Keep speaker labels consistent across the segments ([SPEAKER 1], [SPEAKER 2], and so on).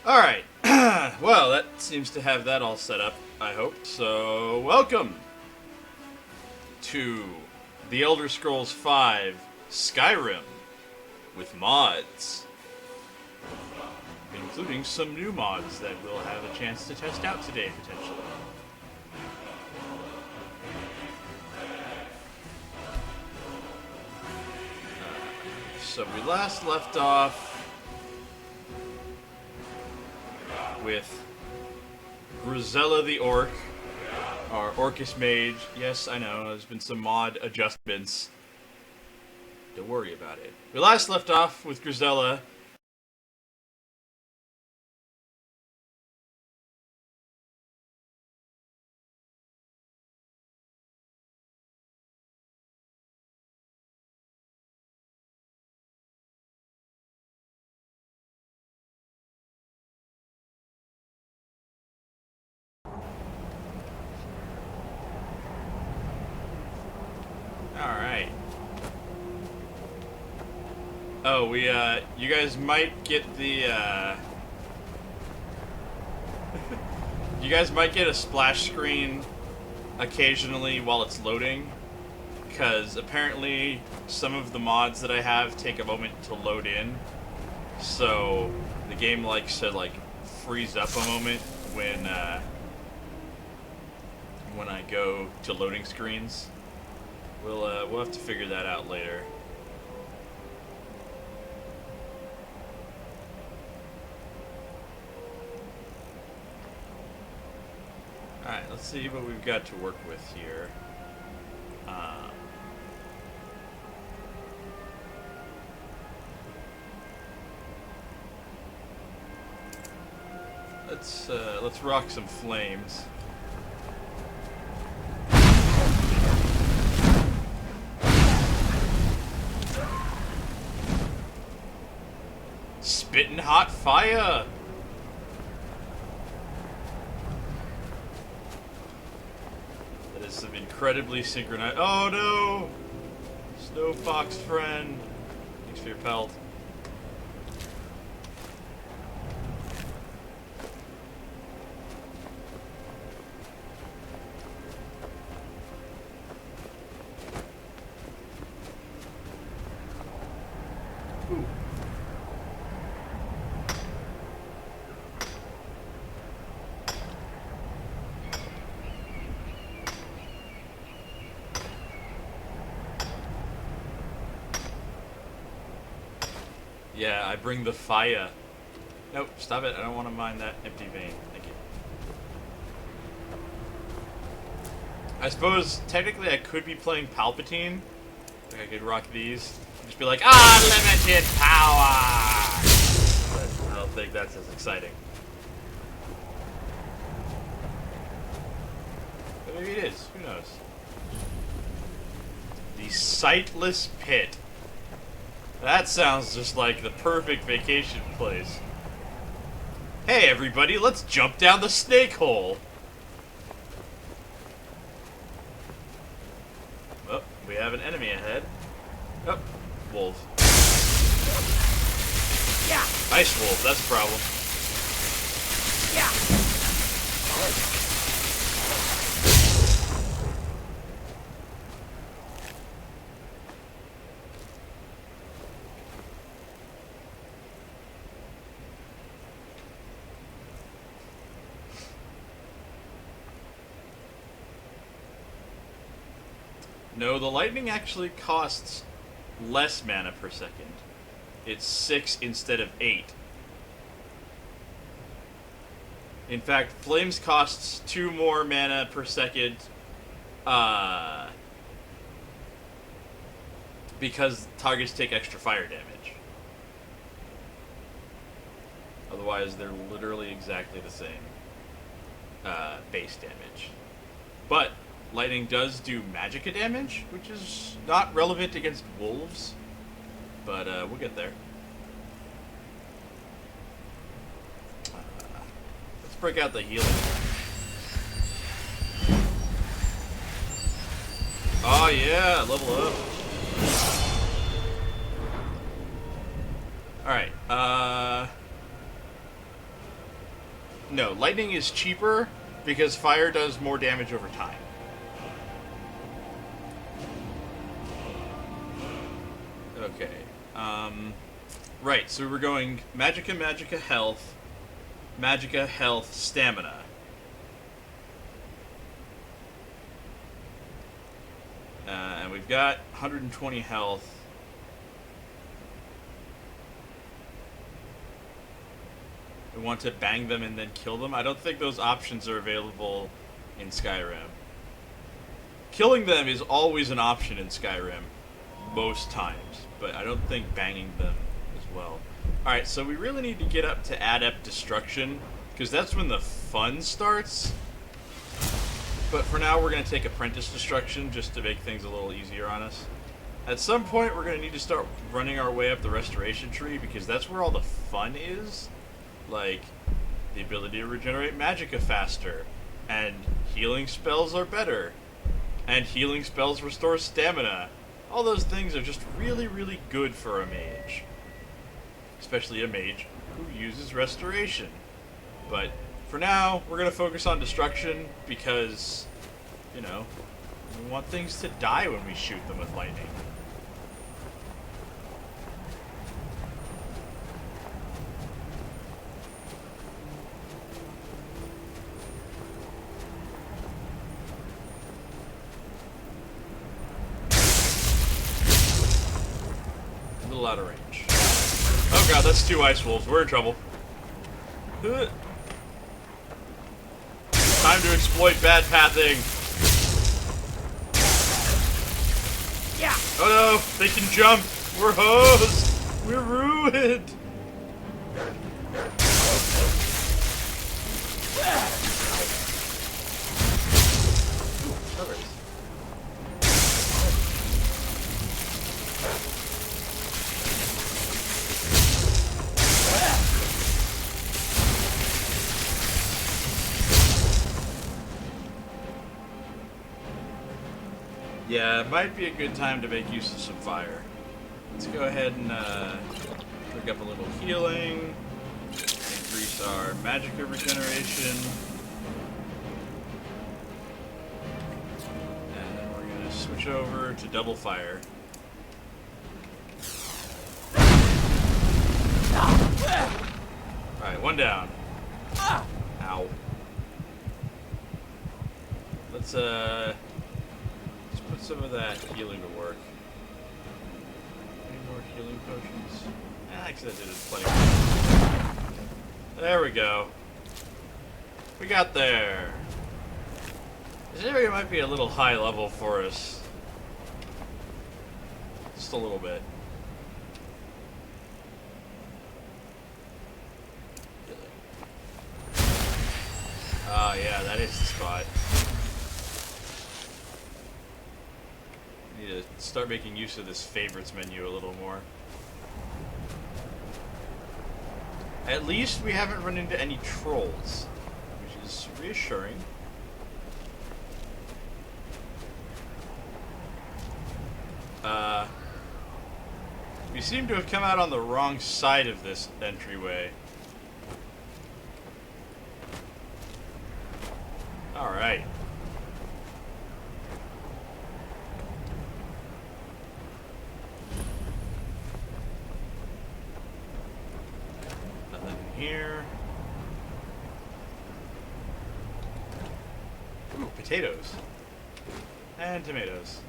[SPEAKER 1] Alright, well, that seems to have that all set up, I hope. So, welcome to The Elder Scrolls V Skyrim with mods, including some new mods that we'll have a chance to test out today, potentially. So we last left off with Grisella the Orc, our Orcish Mage. Yes, I know, there's been some mod adjustments. Don't worry about it. We last left off with Grisella. Alright. Oh, you guys might get the, you guys might get a splash screen occasionally while it's loading, because apparently some of the mods that I have take a moment to load in, so the game likes to, freeze up a moment when I go to loading screens. We'll have to figure that out later. Alright, let's see what we've got to work with here. Let's rock some flames. Spittin' hot fire! That is some incredibly synchronized. Oh no! Snow Fox friend. Thanks for your pelt. Yeah, I bring the fire. Nope, stop it. I don't want to mine that empty vein. Thank you. I suppose, technically, I could be playing Palpatine. Like, I could rock these. Just be like, unlimited power! But I don't think that's as exciting. But maybe it is. Who knows? The Sightless Pit. That sounds just like the perfect vacation place. Hey everybody, let's jump down the snake hole! Oh, we have an enemy ahead. Oh, wolf.
[SPEAKER 2] Yeah.
[SPEAKER 1] Ice wolf, that's a problem.
[SPEAKER 2] Yeah.
[SPEAKER 1] No, the lightning actually costs less mana per second. It's 6 instead of 8. In fact, flames costs 2 more mana per second, because targets take extra fire damage. Otherwise, they're literally exactly the same base damage. But lightning does do magicka damage, which is not relevant against wolves, but we'll get there. Let's break out the healing. Oh yeah, level up. Alright, No, lightning is cheaper because fire does more damage over time. Okay. Right, so we're going Magicka, Health, Magicka, Health, Stamina. And we've got 120 health. We want to bang them and then kill them. I don't think those options are available in Skyrim. Killing them is always an option in Skyrim, most times, but I don't think banging them as well. Alright, so we really need to get up to Adept Destruction, because that's when the fun starts. But for now, we're going to take Apprentice Destruction, just to make things a little easier on us. At some point, we're going to need to start running our way up the Restoration tree, because that's where all the fun is. Like, the ability to regenerate magicka faster, and healing spells are better, and healing spells restore stamina. All those things are just really, really good for a mage. Especially a mage who uses restoration. But for now, we're going to focus on destruction because, you know, we want things to die when we shoot them with lightning. A little out of range. Oh god, that's 2 ice wolves. We're in trouble. Time to exploit bad pathing. Yeah. Oh no, they can jump. We're hosed. We're ruined. Yeah, it might be a good time to make use of some fire. Let's go ahead and pick up a little healing, increase our magicka regeneration, and then we're going to switch over to double fire. Alright, one down. Ow. Let's put some of that healing to work. Any more healing potions? Actually, that did it plenty. There we go. We got there. This area might be a little high level for us. Just a little bit. Ah, yeah, that is the spot. Need to start making use of this favorites menu a little more. At least we haven't run into any trolls, which is reassuring. We seem to have come out on the wrong side of this entryway. Alright. Nothing here. Ooh, potatoes. And tomatoes.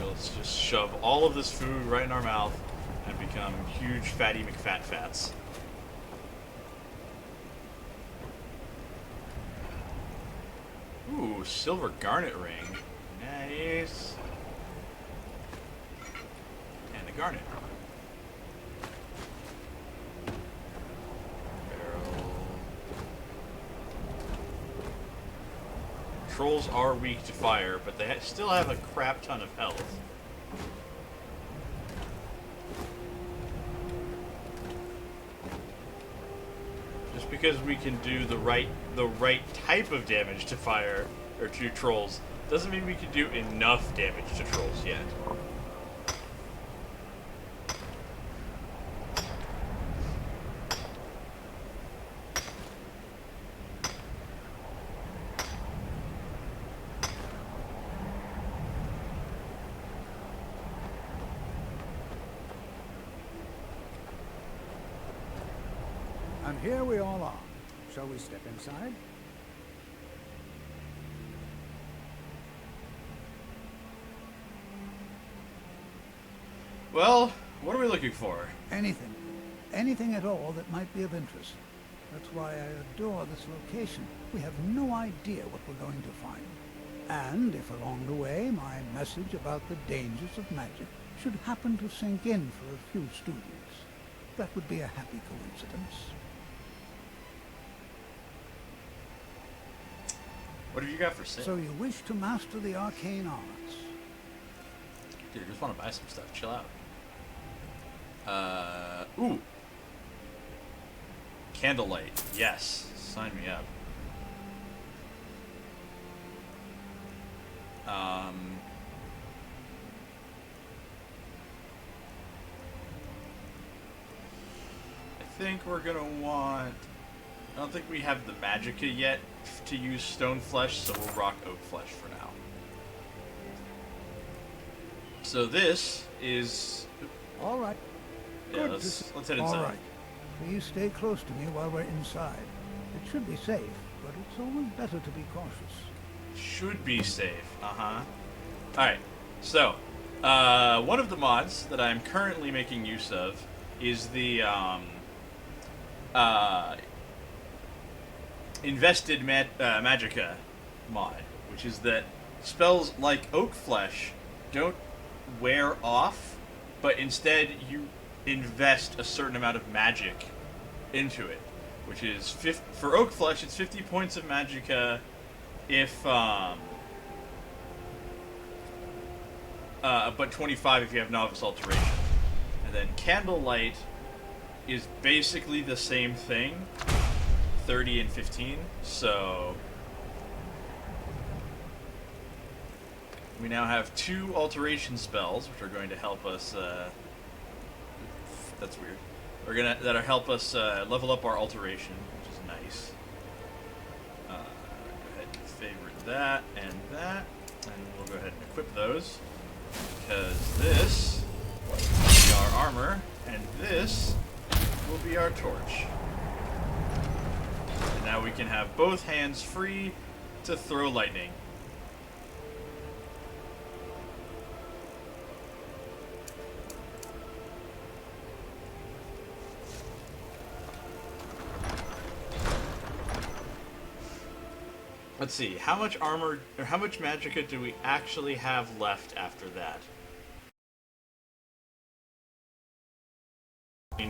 [SPEAKER 1] Let's just shove all of this food right in our mouth and become huge fatty McFat-fats. Ooh, silver garnet ring. Nice. And a garnet. Barrel. Trolls are weak to fire, but they still have a crap ton of health. Just because we can do the right type of damage to fire or to trolls doesn't mean we can do enough damage to trolls yet.
[SPEAKER 2] And here we all are. Shall we step inside?
[SPEAKER 1] Well, what are we looking for?
[SPEAKER 2] Anything. Anything at all that might be of interest. That's why I adore this location. We have no idea what we're going to find. And if along the way my message about the dangers of magic should happen to sink in for a few students, that would be a happy coincidence.
[SPEAKER 1] What have you got for sale?
[SPEAKER 2] So you wish to master the arcane arts?
[SPEAKER 1] Dude, just want to buy some stuff. Chill out. Ooh. Candlelight. Yes. Sign me up. I think we're gonna want... I don't think we have the magicka yet to use stone flesh, so we'll rock oak flesh for now. So this is...
[SPEAKER 2] All right.
[SPEAKER 1] Yeah, let's head inside.
[SPEAKER 2] All right. Please stay close to me while we're inside. It should be safe, but it's always better to be cautious.
[SPEAKER 1] Should be safe. Alright, so, one of the mods that I'm currently making use of is the, Invested Magicka mod, which is that spells like Oak Flesh don't wear off, but instead you invest a certain amount of magic into it, which is, for Oak Flesh, it's 50 points of magicka if, but 25 if you have Novice Alteration. And then Candlelight is basically the same thing, 30 and 15, so we now have 2 alteration spells, which are going to help us, that's weird, that'll help us level up our alteration, which is nice. Go ahead and favorite that, and we'll go ahead and equip those, because this will be our armor, and this will be our torch. And now we can have both hands free to throw lightning. Let's see, how much armor, or how much magicka do we actually have left after that?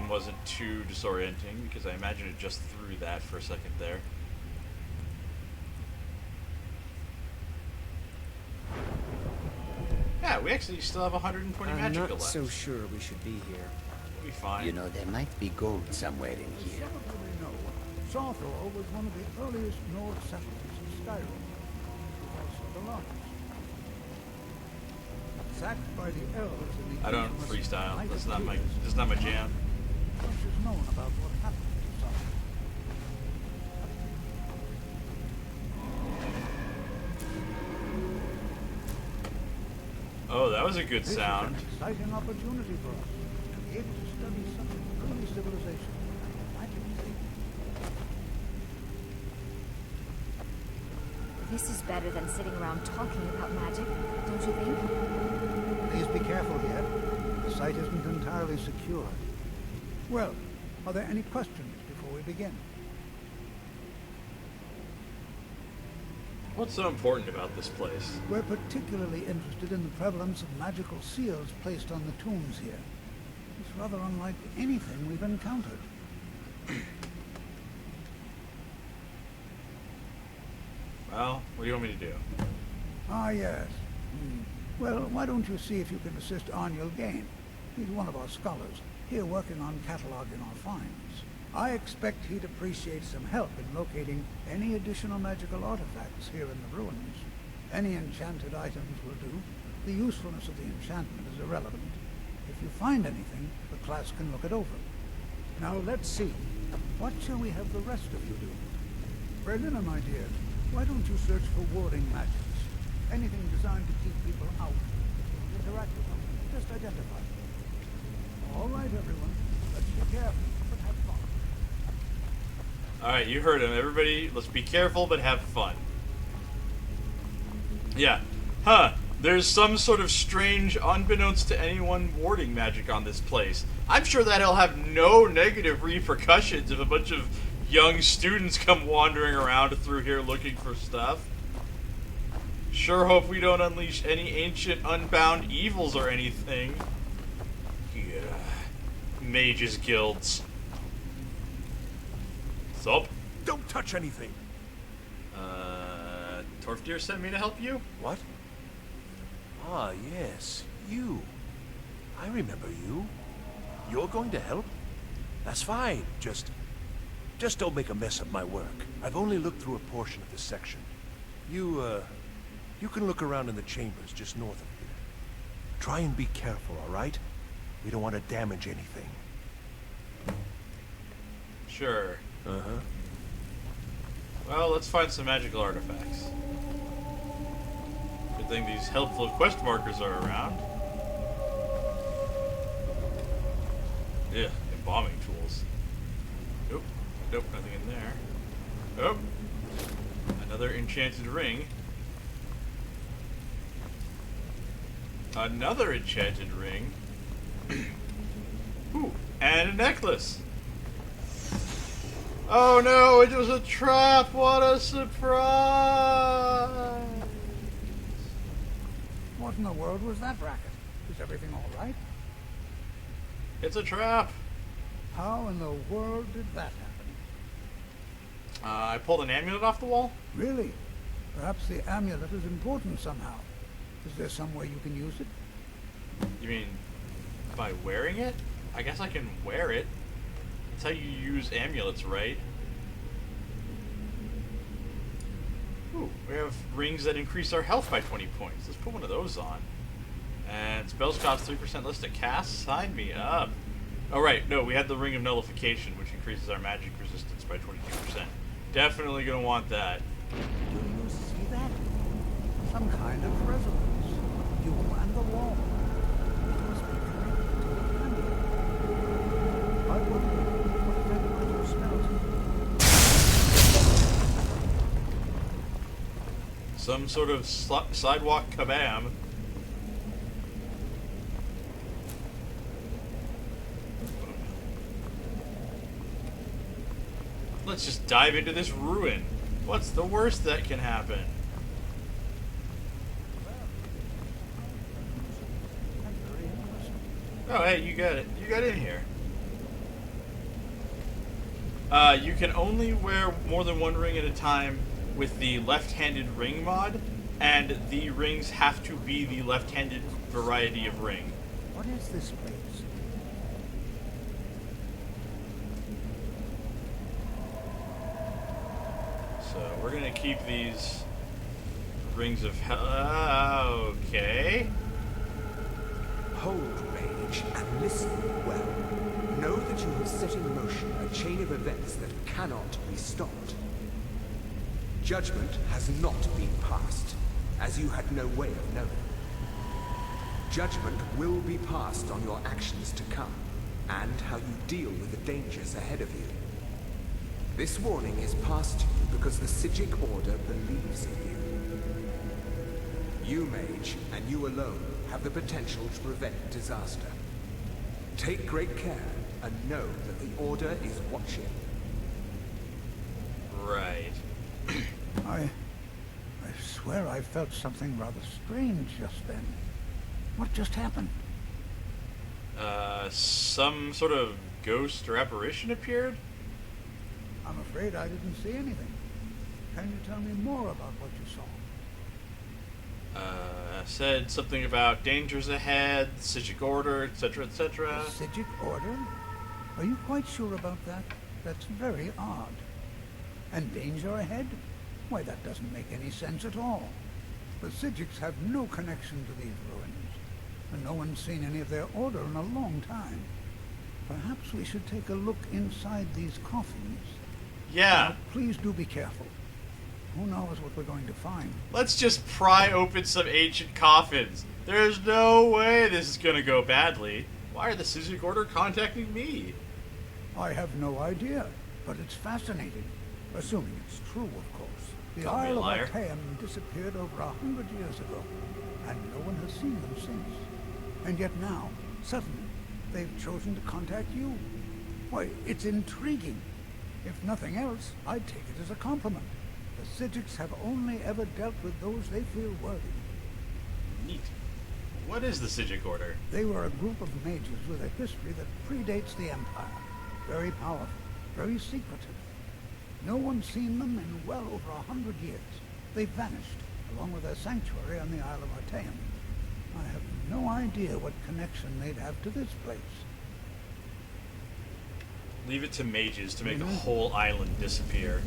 [SPEAKER 1] Wasn't too disorienting, because I imagine it just threw that for a second there. Yeah, we actually still have 120 magicka left.
[SPEAKER 3] I'm not so sure we should be here.
[SPEAKER 1] We'll be fine.
[SPEAKER 4] You know, there might be gold somewhere in here.
[SPEAKER 2] Some of you may know, Saarthal was one of the earliest Nord settlements of Skyrim. It was also the largest. Sacked by the elves in the
[SPEAKER 1] I don't freestyle. That's not my jam.
[SPEAKER 2] Much is known about what happened to Saarthal.
[SPEAKER 1] Oh, that was a good
[SPEAKER 2] This
[SPEAKER 1] sound.
[SPEAKER 2] is an exciting opportunity for us to be able to study such an early civilization. I can see.
[SPEAKER 5] This is better than sitting around talking about magic, don't you think?
[SPEAKER 2] Please be careful here. The site isn't entirely secure. Well, are there any questions before we begin?
[SPEAKER 1] What's so important about this place?
[SPEAKER 2] We're particularly interested in the prevalence of magical seals placed on the tombs here. It's rather unlike anything we've encountered.
[SPEAKER 1] Well, what do you want me to do?
[SPEAKER 2] Ah, yes. Well, why don't you see if you can assist Arniel Gain? He's one of our scholars, here working on cataloging our finds. I expect he'd appreciate some help in locating any additional magical artifacts here in the ruins. Any enchanted items will do. The usefulness of the enchantment is irrelevant. If you find anything, the class can look it over. Now let's see. What shall we have the rest of you do? Berlina, my dear, why don't you search for warding magics? Anything designed to keep people out. Interact with them. Just identify them. All right, everyone. Let's be careful, but have fun.
[SPEAKER 1] Alright, you heard him. Everybody, let's be careful but have fun. Yeah. Huh. There's some sort of strange, unbeknownst to anyone, warding magic on this place. I'm sure that'll have no negative repercussions if a bunch of young students come wandering around through here looking for stuff. Sure hope we don't unleash any ancient unbound evils or anything. Yeah. Mages guilds. Sup?
[SPEAKER 6] Don't touch anything.
[SPEAKER 1] Torfdeer sent me to help you?
[SPEAKER 6] What? Ah, yes. You. I remember you. You're going to help? That's fine. Just don't make a mess of my work. I've only looked through a portion of this section. You can look around in the chambers just north of here. Try and be careful, all right? We don't want to damage anything.
[SPEAKER 1] Sure.
[SPEAKER 6] Uh-huh.
[SPEAKER 1] Well, let's find some magical artifacts. Good thing these helpful quest markers are around. Yeah, embalming tools. Nope. Nope, nothing in there. Oh! Another enchanted ring. Another enchanted ring. Ooh, and a necklace. Oh no, it was a trap! What a surprise!
[SPEAKER 2] What in the world was that racket? Is everything all right?
[SPEAKER 1] It's a trap!
[SPEAKER 2] How in the world did that happen?
[SPEAKER 1] I pulled an amulet off the wall.
[SPEAKER 2] Really? Perhaps the amulet is important somehow. Is there some way you can use it?
[SPEAKER 1] You mean by wearing it? I guess I can wear it. That's how you use amulets, right? Ooh, we have rings that increase our health by 20 points. Let's put one of those on. And spells cost 3% less to cast? Sign me up. Oh, right. No, we had the Ring of Nullification, which increases our magic resistance by 22%. Definitely going to want that.
[SPEAKER 2] Do you see that? Some kind of resonance. You and the wall. It must be connected to the amulet. I wonder what that might have smelled.
[SPEAKER 1] Some sort of sidewalk kabam. Let's just dive into this ruin. What's the worst that can happen? Oh, hey, you got it. You got in here. You can only wear more than one ring at a time with the left-handed ring mod, and the rings have to be the left-handed variety of ring.
[SPEAKER 2] What is this place?
[SPEAKER 1] So we're gonna keep these rings of hell. Okay.
[SPEAKER 4] Hold, Mage, and listen well. Know that you have set in motion a chain of events that cannot be stopped. Judgment has not been passed, as you had no way of knowing. Judgment will be passed on your actions to come, and how you deal with the dangers ahead of you. This warning is passed to you because the Psijic Order believes in you. You, Mage, and you alone, have the potential to prevent disaster. Take great care, and know that the Order is watching.
[SPEAKER 1] Right.
[SPEAKER 2] I swear I felt something rather strange just then. What just happened?
[SPEAKER 1] Some sort of ghost or apparition appeared?
[SPEAKER 2] I'm afraid I didn't see anything. Can you tell me more about what you saw?
[SPEAKER 1] Said something about dangers ahead, Psijic Order, etc., etc.
[SPEAKER 2] The Psijic Order? Are you quite sure about that? That's very odd. And danger ahead? Why, that doesn't make any sense at all. The Psijics have no connection to these ruins, and no one's seen any of their order in a long time. Perhaps we should take a look inside these coffins.
[SPEAKER 1] Yeah.
[SPEAKER 2] Now, please do be careful. Who knows what we're going to find?
[SPEAKER 1] Let's just pry open some ancient coffins. There's no way this is gonna go badly. Why are the Psijic Order contacting me?
[SPEAKER 2] I have no idea. but it's fascinating. Assuming it's true, of course. The
[SPEAKER 1] Call me a
[SPEAKER 2] Isle of
[SPEAKER 1] liar.
[SPEAKER 2] Artaeum disappeared over 100 years ago, and no one has seen them since. And yet now, suddenly, they've chosen to contact you. Why, it's intriguing. If nothing else, I'd take it as a compliment. The Psijics have only ever dealt with those they feel worthy.
[SPEAKER 1] Neat. What is the Psijic Order?
[SPEAKER 2] They were a group of mages with a history that predates the Empire. Very powerful, very secretive. No one's seen them in well over 100 years. They've vanished, along with their sanctuary on the Isle of Artaeum. I have no idea what connection they'd have to this place.
[SPEAKER 1] Leave it to mages to make a whole island disappear.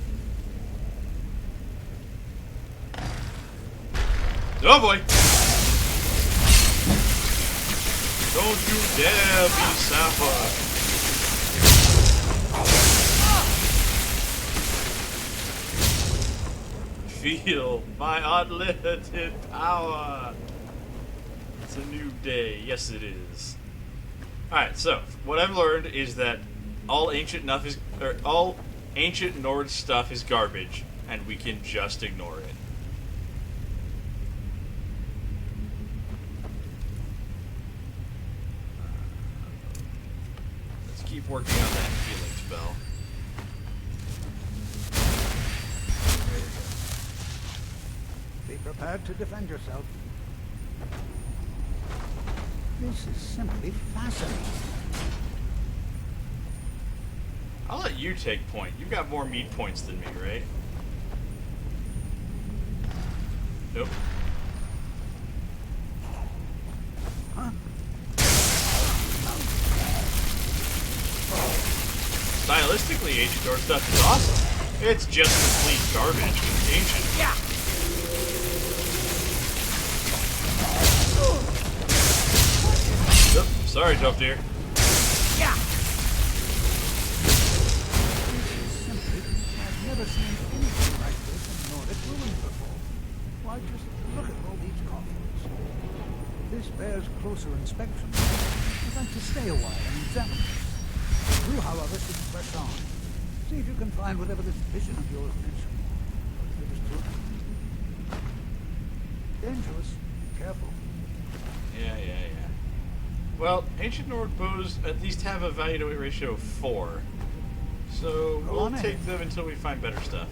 [SPEAKER 1] Oh boy! Don't you dare be Sapphire! Feel my unlimited power! It's a new day. Yes, it is. Alright, so, what I've learned is that all ancient Nord stuff is garbage, and we can just ignore it. Let's keep working on that healing spell.
[SPEAKER 2] Be prepared to defend yourself. This is simply fascinating.
[SPEAKER 1] I'll let you take point. You've got more meat points than me, right? Nope.
[SPEAKER 2] Huh?
[SPEAKER 1] Stylistically, ancient Nord stuff is awesome. It's just complete garbage. Ancient.
[SPEAKER 2] Yeah.
[SPEAKER 1] Oops, sorry, tough deer.
[SPEAKER 2] Yeah. Simply, I've never seen anything like this in Nordic Ruins before. Why, just look at all these coffins. This bears closer inspection. I'd like to stay a while and examine this. You, however, should press on. See if you can find whatever this vision of yours mentioned. It was true. Dangerous. Careful.
[SPEAKER 1] Yeah. Well, ancient Nord bows at least have a value to weight ratio of 4. So
[SPEAKER 2] Go
[SPEAKER 1] we'll
[SPEAKER 2] on
[SPEAKER 1] take
[SPEAKER 2] ahead.
[SPEAKER 1] them until we find better stuff.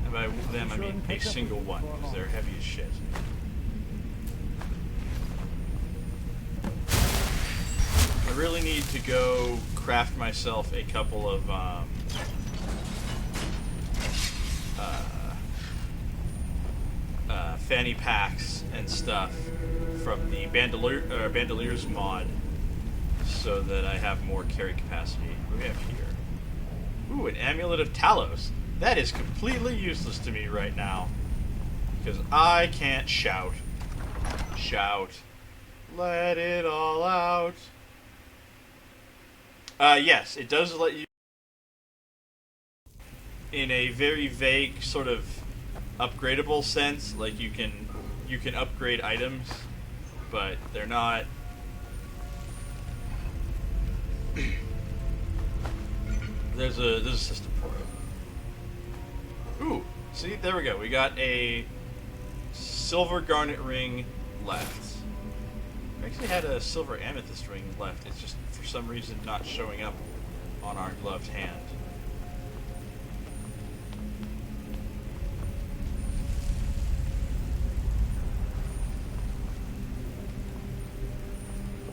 [SPEAKER 1] And by them, I
[SPEAKER 2] sure
[SPEAKER 1] mean
[SPEAKER 2] and
[SPEAKER 1] a
[SPEAKER 2] catch up
[SPEAKER 1] single
[SPEAKER 2] with you
[SPEAKER 1] one,
[SPEAKER 2] before
[SPEAKER 1] because
[SPEAKER 2] long.
[SPEAKER 1] they're heavy as shit. I really need to go craft myself a couple of fanny packs and stuff from the Bandoliers mod, so that I have more carry capacity. What do we have here? Ooh, an Amulet of Talos. That is completely useless to me right now, because I can't shout. Shout. Let it all out. Yes, it does let you, in a very vague sort of upgradable sense, like you can upgrade items, but they're not. There's a system for it. Ooh, see, there we go. We got a silver garnet ring left. We actually had a silver amethyst ring left. It's just for some reason not showing up on our gloved hand.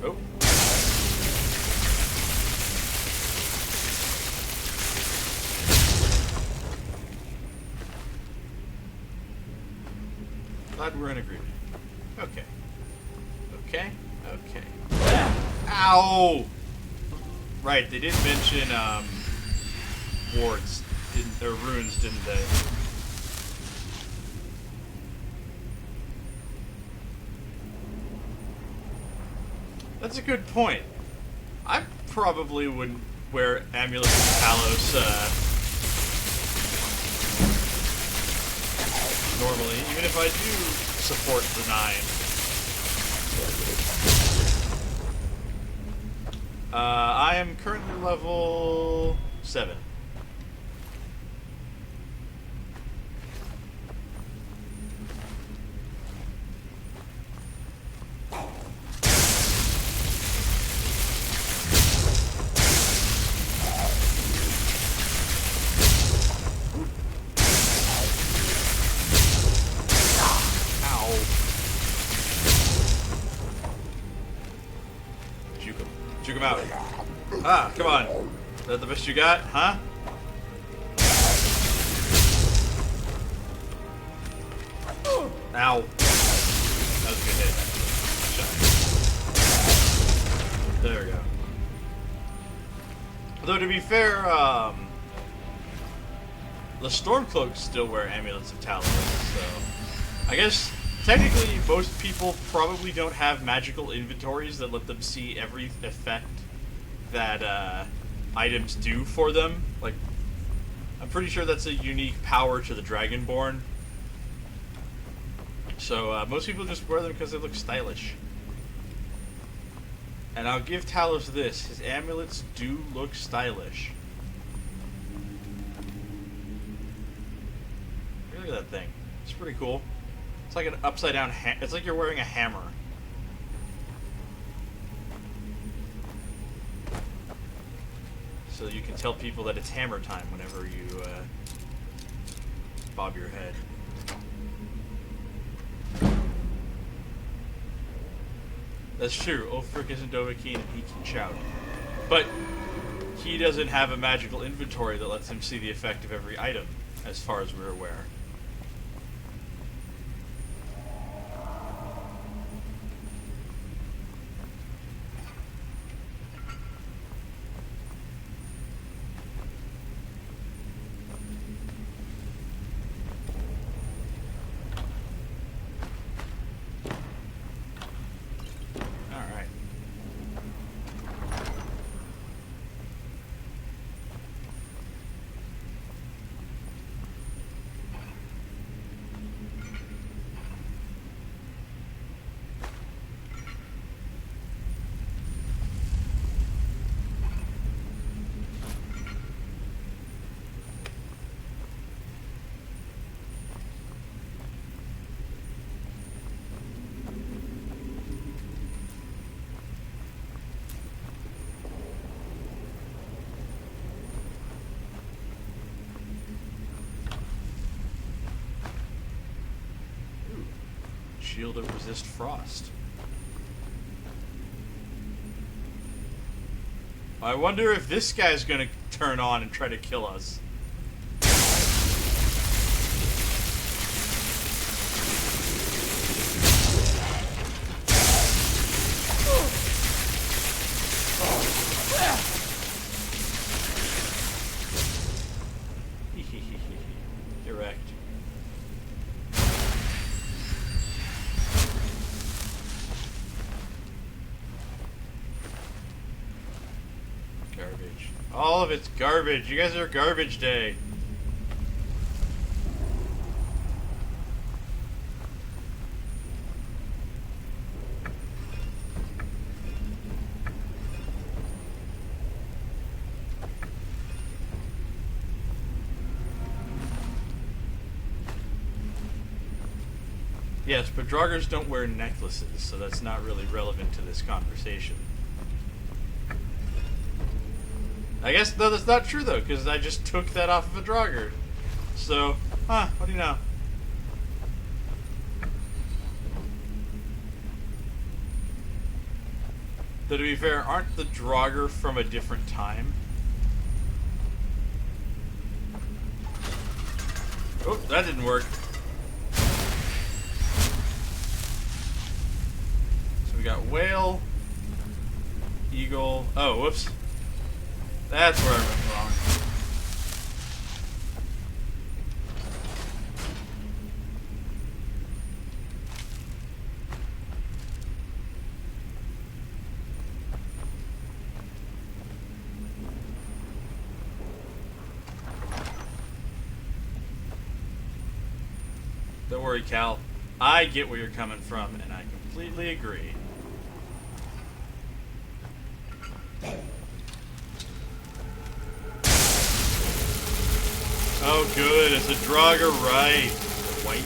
[SPEAKER 1] Oh. Glad we're in agreement. Okay. Ow! Right, they did mention wards, or runes, didn't they? That's a good point. I probably wouldn't wear Amulet of Talos normally, even if I do support the 9. I am currently level 7. Ah, come on. Is that the best you got? Huh? Ow. That was a good hit. There we go. Though to be fair, the Stormcloaks still wear Amulets of Talos, so I guess technically most people probably don't have magical inventories that let them see every effect that items do for them. Like, I'm pretty sure that's a unique power to the Dragonborn. So most people just wear them because they look stylish. And I'll give Talos this, his amulets do look stylish. Look at that thing. It's pretty cool. It's like an upside down it's like you're wearing a hammer. So you can tell people that it's hammer time whenever you bob your head. That's true. Ulfric isn't Dovahkiin and he can shout. But he doesn't have a magical inventory that lets him see the effect of every item, as far as we're aware. Shield of resist frost. I wonder if this guy's gonna turn on and try to kill us. Get wrecked. Garbage. All of it's garbage. You guys are garbage day. Yes, but Draugrs don't wear necklaces, so that's not really relevant to this conversation. I guess, no, that's not true, though, because I just took that off of a Draugr. So, what do you know? Though, to be fair, aren't the Draugr from a different time? Oh, that didn't work. So we got whale, eagle. Oh, whoops. That's where I went wrong. Don't worry, Cal. I get where you're coming from, and I completely agree. Oh, good. It's a Draugr, right? White,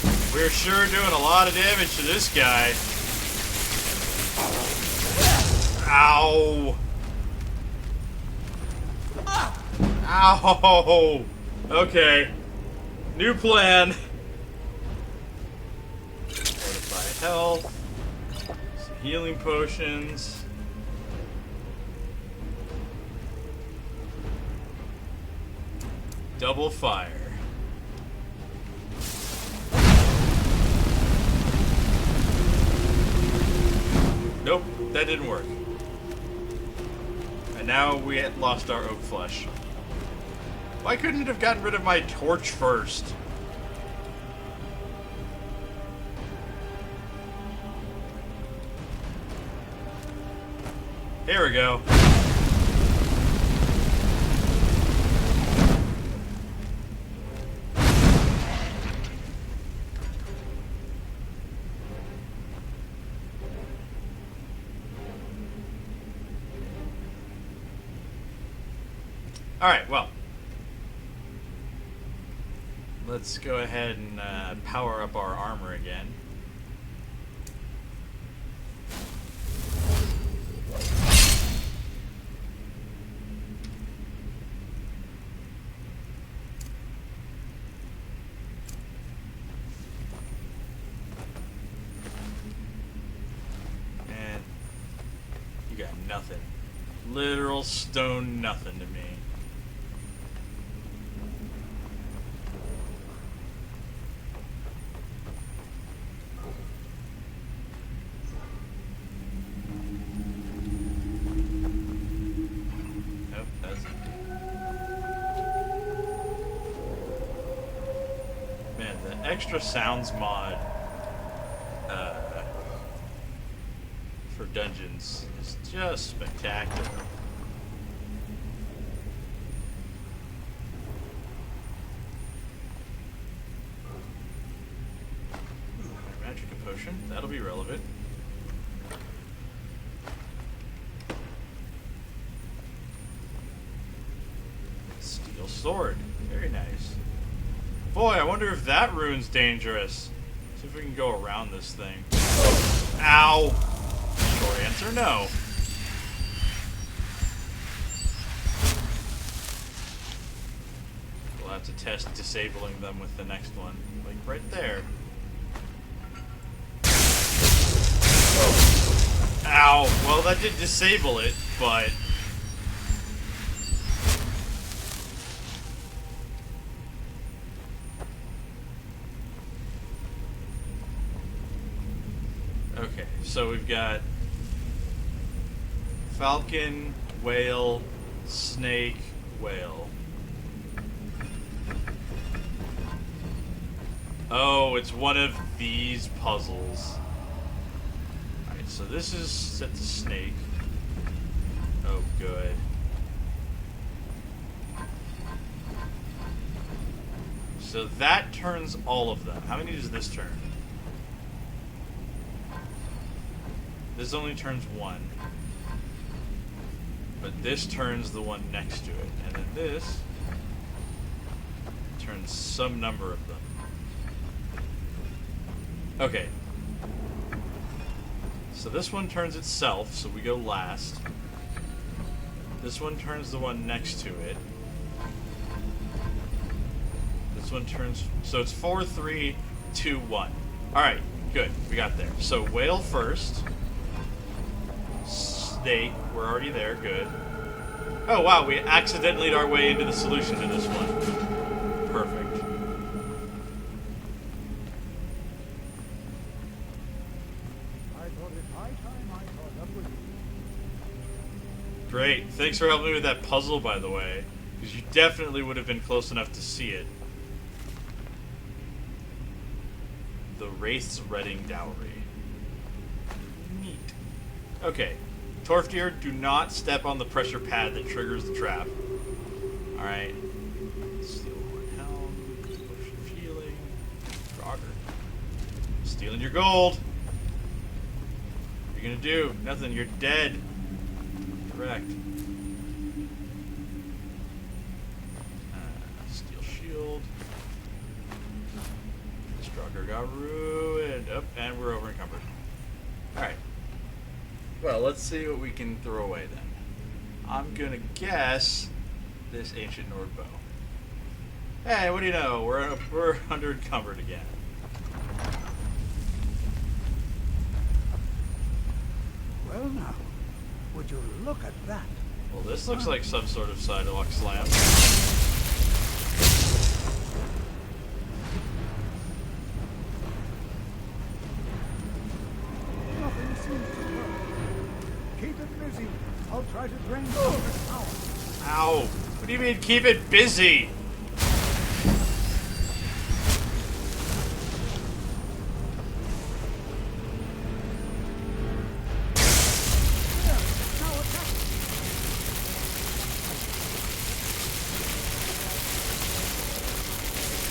[SPEAKER 1] yeah. We're sure doing a lot of damage to this guy. Ow! Ow! Okay. New plan. Fortify health. Some healing potions. Double fire. Nope, that didn't work. And now we had lost our oak flesh. Why couldn't it have gotten rid of my torch first? Here we go. Alright, well. Let's go ahead and power up our armor again. And you got nothing. Literal stone nothing to me. Extra sounds mod for dungeons is just spectacular. Magic a potion, that'll be relevant. Steel sword, very nice. Boy, I wonder if that rune's dangerous. See if we can go around this thing. Ow! Short answer, no. We'll have to test disabling them with the next one. Like right there. Ow! Well, that did disable it, but... Okay, so we've got falcon, whale, snake, whale. Oh, it's one of these puzzles. Alright, so this is set to snake. Oh, good. So that turns all of them. How many does this turn? This only turns one. But this turns the one next to it. And then this turns some number of them. Okay. So this one turns itself, so we go last. This one turns the one next to it. This one turns... So it's 4, 3, 2, 1. Alright, good. We got there. So whale first. Snake. We're already there. Good. Oh, wow. We accidentally made our way into the solution to this one. Perfect.
[SPEAKER 2] I thought it high time I caught up with you.
[SPEAKER 1] Great. Thanks for helping me with that puzzle, by the way. Because you definitely would have been close enough to see it. The Wraith's Redding Dowry. Neat. Okay. Torfdeer, do not step on the pressure pad that triggers the trap. Alright. Steel Horn Helm. Potion of Healing. Frogger. Stealing your gold. What are you gonna do? Nothing. You're dead. Correct. Steel Shield. Strugger got ruined. Oh, and we're over encumbered. Alright. Well, let's see what we can throw away then. I'm gonna guess this ancient Nord bow. Hey, what do you know? We're under encumbered again.
[SPEAKER 2] Well now, would you look at that?
[SPEAKER 1] Well, this looks like some sort of sidewalk slam. Ow! What do you mean keep it busy?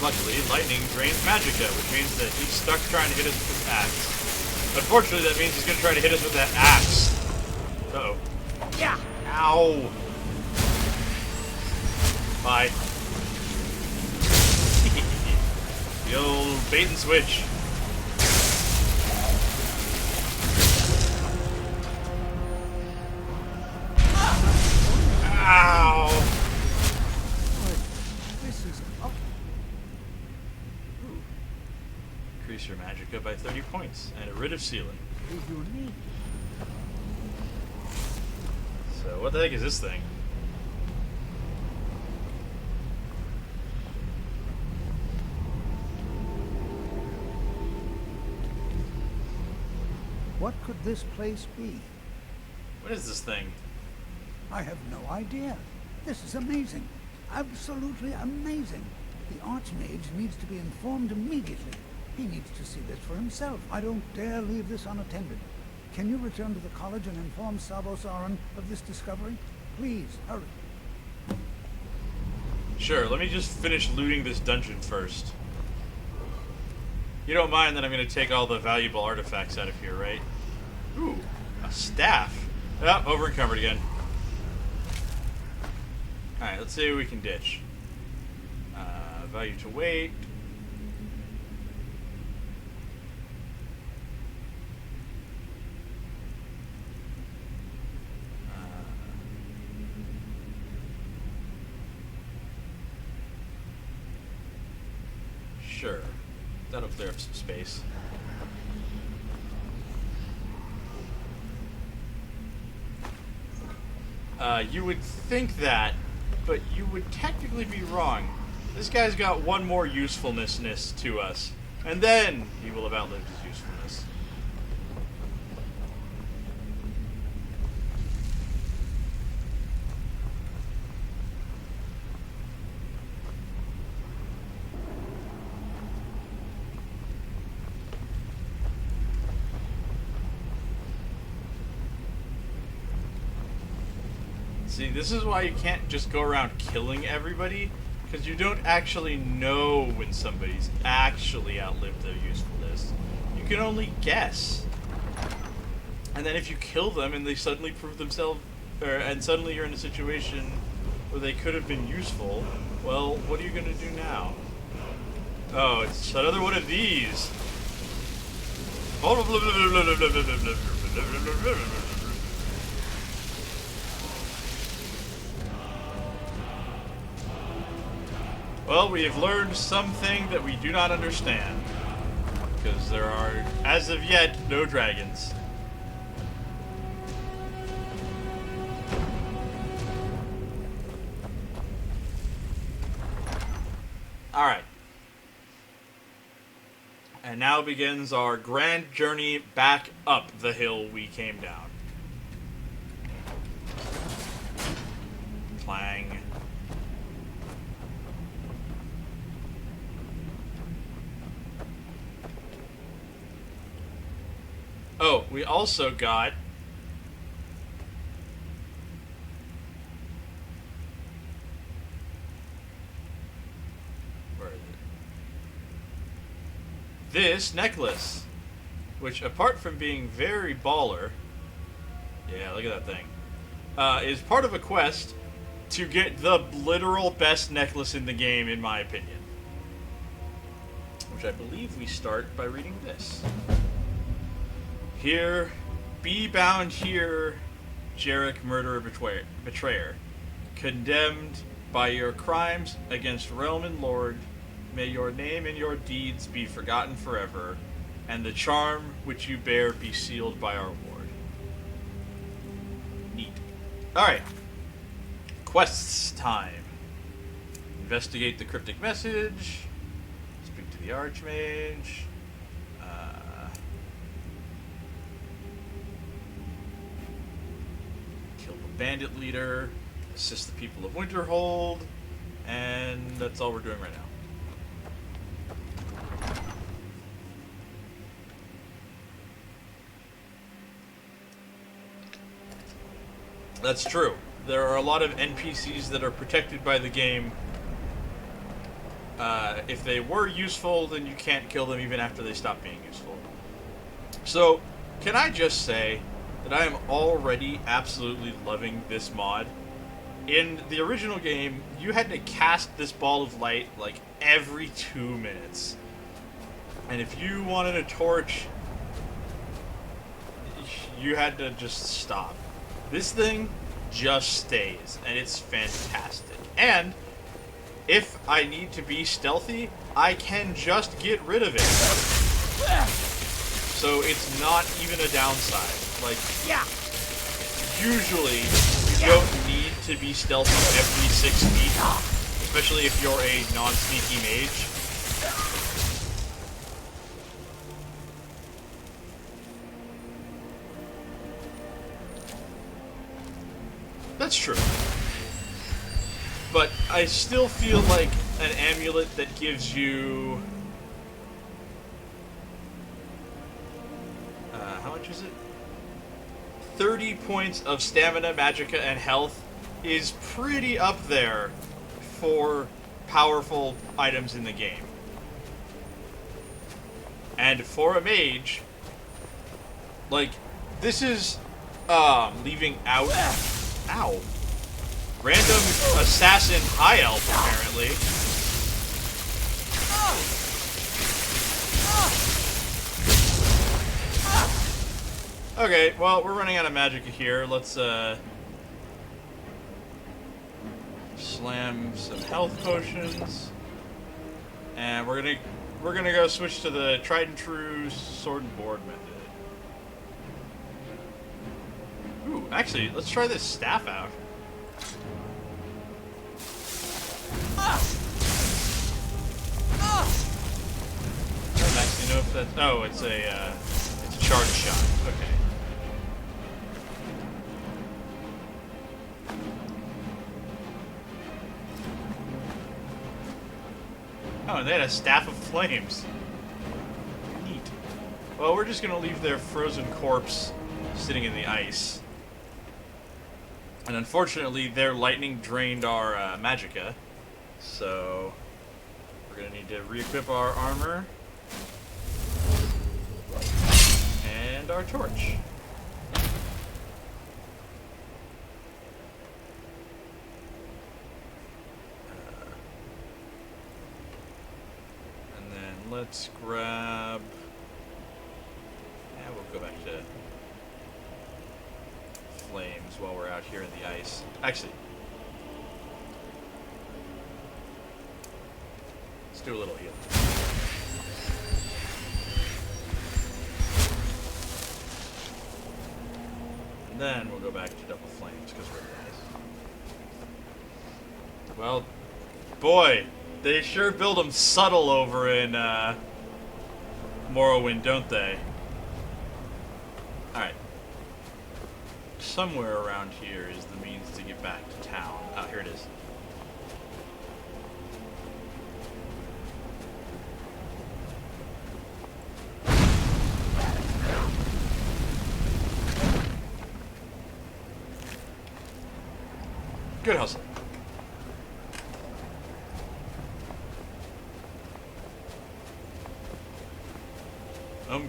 [SPEAKER 1] Luckily, lightning drains magicka, which means that he's stuck trying to hit us with his axe. Unfortunately, that means he's going to try to hit us with that axe. Uh-oh. Yeah! Ow! Bye. The old bait and switch. Ow!
[SPEAKER 2] This is... Oh,
[SPEAKER 1] Increase your magicka by 30 points, and a rid of sealing.
[SPEAKER 2] is your name?
[SPEAKER 1] So, what the heck is this thing?
[SPEAKER 2] What could this place be?
[SPEAKER 1] What is this thing?
[SPEAKER 2] I have no idea. This is amazing. Absolutely amazing. The Archmage needs to be informed immediately. He needs to see this for himself. I don't dare leave this unattended. Can you return to the college and inform Sabo Saran of this discovery? Please, hurry.
[SPEAKER 1] Sure, let me just finish looting this dungeon first. You don't mind that I'm going to take all the valuable artifacts out of here, right? Ooh, a staff. Oh, over encumbered again. Alright, let's see what we can ditch. Value to weight. Sure. That'll clear up some space. You would think that, but you would technically be wrong. This guy's got one more usefulness to us, and then he will have outlived his usefulness. See, this is why you can't just go around killing everybody, because you don't actually know when somebody's actually outlived their usefulness. You can only guess. And then if you kill them and they suddenly prove themselves, and suddenly you're in a situation where they could have been useful, well, what are you going to do now? Oh, it's another one of these. Well, we have learned something that we do not understand. Because there are, as of yet, no dragons. Alright. And now begins our grand journey back up the hill we came down. Clang. Oh, we also got... Where is it? This necklace, which apart from being very baller, yeah, look at that thing, is part of a quest to get the literal best necklace in the game, in my opinion. Which I believe we start by reading this. Here, be bound here, Jarek, murderer, betrayer, condemned by your crimes against realm and lord, may your name and your deeds be forgotten forever, and the charm which you bear be sealed by our ward. Neat. Alright. Quests time. Investigate the cryptic message. Speak to the Archmage. Kill the bandit leader. assist the people of Winterhold, and that's all we're doing right now. That's true. There are a lot of NPCs that are protected by the game. If they were useful, then you can't kill them even after they stop being useful. So, can I just say that I am already absolutely loving this mod? In the original game, you had to cast this ball of light like every 2 minutes. And if you wanted a torch, you had to just stop. This thing just stays, and it's fantastic. And if I need to be stealthy, I can just get rid of it. So it's not even a downside. Like, usually you don't need to be stealthy every 6 feet, especially if you're a non-sneaky mage. That's true. But I still feel like an amulet that gives you... how much is it? 30 points of stamina, magicka, and health is pretty up there for powerful items in the game. And for a mage, like, this is leaving out... Ow. Random assassin high elf, apparently. Okay, well, we're running out of magicka here. Let's, slam some health potions. And we're gonna go switch to the tried and true sword and board method. Ooh, actually, let's try this staff out. I don't actually know if that's... Oh, it's a charge shot. Okay. Oh, and they had a staff of flames. Neat. Well, we're just gonna leave their frozen corpse sitting in the ice. And unfortunately, their lightning drained our magicka, so we're going to need to re-equip our armor and our torch. And then let's grab... Yeah, we'll go back to flames while we're out here in the ice. Actually, let's do a little healing. And then we'll go back to double flames because we're in the ice. Well, boy, they sure build them subtle over in Morrowind, don't they? Alright. Somewhere around here is the means to get back to town. Oh, here it is. Good hustle.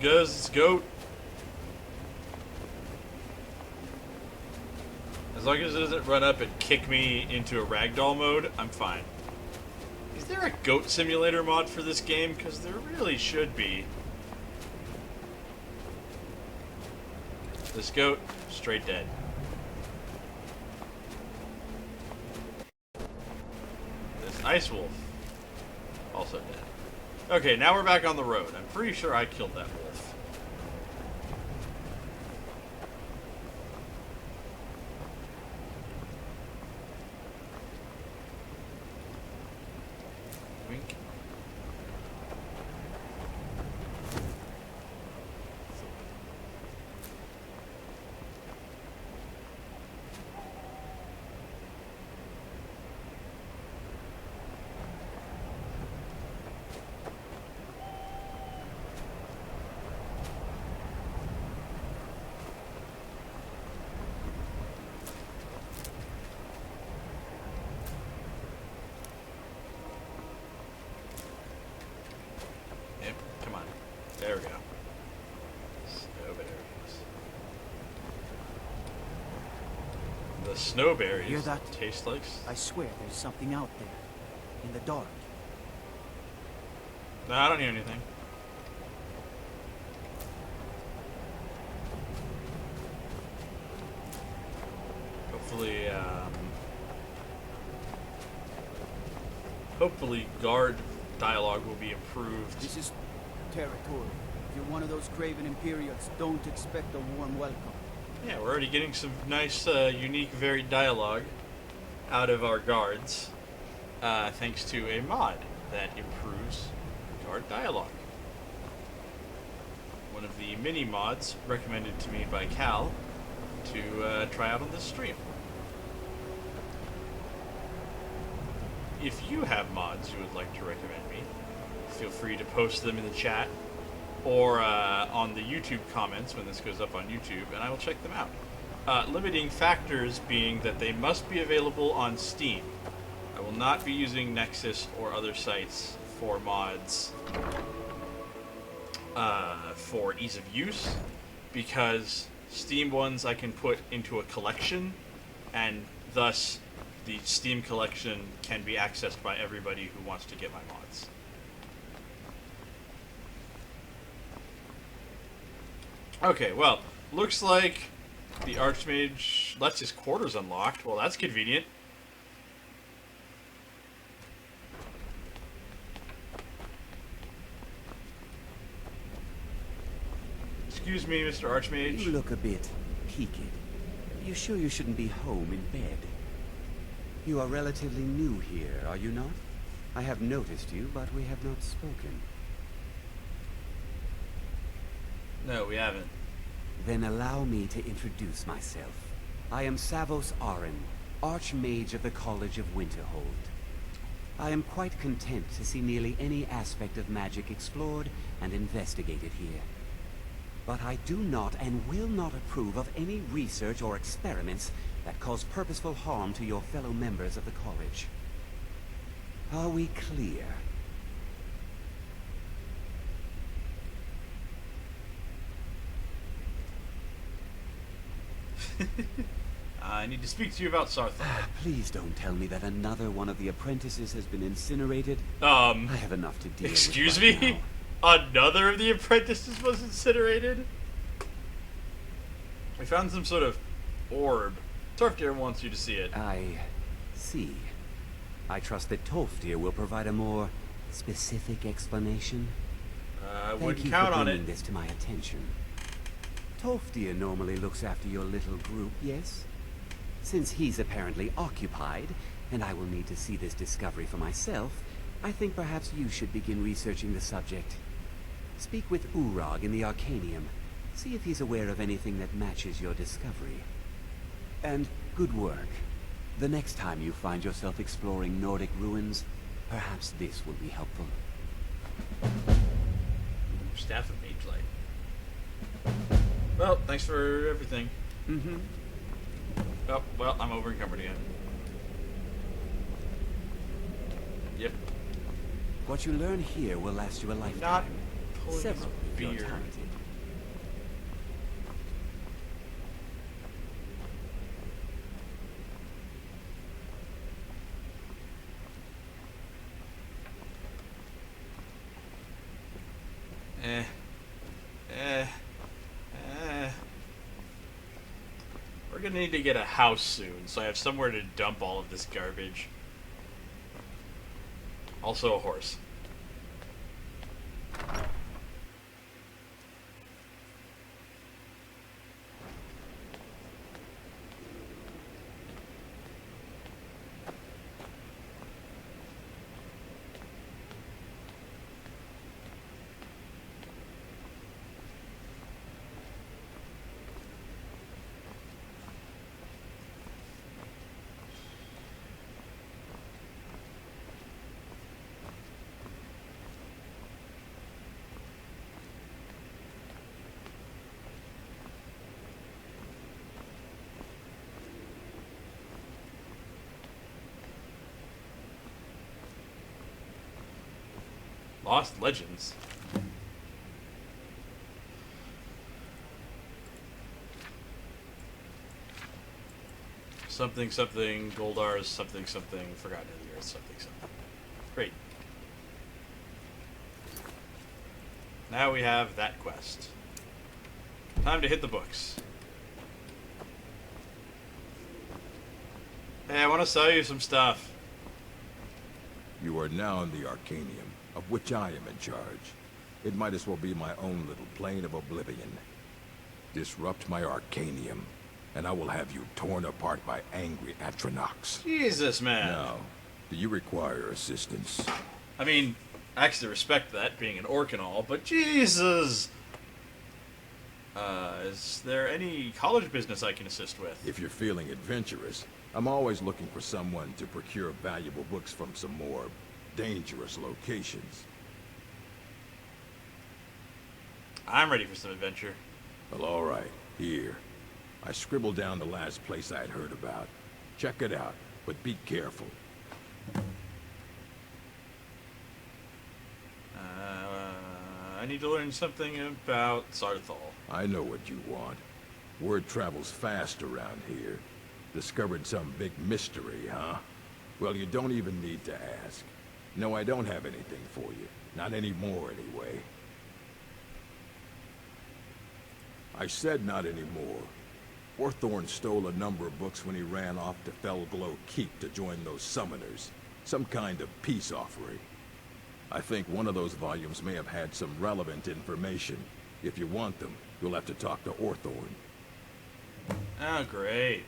[SPEAKER 1] Guys, let's go. As long as it doesn't run up and kick me into a ragdoll mode, I'm fine. Is there a goat simulator mod for this game? Because there really should be. This goat, straight dead. This ice wolf, also dead. Okay, now we're back on the road. I'm pretty sure I killed that wolf. Wink. snowberries.
[SPEAKER 3] Hear that?
[SPEAKER 1] Taste like.
[SPEAKER 3] I swear there's something out there. In the dark.
[SPEAKER 1] No, I don't hear anything. Hopefully, hopefully guard dialogue will be improved.
[SPEAKER 3] This is territory. If you're one of those craven Imperials, don't expect a warm welcome.
[SPEAKER 1] Yeah, we're already getting some nice, unique, varied dialogue out of our guards, thanks to a mod that improves guard dialogue. One of the mini mods recommended to me by Cal to try out on this stream. If you have mods you would like to recommend me, feel free to post them in the chat or on the YouTube comments when this goes up on YouTube, and I will check them out. Limiting factors being that they must be available on Steam. I will not be using Nexus or other sites for mods for ease of use, because Steam ones I can put into a collection, and thus the Steam collection can be accessed by everybody who wants to get my mods. Okay, well, looks like the Archmage lets his quarters unlocked. Well, that's convenient. Excuse me, Mr. Archmage.
[SPEAKER 7] You look a bit peaked. You sure you shouldn't be home in bed? You are relatively new here, are you not? I have noticed you, but we have not spoken.
[SPEAKER 1] No, we haven't.
[SPEAKER 7] Then allow me to introduce myself. I am Savos Arin, Archmage of the College of Winterhold. I am quite content to see nearly any aspect of magic explored and investigated here. But I do not and will not approve of any research or experiments that cause purposeful harm to your fellow members of the college. Are we clear?
[SPEAKER 1] I need to speak to you about Saarthal.
[SPEAKER 7] Please don't tell me that another one of the apprentices has been incinerated. I have enough to deal with.
[SPEAKER 1] Excuse
[SPEAKER 7] right
[SPEAKER 1] me?
[SPEAKER 7] now.
[SPEAKER 1] Another of the apprentices was incinerated? We found some sort of orb. Torfdeer wants you to see it.
[SPEAKER 7] I see. I trust that Tolfdir will provide a more specific explanation.
[SPEAKER 1] I
[SPEAKER 7] Thank
[SPEAKER 1] wouldn't
[SPEAKER 7] you
[SPEAKER 1] count
[SPEAKER 7] for
[SPEAKER 1] on
[SPEAKER 7] bringing
[SPEAKER 1] it.
[SPEAKER 7] this to my attention. Tolfdir normally looks after your little group, yes? Since he's apparently occupied, and I will need to see this discovery for myself, I think perhaps you should begin researching the subject. Speak with Urag in the Arcanium. See if he's aware of anything that matches your discovery. And good work. The next time you find yourself exploring Nordic Ruins, perhaps this will be helpful.
[SPEAKER 1] Staff of Mage Light. Well, thanks for everything.
[SPEAKER 7] Mm-hmm.
[SPEAKER 1] Oh, well, I'm over encumbered again. Yep.
[SPEAKER 7] What you learn here will last you a lifetime.
[SPEAKER 1] Not pulling his
[SPEAKER 7] Several if you're
[SPEAKER 1] beard.
[SPEAKER 7] talented.
[SPEAKER 1] We're gonna need to get a house soon, so I have somewhere to dump all of this garbage. Also a horse. Lost Legends. Something something, Goldar's something something, Forgotten of the Earth something something. Great. Now we have that quest. Time to hit the books. Hey, I want to sell you some stuff.
[SPEAKER 8] You are now in the Arcanium, of which I am in charge. It might as well be my own little plane of oblivion. Disrupt my Arcanium, and I will have you torn apart by angry Atronachs.
[SPEAKER 1] Jesus, man.
[SPEAKER 8] Now, do you require assistance?
[SPEAKER 1] I mean, I actually respect that, being an orc and all, but Jesus! Is there any college business I can assist with?
[SPEAKER 8] If you're feeling adventurous, I'm always looking for someone to procure valuable books from some more dangerous locations.
[SPEAKER 1] I'm ready for some adventure.
[SPEAKER 8] Well, all right. Here. I scribbled down the last place I'd heard about. Check it out, but be careful.
[SPEAKER 1] I need to learn something about Saarthal.
[SPEAKER 8] I know what you want. Word travels fast around here. Discovered some big mystery, huh? Well, you don't even need to ask. No, I don't have anything for you. Not anymore, anyway. I said not anymore. Orthorn stole a number of books when he ran off to Felglow Keep to join those summoners. Some kind of peace offering. I think one of those volumes may have had some relevant information. If you want them, you'll have to talk to Orthorn.
[SPEAKER 1] Oh, great.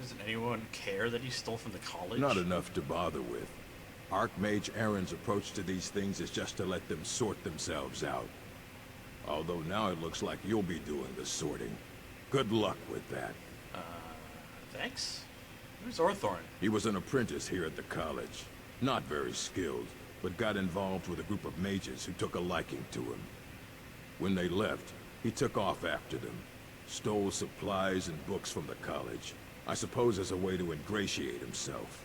[SPEAKER 1] Doesn't anyone care that he stole from the college?
[SPEAKER 8] Not enough to bother with. Orc Mage Aaron's approach to these things is just to let them sort themselves out. Although now it looks like you'll be doing the sorting. Good luck with that.
[SPEAKER 1] Thanks? Who's Orthorn?
[SPEAKER 8] He was an apprentice here at the college. Not very skilled, but got involved with a group of mages who took a liking to him. When they left, he took off after them. Stole supplies and books from the college. I suppose as a way to ingratiate himself.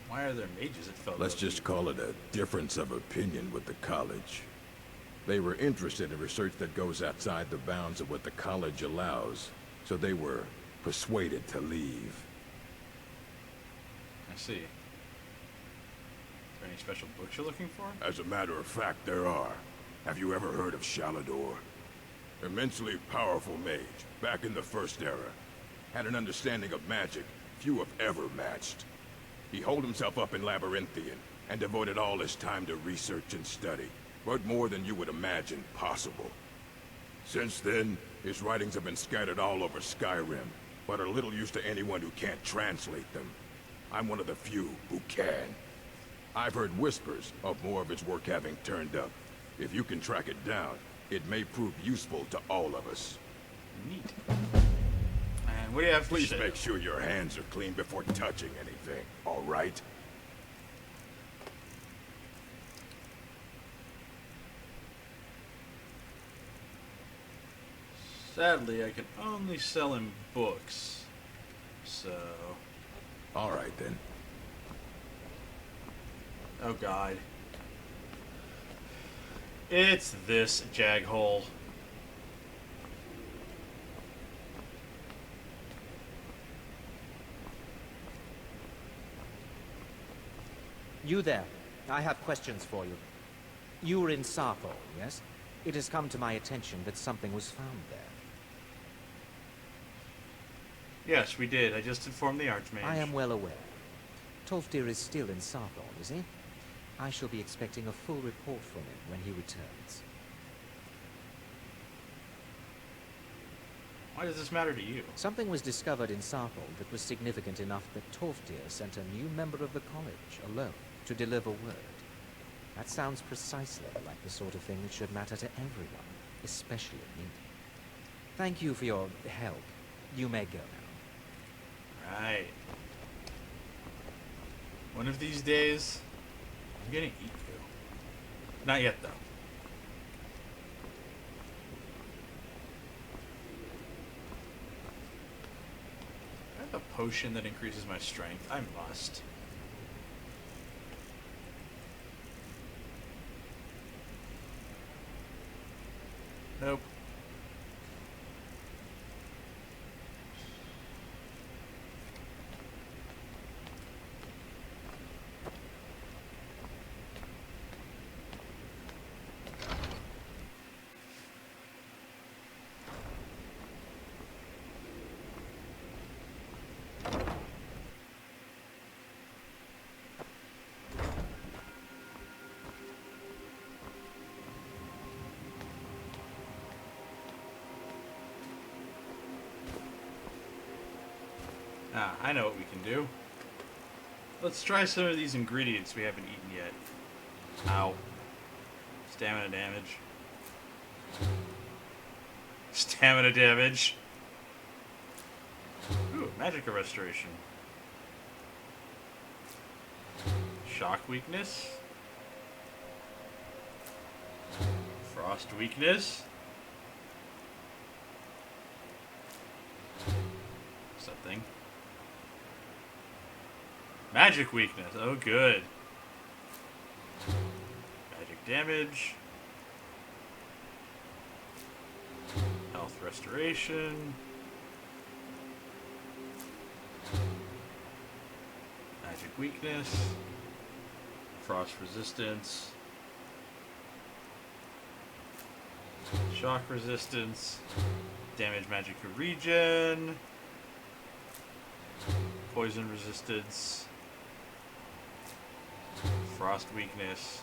[SPEAKER 1] Why are there mages at Felglow?
[SPEAKER 8] Let's just call it a difference of opinion with the college. They were interested in research that goes outside the bounds of what the college allows, so they were persuaded to leave.
[SPEAKER 1] I see. Is there any special books you're looking for?
[SPEAKER 8] As a matter of fact, there are. Have you ever heard of Shalador? Immensely powerful mage, back in the First Era. Had an understanding of magic few have ever matched. He holed himself up in Labyrinthian, and devoted all his time to research and study. Wrote more than you would imagine possible. Since then, his writings have been scattered all over Skyrim, but are little use to anyone who can't translate them. I'm one of the few who can. I've heard whispers of more of his work having turned up. If you can track it down, it may prove useful to all of us.
[SPEAKER 1] Neat. And what do you have to
[SPEAKER 8] Please
[SPEAKER 1] say?
[SPEAKER 8] make sure your hands are clean before touching anything, all right?
[SPEAKER 1] Sadly, I can only sell him books. So...
[SPEAKER 8] All right, then.
[SPEAKER 1] Oh, God. It's this jaghole.
[SPEAKER 9] You there. I have questions for you. You were in Saarthal, yes? It has come to my attention that something was found there.
[SPEAKER 1] Yes, we did. I just informed the Archmage.
[SPEAKER 9] I am well aware. Tolfdir is still in Saarthal, is he? I shall be expecting a full report from him when he returns.
[SPEAKER 1] Why does this matter to you?
[SPEAKER 9] Something was discovered in Saarthal that was significant enough that Tolfdir sent a new member of the college, alone, to deliver word. That sounds precisely like the sort of thing that should matter to everyone, especially me. Thank you for your help. You may go now.
[SPEAKER 1] Right. One of these days, I'm gonna eat you. Not yet, though. I have a potion that increases my strength. I must. Nope. Ah, I know what we can do. Let's try some of these ingredients we haven't eaten yet. Ow. Stamina damage. Stamina damage. Ooh, magicka restoration. Shock weakness. Frost weakness. Something. Magic weakness. Oh, good. Magic damage. Health restoration. Magic weakness. Frost resistance. Shock resistance. Damage magicka regen. Poison resistance. Frost weakness.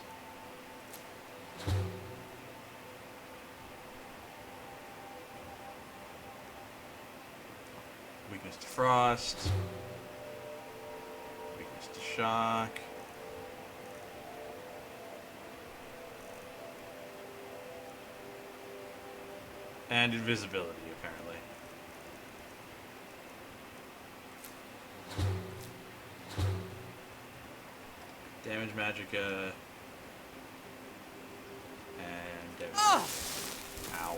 [SPEAKER 1] Weakness to frost. Weakness to shock. And invisibility, apparently. Damage magicka. And damage. Ow.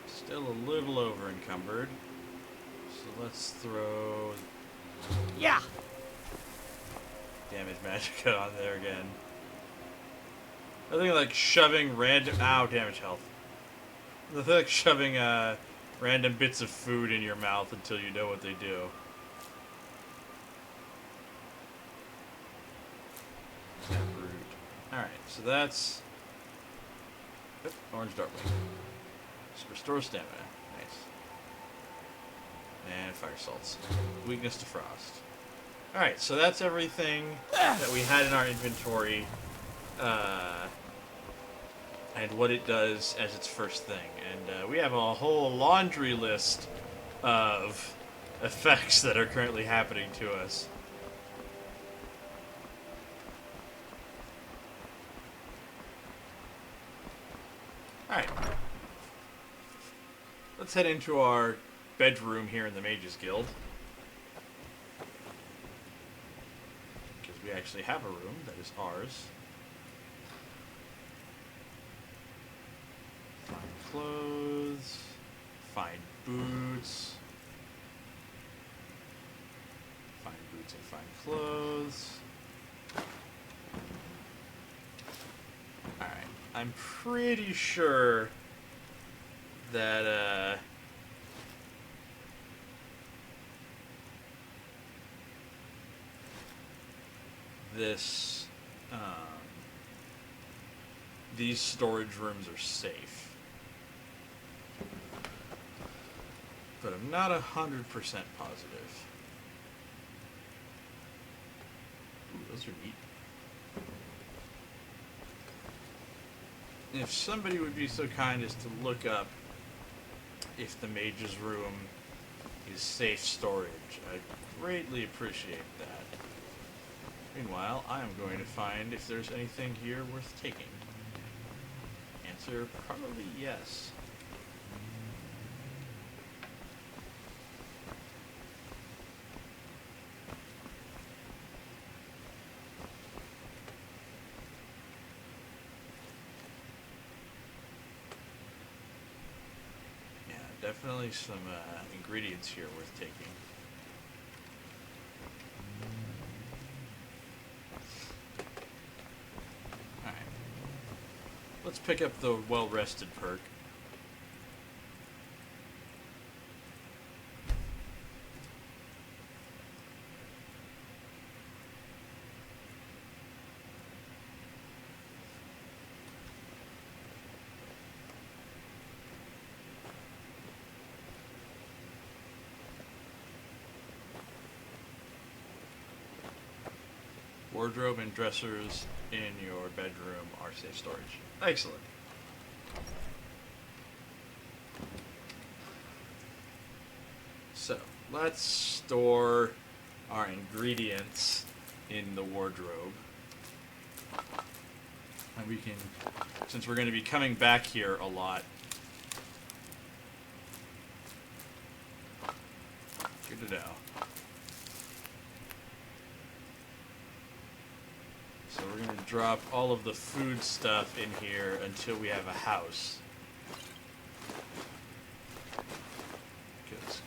[SPEAKER 1] Still a little over encumbered. So let's throw.
[SPEAKER 3] Yeah!
[SPEAKER 1] Damage magicka on there again. I think like shoving random. Ow, damage health. I think like shoving random bits of food in your mouth until you know what they do. Alright, so that's. Oop, orange dartwing. Just restore stamina. Nice. And fire salts. Weakness to frost. Alright, so that's everything that we had in our inventory. And what it does as its first thing. And we have a whole laundry list of effects that are currently happening to us. Alright. Let's head into our bedroom here in the Mages Guild. Because we actually have a room that is ours. Fine clothes. Fine boots. Fine boots and fine clothes. Alright. I'm pretty sure that, these storage rooms are safe. But I'm not 100% positive. Ooh, those are neat. If somebody would be so kind as to look up if the mage's room is safe storage, I'd greatly appreciate that. Meanwhile, I am going to find if there's anything here worth taking. Answer, probably yes. Definitely some ingredients here worth taking. Alright. Let's pick up the well-rested perk. Wardrobe and dressers in your bedroom are safe storage. Excellent. So, let's store our ingredients in the wardrobe. And we can, since we're going to be coming back here a lot. Good to know. So we're going to drop all of the food stuff in here until we have a house. Because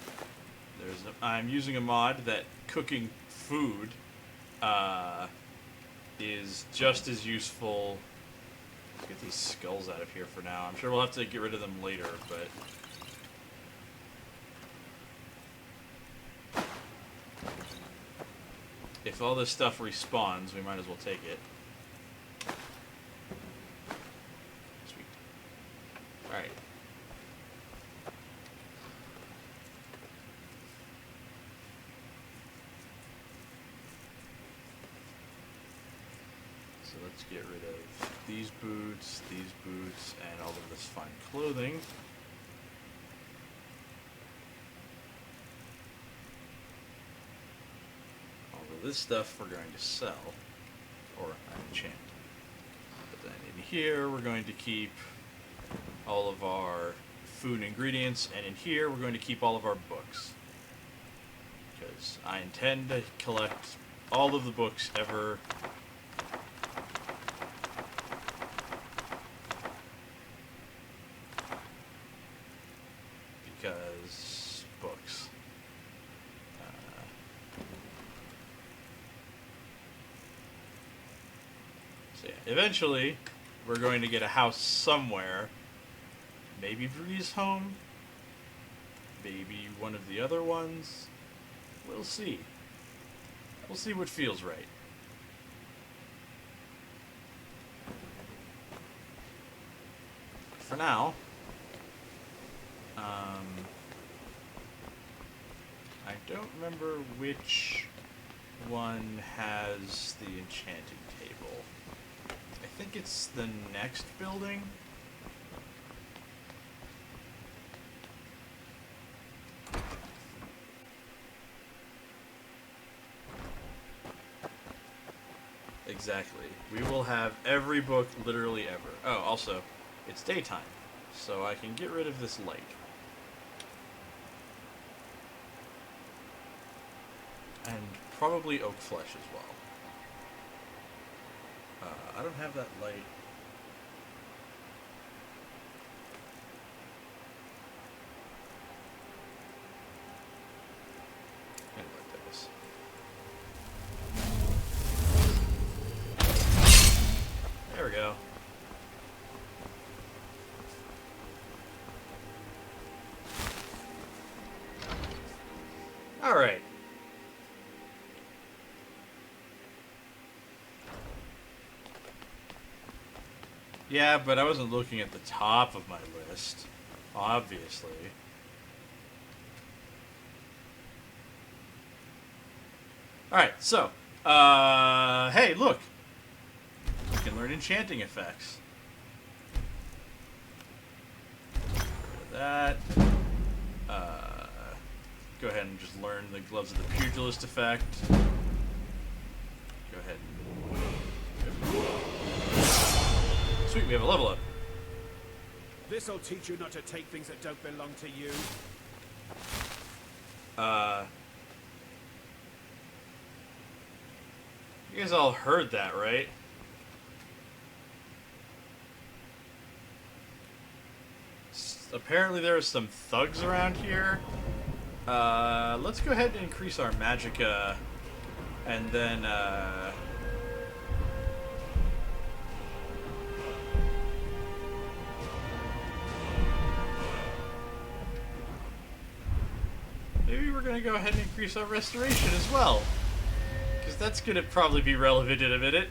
[SPEAKER 1] I'm using a mod that cooking food is just as useful. Let's get these skulls out of here for now. I'm sure we'll have to get rid of them later, but... if all this stuff respawns, we might as well take it. Sweet. Alright. So let's get rid of these boots, and all of this fine clothing. This stuff we're going to sell, or enchant. But then in here we're going to keep all of our food and ingredients, and in here we're going to keep all of our books. Because I intend to collect all of the books ever. Because books. Eventually, we're going to get a house somewhere. Maybe Bree's home. Maybe one of the other ones. We'll see. We'll see what feels right. For now, I don't remember which one has the enchanting table. I think it's the next building. Exactly. We will have every book literally ever. Oh, also, it's daytime, so I can get rid of this light. And probably oak flesh as well. I don't have that light. Anyway, there we go. All right. Yeah, but I wasn't looking at the top of my list, obviously. Alright, so, hey, look! You can learn enchanting effects. Get rid of that. Go ahead and just learn the Gloves of the Pugilist effect. Go ahead. Sweet, we have a level up.
[SPEAKER 10] This'll teach you not to take things that don't belong to you.
[SPEAKER 1] You guys all heard that, right? Apparently there are some thugs around here. Let's go ahead and increase our magicka, and then, maybe we're going to go ahead and increase our restoration as well. Because that's going to probably be relevant in a minute.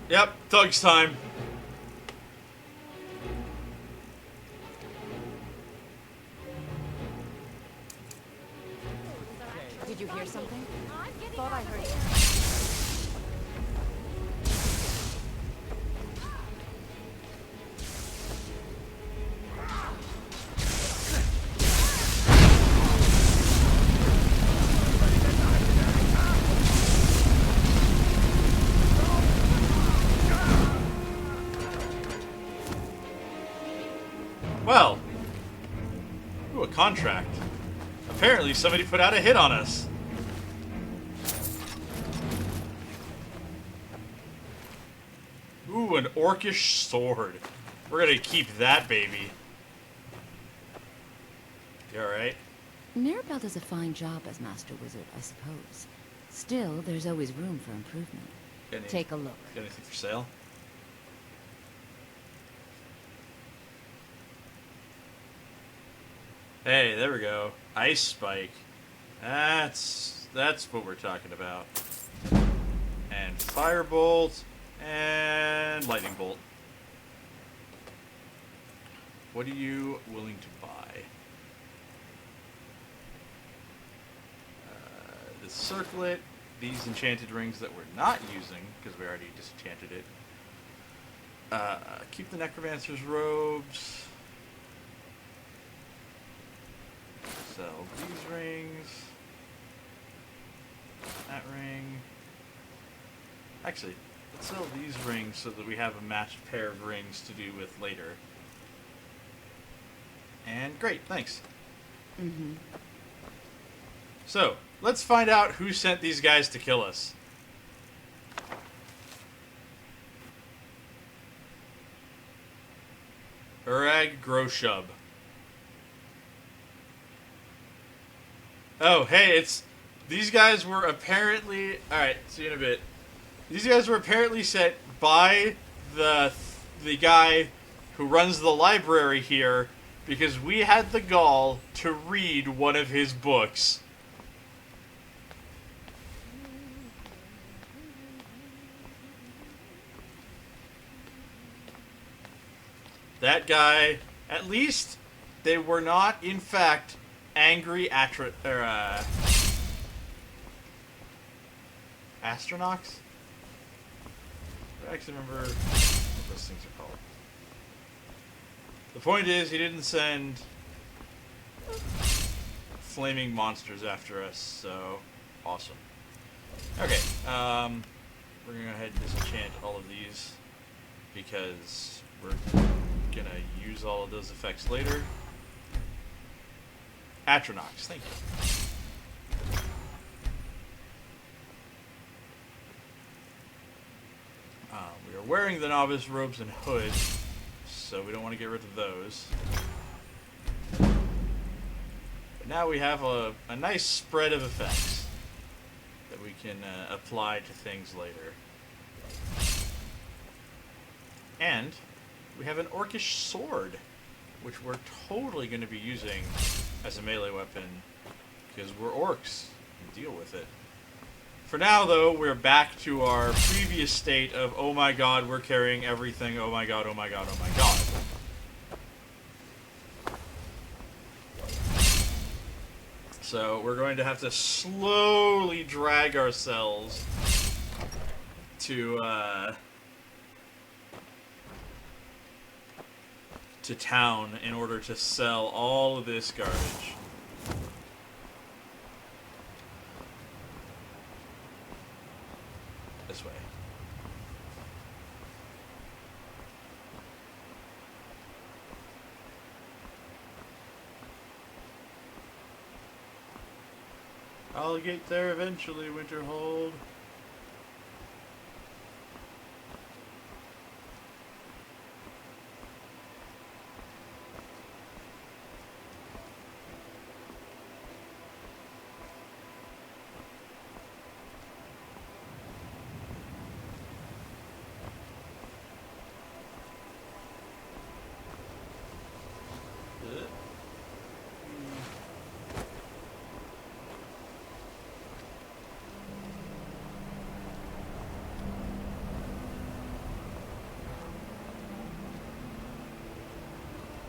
[SPEAKER 1] Yep, thugs time.
[SPEAKER 5] Did you hear something? Thought I heard
[SPEAKER 1] Well. Ooh, a contract. Apparently somebody put out a hit on us. Ooh, an orcish sword. We're gonna keep that baby. You alright?
[SPEAKER 11] Mirabelle does a fine job as Master Wizard, I suppose. Still, there's always room for improvement. Take a look.
[SPEAKER 1] Got anything for sale? Hey, there we go. Ice Spike. That's what we're talking about. And Firebolt and Lightning Bolt. What are you willing to buy? The Circlet, these enchanted rings that we're not using because we already disenchanted it. Keep the Necromancer's robes. Sell these rings. That ring. Actually, let's sell these rings so that we have a matched pair of rings to do with later. And great, thanks.
[SPEAKER 11] Mm-hmm.
[SPEAKER 1] So, let's find out who sent these guys to kill us. Urag Groshub. Oh, hey, it's... These guys were apparently... Alright, see you in a bit. These guys were apparently sent by the guy who runs the library here because we had the gall to read one of his books. That guy, at least they were not, in fact, angry astronauts? I actually remember what those things are called. The point is, he didn't send flaming monsters after us, so awesome. Okay, we're gonna go ahead and disenchant all of these because we're gonna use all of those effects later. Atronachs, thank you. We are wearing the novice robes and hood, so we don't want to get rid of those. But now we have a nice spread of effects that we can apply to things later. And we have an orcish sword, which we're totally going to be using as a melee weapon because we're orcs and deal with it. For now, though, we're back to our previous state of, oh my god, we're carrying everything, oh my god, oh my god, oh my god. So we're going to have to slowly drag ourselves to town in order to sell all of this garbage. This way. I'll get there eventually, Winterhold.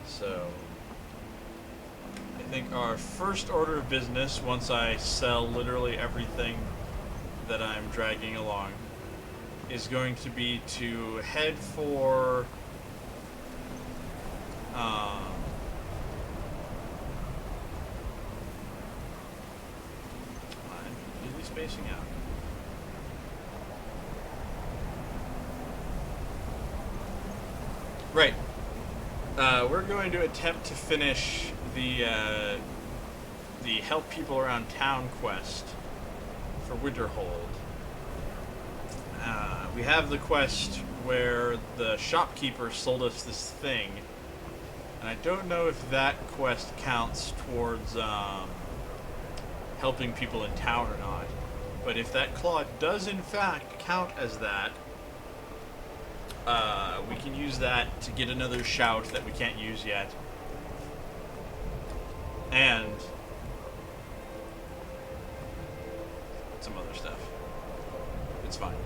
[SPEAKER 1] So, I think our first order of business, once I sell literally everything that I'm dragging along, is going to be to head for I'm completely spacing out. Right. We're going to attempt to finish the help people around town quest for Winterhold. We have the quest where the shopkeeper sold us this thing, and I don't know if that quest counts towards helping people in town or not. But if that claw does in fact count as that, we can use that to get another shout that we can't use yet. And some other stuff. It's fine.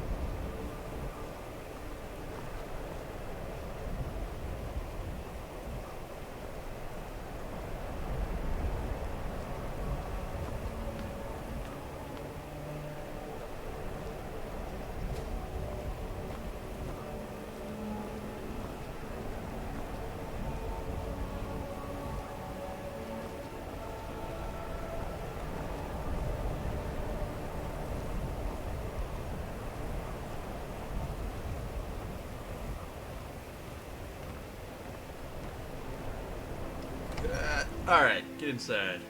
[SPEAKER 1] Alright, get inside.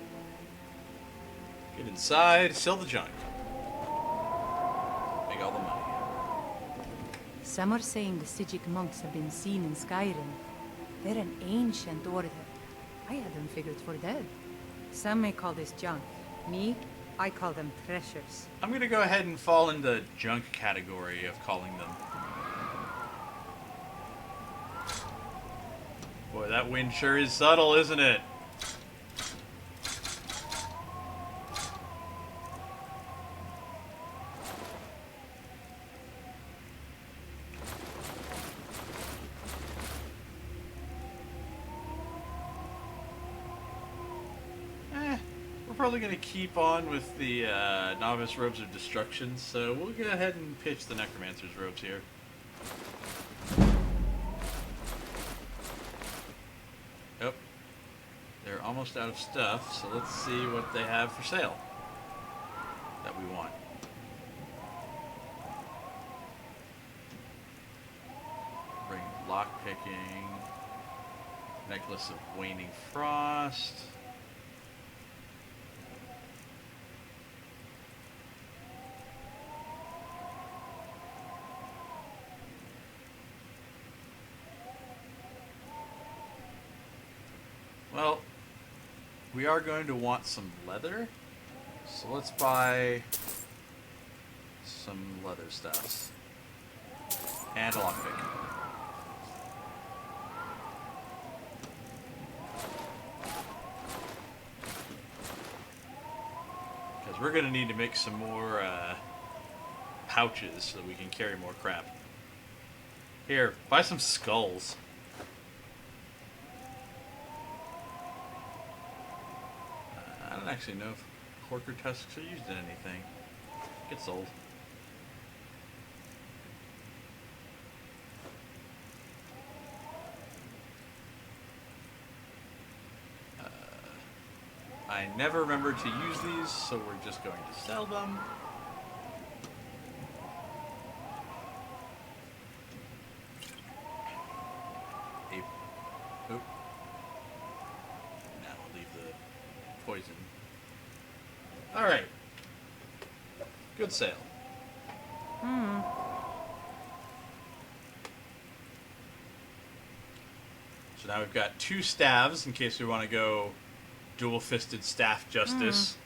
[SPEAKER 1] Get inside, sell the junk. Make all the money.
[SPEAKER 12] Some are saying the Sijic monks have been seen in Skyrim. They're an ancient order. I had them figured for dead. Some may call this junk. Me, I call them treasures.
[SPEAKER 1] I'm gonna go ahead and fall in the junk category of calling them. Boy, that wind sure is subtle, isn't it? Probably going to keep on with the Novice Robes of Destruction, so we'll go ahead and pitch the Necromancer's Robes here. Oh, they're almost out of stuff, so let's see what they have for sale that we want. Bring lockpicking, Necklace of Waning Frost. Well, we are going to want some leather, so let's buy some leather stuffs. And a lockpick. Because we're going to need to make some more pouches so that we can carry more crap. Here, buy some skulls. I don't actually know if Corker tusks are used in anything. Gets old. I never remember to use these, so we're just going to sell them. Oop. Now we'll leave the poison. Alright. Good sale. So now we've got 2 staves in case we want to go dual-fisted staff justice.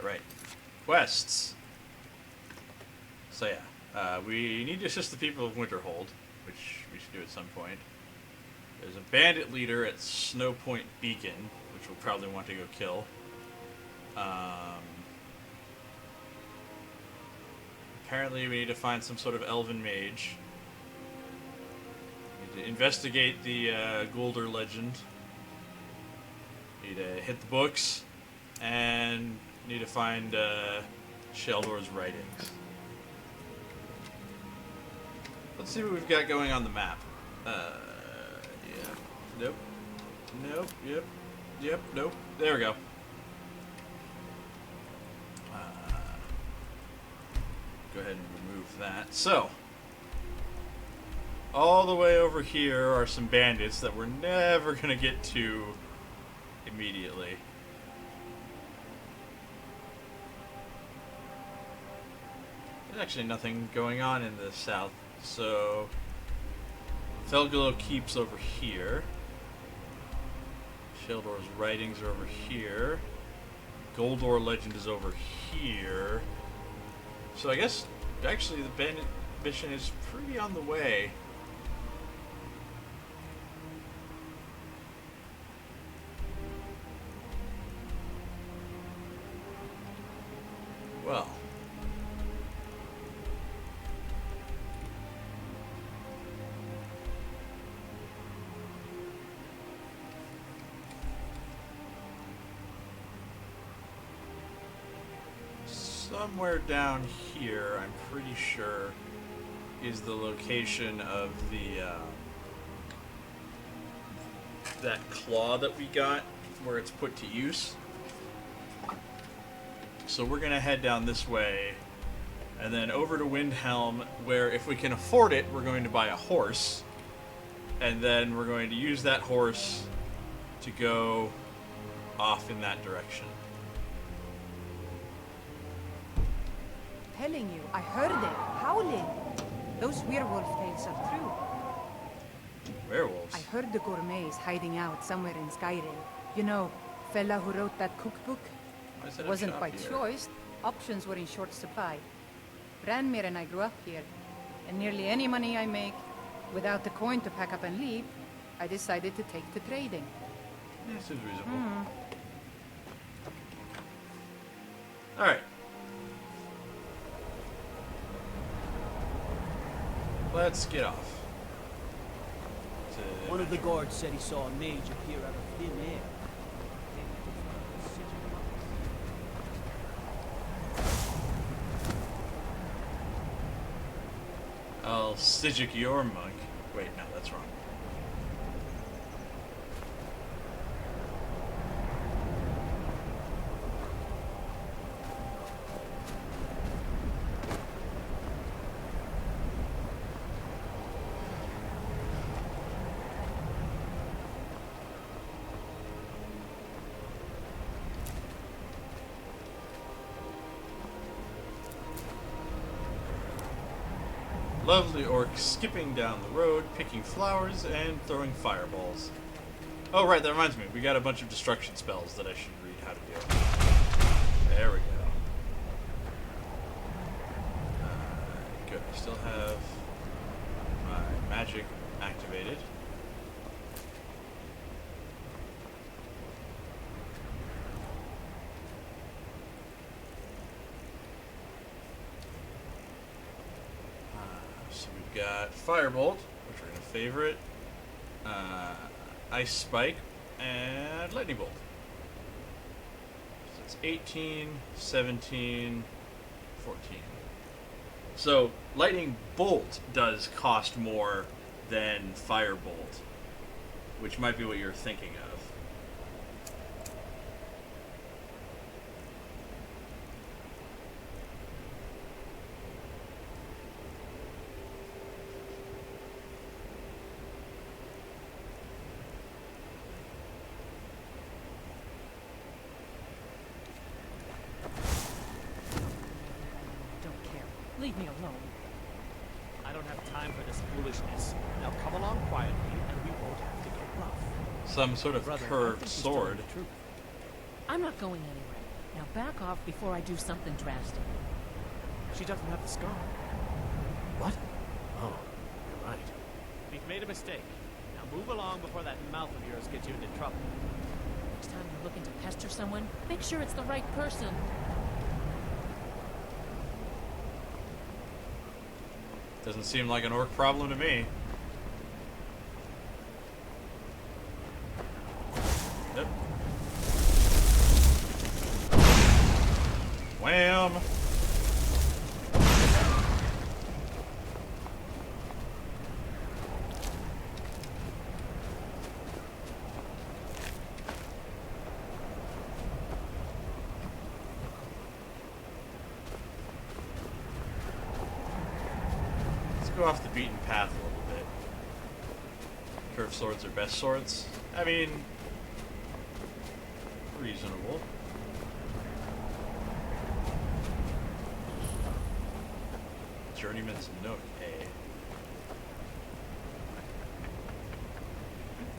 [SPEAKER 1] Right. Quests. So yeah, we need to assist the people of Winterhold, which we should do at some point. There's a bandit leader at Snow Point Beacon, which we'll probably want to go kill. Apparently we need to find some sort of elven mage. We need to investigate the Guldur legend. Need to hit the books. And need to find Sheldor's writings. Let's see what we've got going on the map. Yeah. Nope. Nope. Yep. Yep. Nope. There we go. go ahead and remove that. So, all the way over here are some bandits that we're never going to get to immediately. There's actually nothing going on in the south, so Felglow Keep's over here. Sheldor's writings are over here. Goldor Legend is over here. So I guess actually the bandit mission is pretty on the way. Well. Somewhere down here, I'm pretty sure, is the location of the that claw that we got, where it's put to use. So we're gonna head down this way, and then over to Windhelm, where if we can afford it, we're going to buy a horse, and then we're going to use that horse to go off in that direction.
[SPEAKER 12] Telling you, I heard them howling. Those werewolf tales are true.
[SPEAKER 1] Werewolves?
[SPEAKER 12] I heard the gourmets hiding out somewhere in Skyrim. You know, fella who wrote that cookbook? Wasn't quite choice. Options were in short supply. Branmir and I grew up here, and nearly any money I make, without the coin to pack up and leave, I decided to take to trading.
[SPEAKER 1] Yeah, seems reasonable. Alright. Let's get off.
[SPEAKER 3] One of the guards said he saw a mage appear out of thin air.
[SPEAKER 1] I'll Sijic your monk. Wait, no, that's wrong. Lovely orc skipping down the road, picking flowers, and throwing fireballs. Oh, right, that reminds me. We got a bunch of destruction spells that I should read how to do. There we go. Good. I still have my magic activated. So we've got Firebolt, which we're going to favorite, Ice Spike, and Lightning Bolt. So it's 18, 17, 14. So Lightning Bolt does cost more than Firebolt, which might be what you're thinking of.
[SPEAKER 13] Leave me alone. I don't have time for this foolishness. Now come along quietly, and we won't have to get rough.
[SPEAKER 1] Some sort of
[SPEAKER 13] Brother,
[SPEAKER 1] curved sword.
[SPEAKER 13] I'm not going anywhere. Now back off before I do something drastic. She doesn't have the scar.
[SPEAKER 6] What? Oh, you're right.
[SPEAKER 13] We've made a mistake. Now move along before that mouth of yours gets you into trouble. Next time you're looking to pester someone, make sure it's the right person.
[SPEAKER 1] Doesn't seem like an orc problem to me. Yep. Wham! go off the beaten path a little bit. Curved swords are best swords. I mean, reasonable. Journeyman's Nook, eh?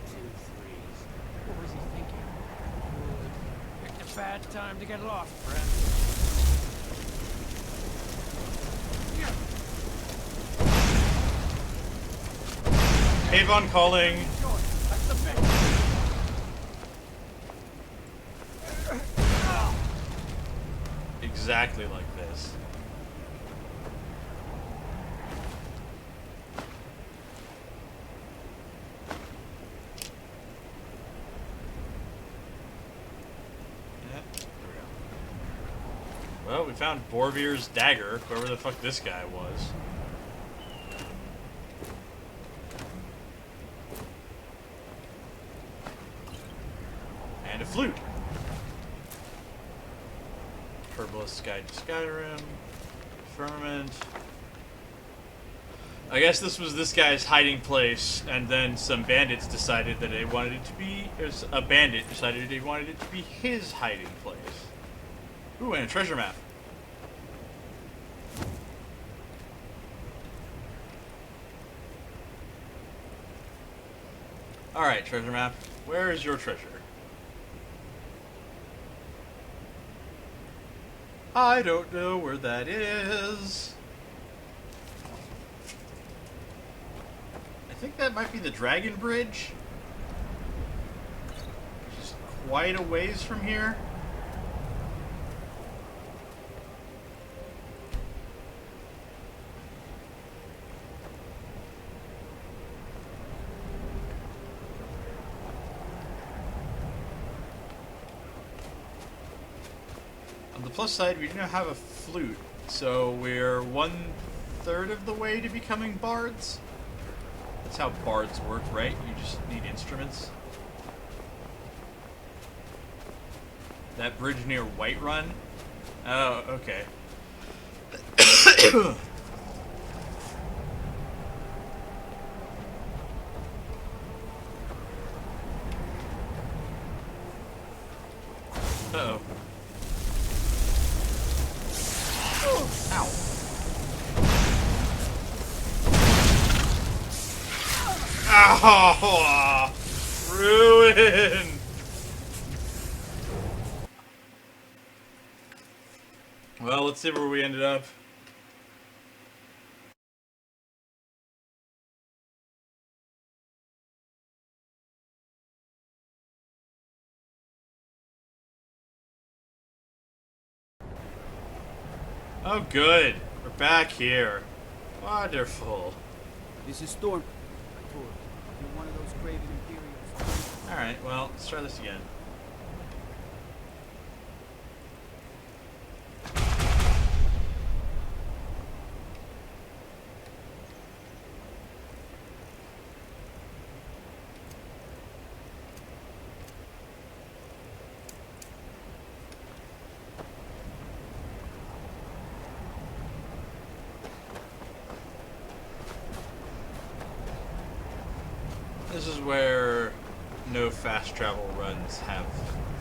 [SPEAKER 13] 2 3s. What was he thinking? Picked a bad time to get lost, friend.
[SPEAKER 1] Avon calling.
[SPEAKER 13] That's the bit.
[SPEAKER 1] Exactly like this. Yeah, there we go. Well, we found Borvir's dagger, whoever the fuck this guy was. And a flute. Herbalist's Guide to Skyrim. Firmament. I guess this was this guy's hiding place, and then some bandits decided that they wanted it to be... A bandit decided they wanted it to be his hiding place. Ooh, and a treasure map. Alright, treasure map. Where is your treasure? I don't know where that is. I think that might be the Dragon Bridge. Which is quite a ways from here. On the plus side, we do not have a flute, so we're 1/3 of the way to becoming bards. That's how bards work, right? You just need instruments. That bridge near Whiterun? Oh, okay. Uh-oh. Ow. Ow! Ruin! Well, let's see where we ended up. Oh, good. We're back here. Wonderful.
[SPEAKER 3] This is Storm. You're one of those craven Imperials.
[SPEAKER 1] Alright, well, let's try this again. This is where no fast travel runs have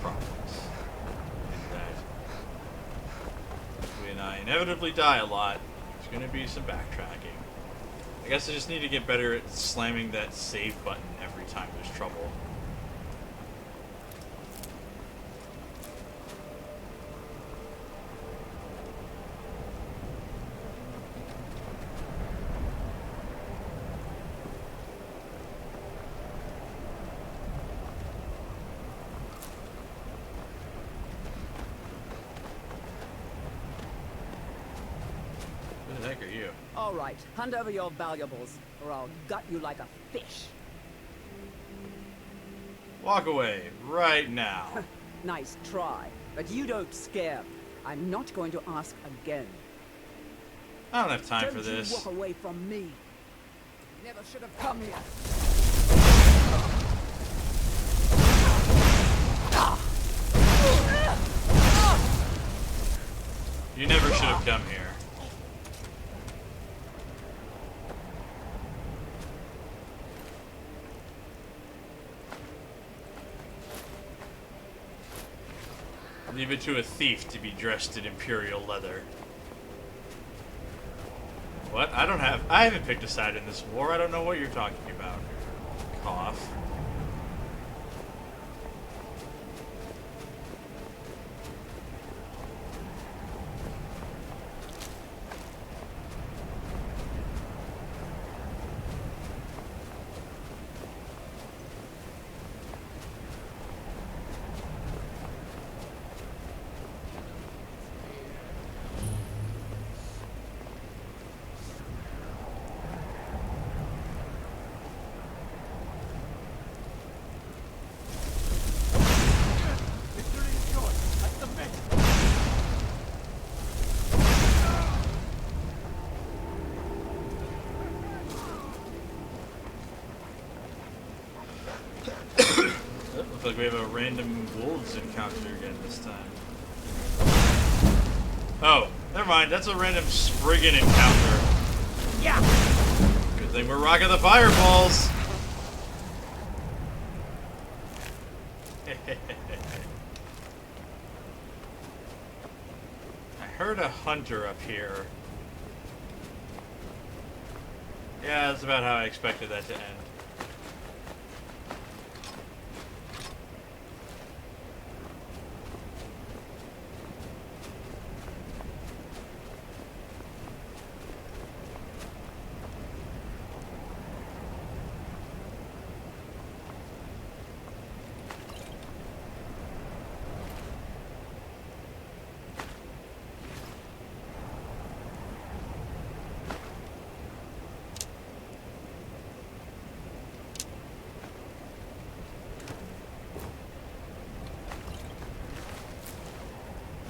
[SPEAKER 1] problems. In that when I inevitably die a lot, there's going to be some backtracking. I guess I just need to get better at slamming that save button every time there's trouble. Who the heck are you?
[SPEAKER 14] All right, hand over your valuables, or I'll gut you like a fish.
[SPEAKER 1] Walk away, right now.
[SPEAKER 14] Nice try, but you don't scare me. I'm not going to ask again.
[SPEAKER 1] I don't have time for
[SPEAKER 14] Don't you
[SPEAKER 1] this.
[SPEAKER 14] walk away from me. You never should have come here.
[SPEAKER 1] You never should have come here. Leave it to a thief to be dressed in Imperial leather. What? I haven't picked a side in this war. I don't know what you're talking about. Cough. Looks like we have a random wolves encounter again this time. Oh, never mind. That's a random Spriggan encounter. Yeah. Good thing we're rocking the fireballs. I heard a hunter up here. Yeah, that's about how I expected that to end.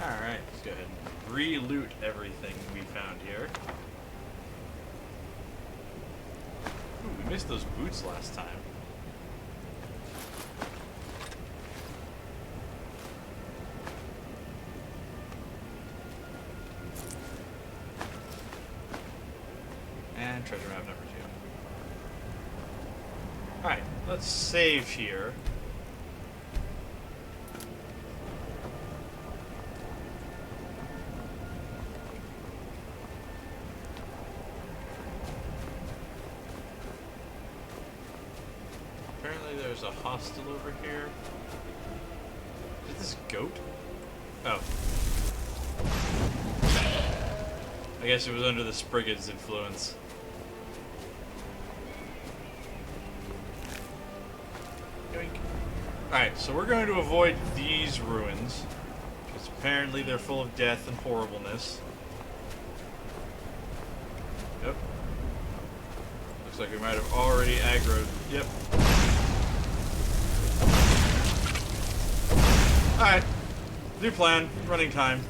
[SPEAKER 1] Alright, let's go ahead and re-loot everything we found here. Ooh, we missed those boots last time. And treasure map number 2. Alright, let's save here. There's a hostel over here. Is this goat? Oh. I guess it was under the Spriggan's influence. Alright, so we're going to avoid these ruins, because apparently they're full of death and horribleness. Yep. Looks like we might have already aggroed. Yep. Alright. New plan. Running time.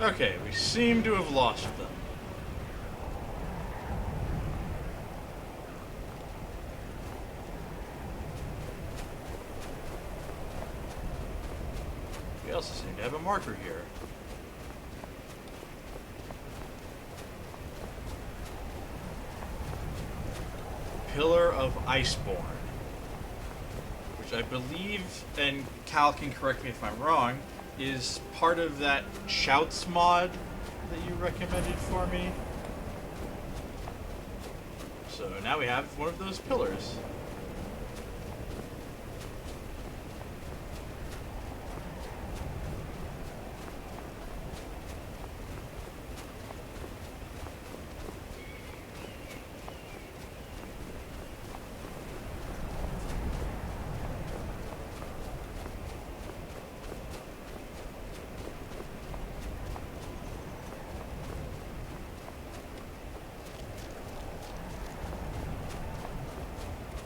[SPEAKER 1] Okay, we seem to have lost them. We also seem to have a marker here. Pillar of Iceborne, which I believe, and Cal can correct me if I'm wrong, is part of that Shouts mod that you recommended for me. So now we have one of those pillars.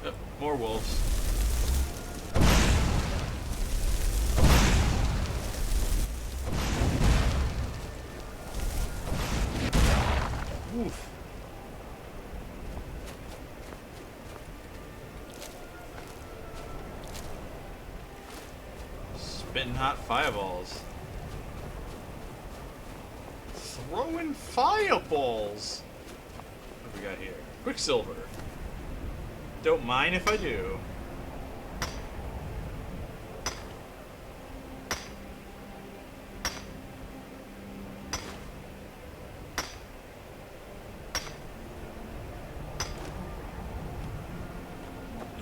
[SPEAKER 1] Yep, more wolves. Oof. Spitting hot fireballs. Throwing fireballs! What do we got here? Quicksilver. Don't mind if I do.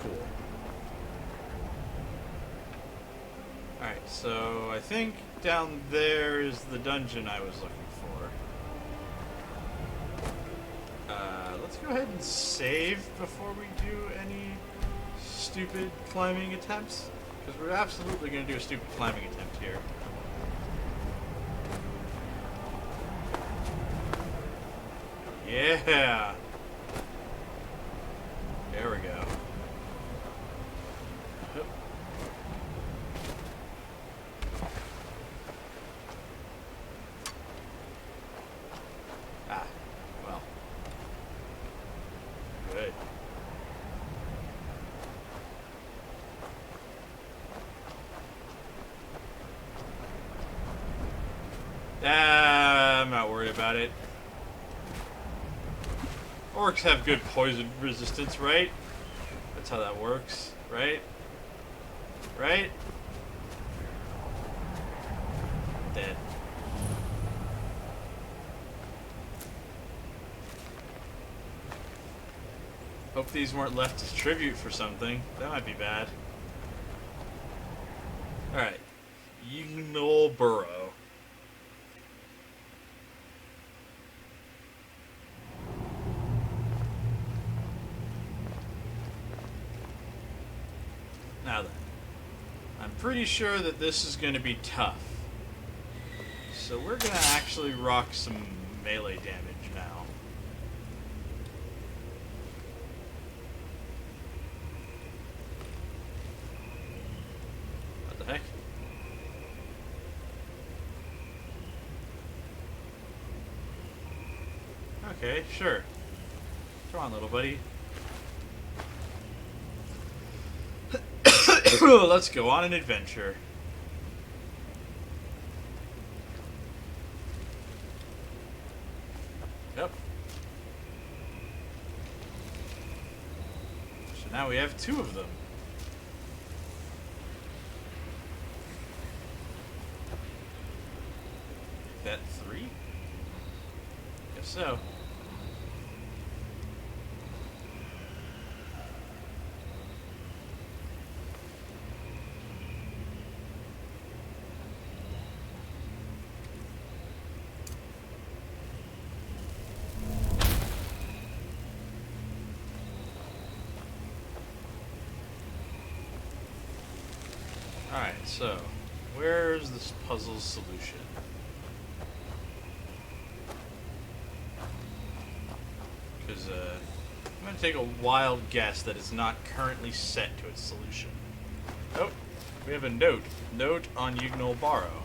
[SPEAKER 1] Cool. Alright, so I think down there is the dungeon I was looking for. Let's go ahead and save before we do any stupid climbing attempts, because we're absolutely going to do a stupid climbing attempt here. Yeah! There we go. Yep. Ah, well. Good. I'm not worried about it. Orcs have good poison resistance, right? That's how that works, right? Right? Dead. Hope these weren't left as tribute for something. That might be bad. Alright. Yignol Burrow. Now then, I'm pretty sure that this is going to be tough. So we're going to actually rock some melee damage now. What the heck? Okay, sure. Come on, little buddy. Let's go on an adventure. Yep. So now we have 2 of them. That 3? Guess so. Alright, so, where's this puzzle's solution? Because, I'm going to take a wild guess that it's not currently set to its solution. Oh, we have a note. Note on Yignol Barrow.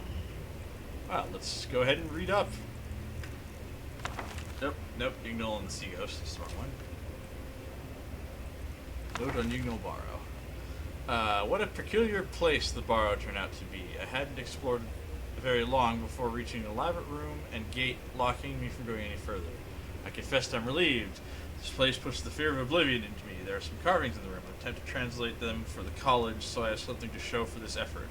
[SPEAKER 1] Well, let's go ahead and read up. Nope, Yignol and the Sea Ghost. That's the wrong one. Note on Yignol Barrow. What a peculiar place the Barrow turned out to be. I hadn't explored very long before reaching an elaborate room and gate locking me from going any further. I confess I'm relieved. This place puts the fear of oblivion into me. There are some carvings in the room. I attempt to translate them for the college so I have something to show for this effort.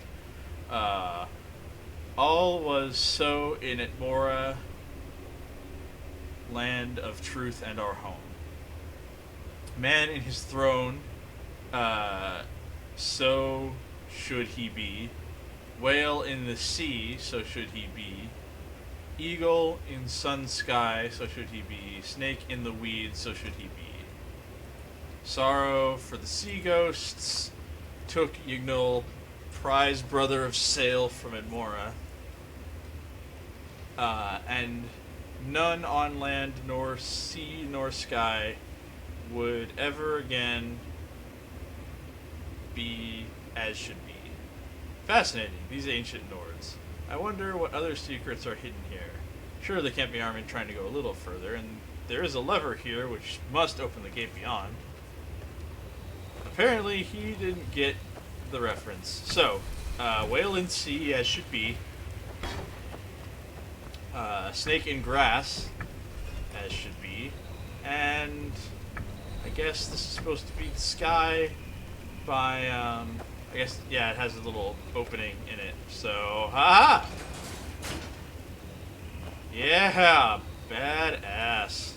[SPEAKER 1] All was so in Atmora, land of truth and our home. Man in his throne, so should he be. Whale in the sea, so should he be. Eagle in sun sky, so should he be. Snake in the weeds, so should he be. Sorrow for the sea ghosts. Took Yignol, prize brother of sail from Admora. And none on land, nor sea, nor sky would ever again be as should be. Fascinating, these ancient Nords. I wonder what other secrets are hidden here. Sure, they can't be Armin trying to go a little further, and there is a lever here which must open the gate beyond. Apparently, he didn't get the reference. So, Whale in sea, as should be. Snake in grass, as should be. And I guess this is supposed to be the sky by, I guess, yeah, it has a little opening in it. So, ha! Yeah! Badass.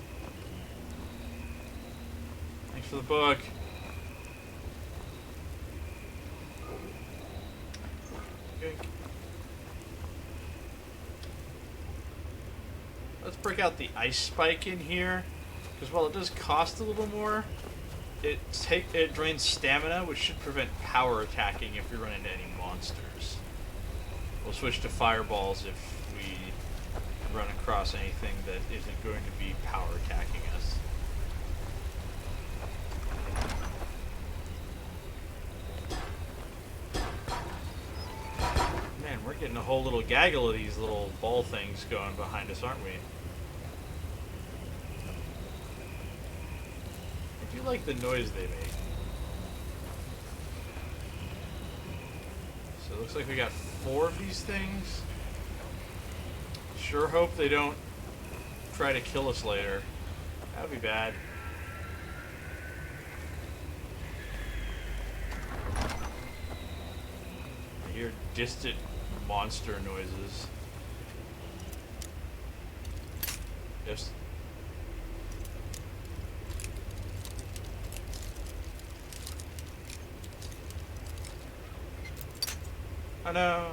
[SPEAKER 1] Thanks for the book. Okay. Let's break out the ice spike in here, because while it does cost a little more, it drains stamina, which should prevent power attacking if we run into any monsters. We'll switch to fireballs if we run across anything that isn't going to be power attacking us. Man, we're getting a whole little gaggle of these little ball things going behind us, aren't we? I do like the noise they make. So it looks like we got 4 of these things. Sure hope they don't try to kill us later. That would be bad. I hear distant monster noises. Yes. Oh no.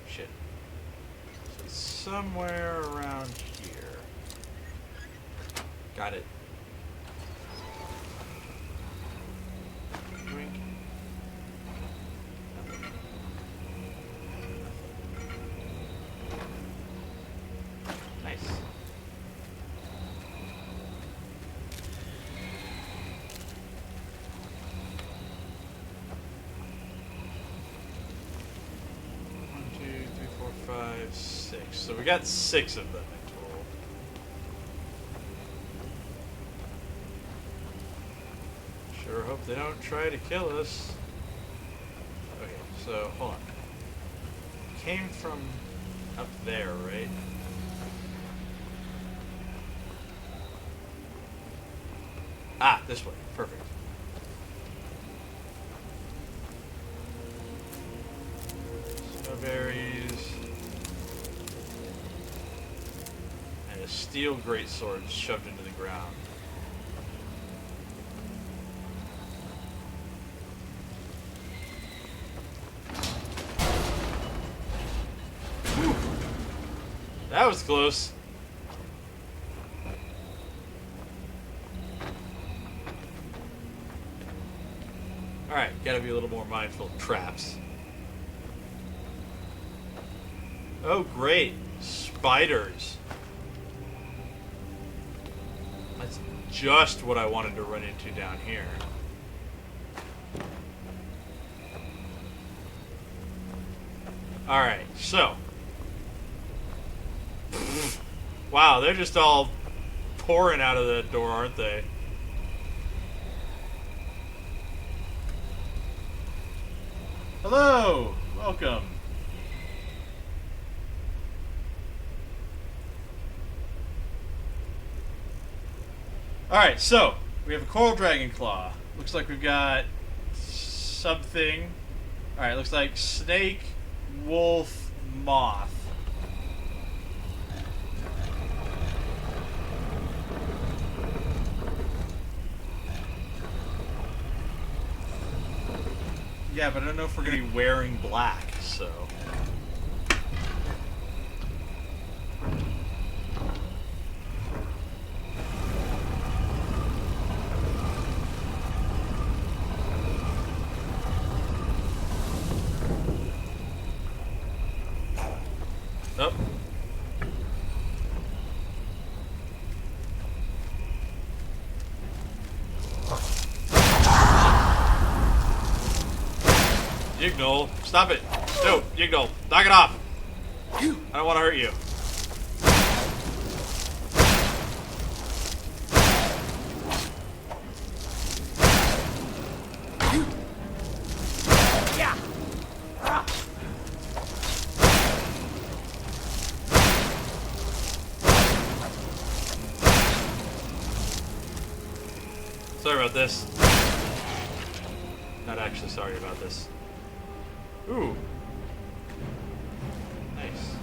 [SPEAKER 1] Shit. So it's somewhere around here. Got it. Drink. Nice. So we got 6 of them in total. Sure hope they don't try to kill us. Okay, so hold on. Came from up there, right? Ah, this way. Perfect. Snowberries. And a steel greatsword shoved into the ground. Whew. That was close. Alright, gotta be a little more mindful of traps. Oh, great. Spiders. That's just what I wanted to run into down here. Alright, so. Wow, they're just all pouring out of that door, aren't they? Hello! Welcome. Alright, so, we have a coral dragon claw. Looks like we've got something. Alright, looks like snake, wolf, moth. Yeah, but I don't know if we're going to be wearing black, so... Oh. Yignol, stop it. No, Yignol, knock it off. I don't want to hurt you. Sorry about this. Not actually sorry about this. Ooh. Nice.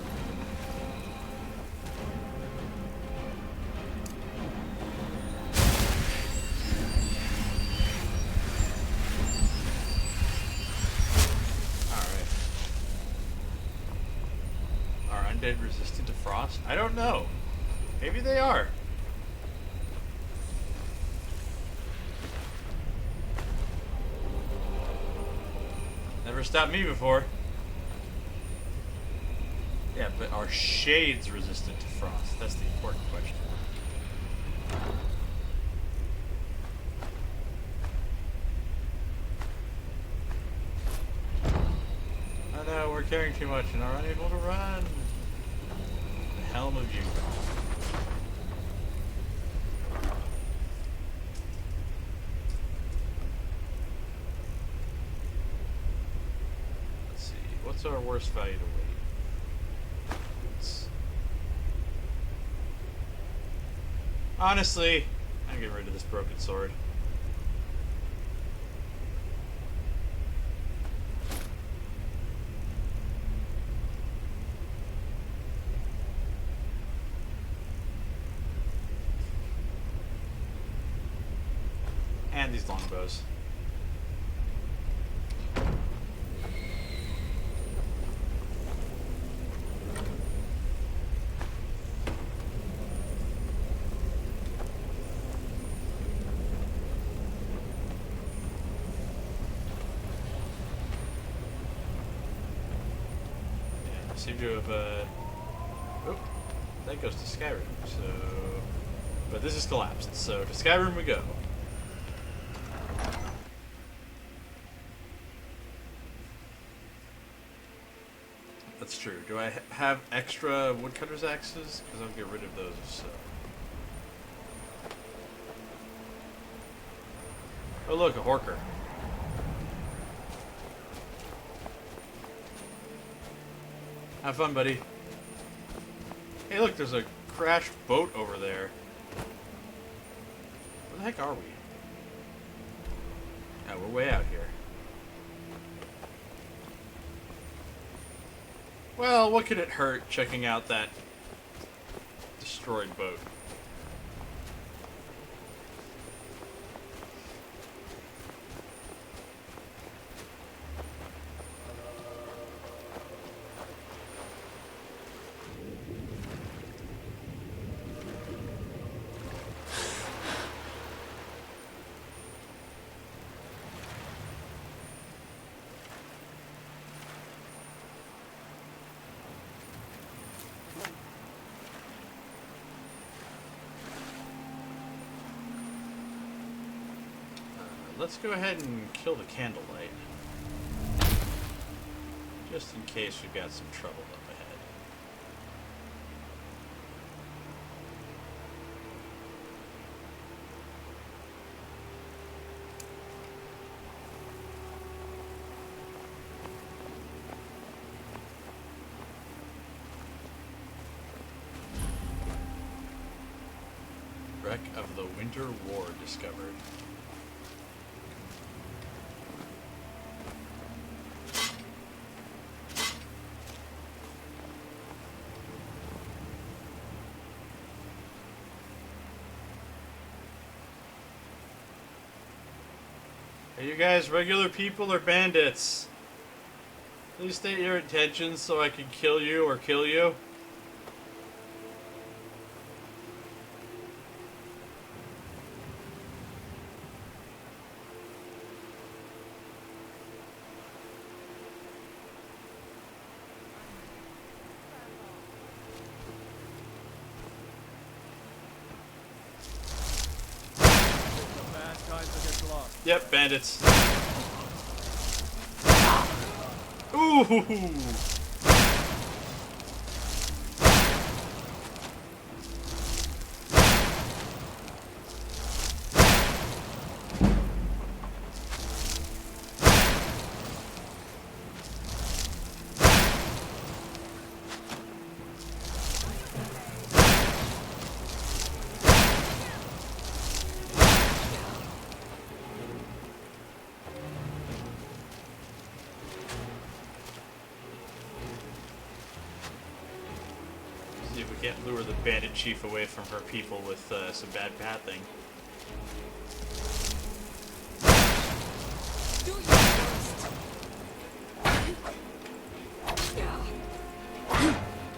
[SPEAKER 1] Alright. Are undead resistant to frost? I don't know. Maybe they are. Never stopped me before. Yeah, but are shades resistant to frost? That's the important question. Oh no, we're carrying too much and are unable to run. The helm of you. What's our worst value to weight? Honestly, I'm getting rid of this broken sword. And these longbows. Seem to have, oh, that goes to Skyrim, so, but this is collapsed, so to Skyrim we go. That's true. Do I have extra woodcutter's axes? Because I'll get rid of those, so. Oh look, a horker. Have fun, buddy. Hey, look, there's a crashed boat over there. Where the heck are we? Yeah, we're way out here. Well, what could it hurt checking out that destroyed boat? Let's go ahead and kill the candlelight. Just in case we've got some trouble up ahead. Wreck of the Winter War discovered. Are you guys regular people or bandits? Please state your intentions so I can kill you or kill you. Yep, bandits. Ooh! lure the bandit chief away from her people with some bad pathing.
[SPEAKER 15] Do your worst.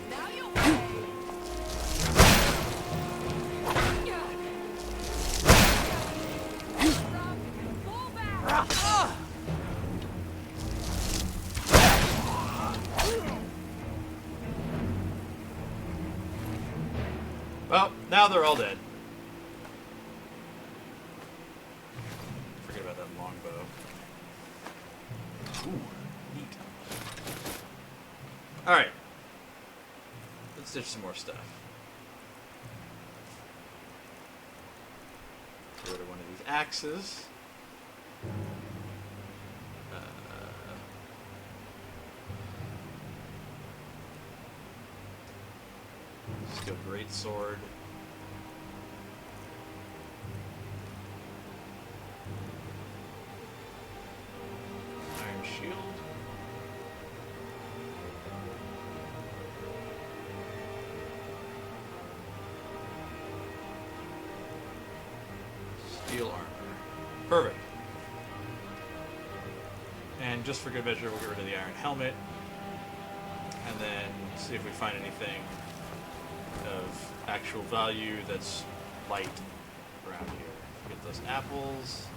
[SPEAKER 15] Now you fall back.
[SPEAKER 1] Well, now they're all dead. Forget about that longbow. Ooh, neat. Alright. Let's ditch some more stuff. Get rid of one of these axes. Steel greatsword. Iron shield. Steel armor. Perfect. And just for good measure, we'll get rid of the iron helmet. And then see if we find anything of actual value that's light around here. Get those apples.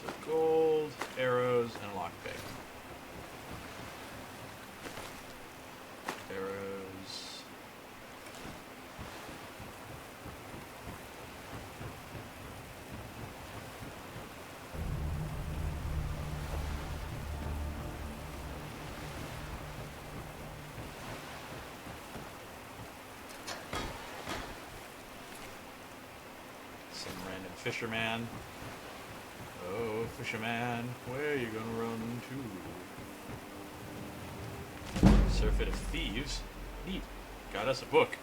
[SPEAKER 1] So gold, arrows, and a lockpick. Arrows. Some random fisherman. Oh, fisherman, where are you gonna run to? Surfeit of Thieves. Neat. Got us a book.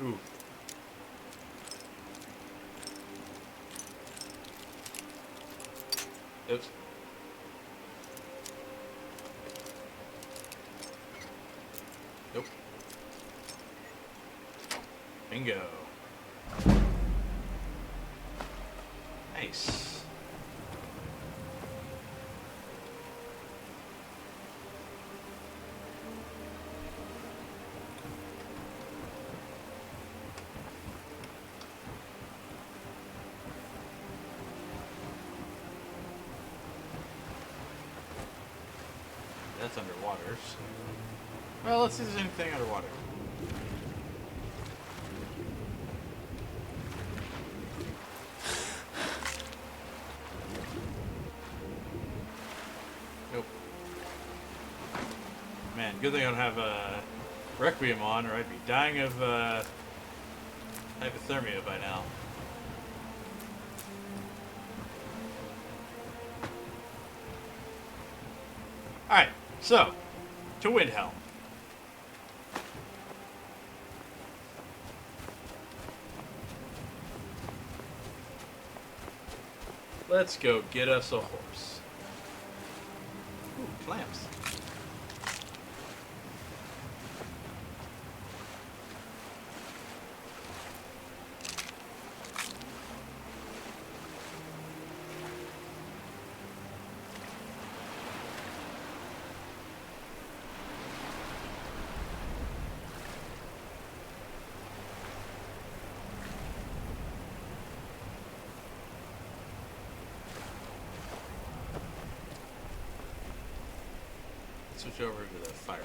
[SPEAKER 1] Ooh. Oops. Nope. Bingo. Nice. That's underwater. Well, let's see if there's anything underwater. Nope. Man, good thing I don't have a Requiem on, or I'd be dying of hypothermia by now. Alright, so, to Windhelm. Let's go get us a horse. Ooh, clamps. Switch over to the firebolt.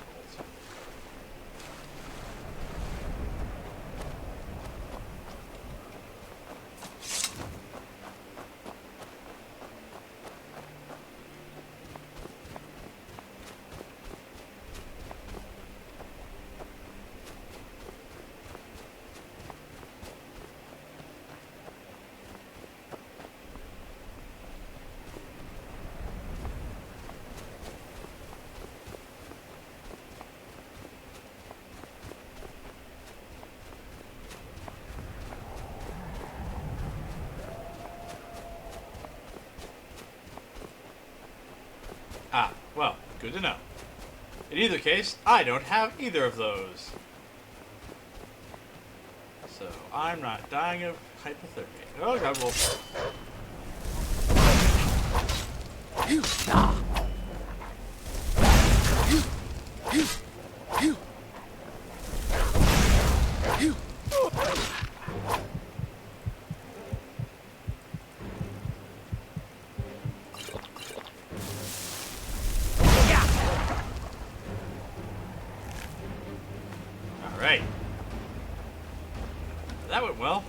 [SPEAKER 1] Ah, well, good to know. In either case, I don't have either of those. So, I'm not dying of hypothermia. Oh god, well... Alright. That went well.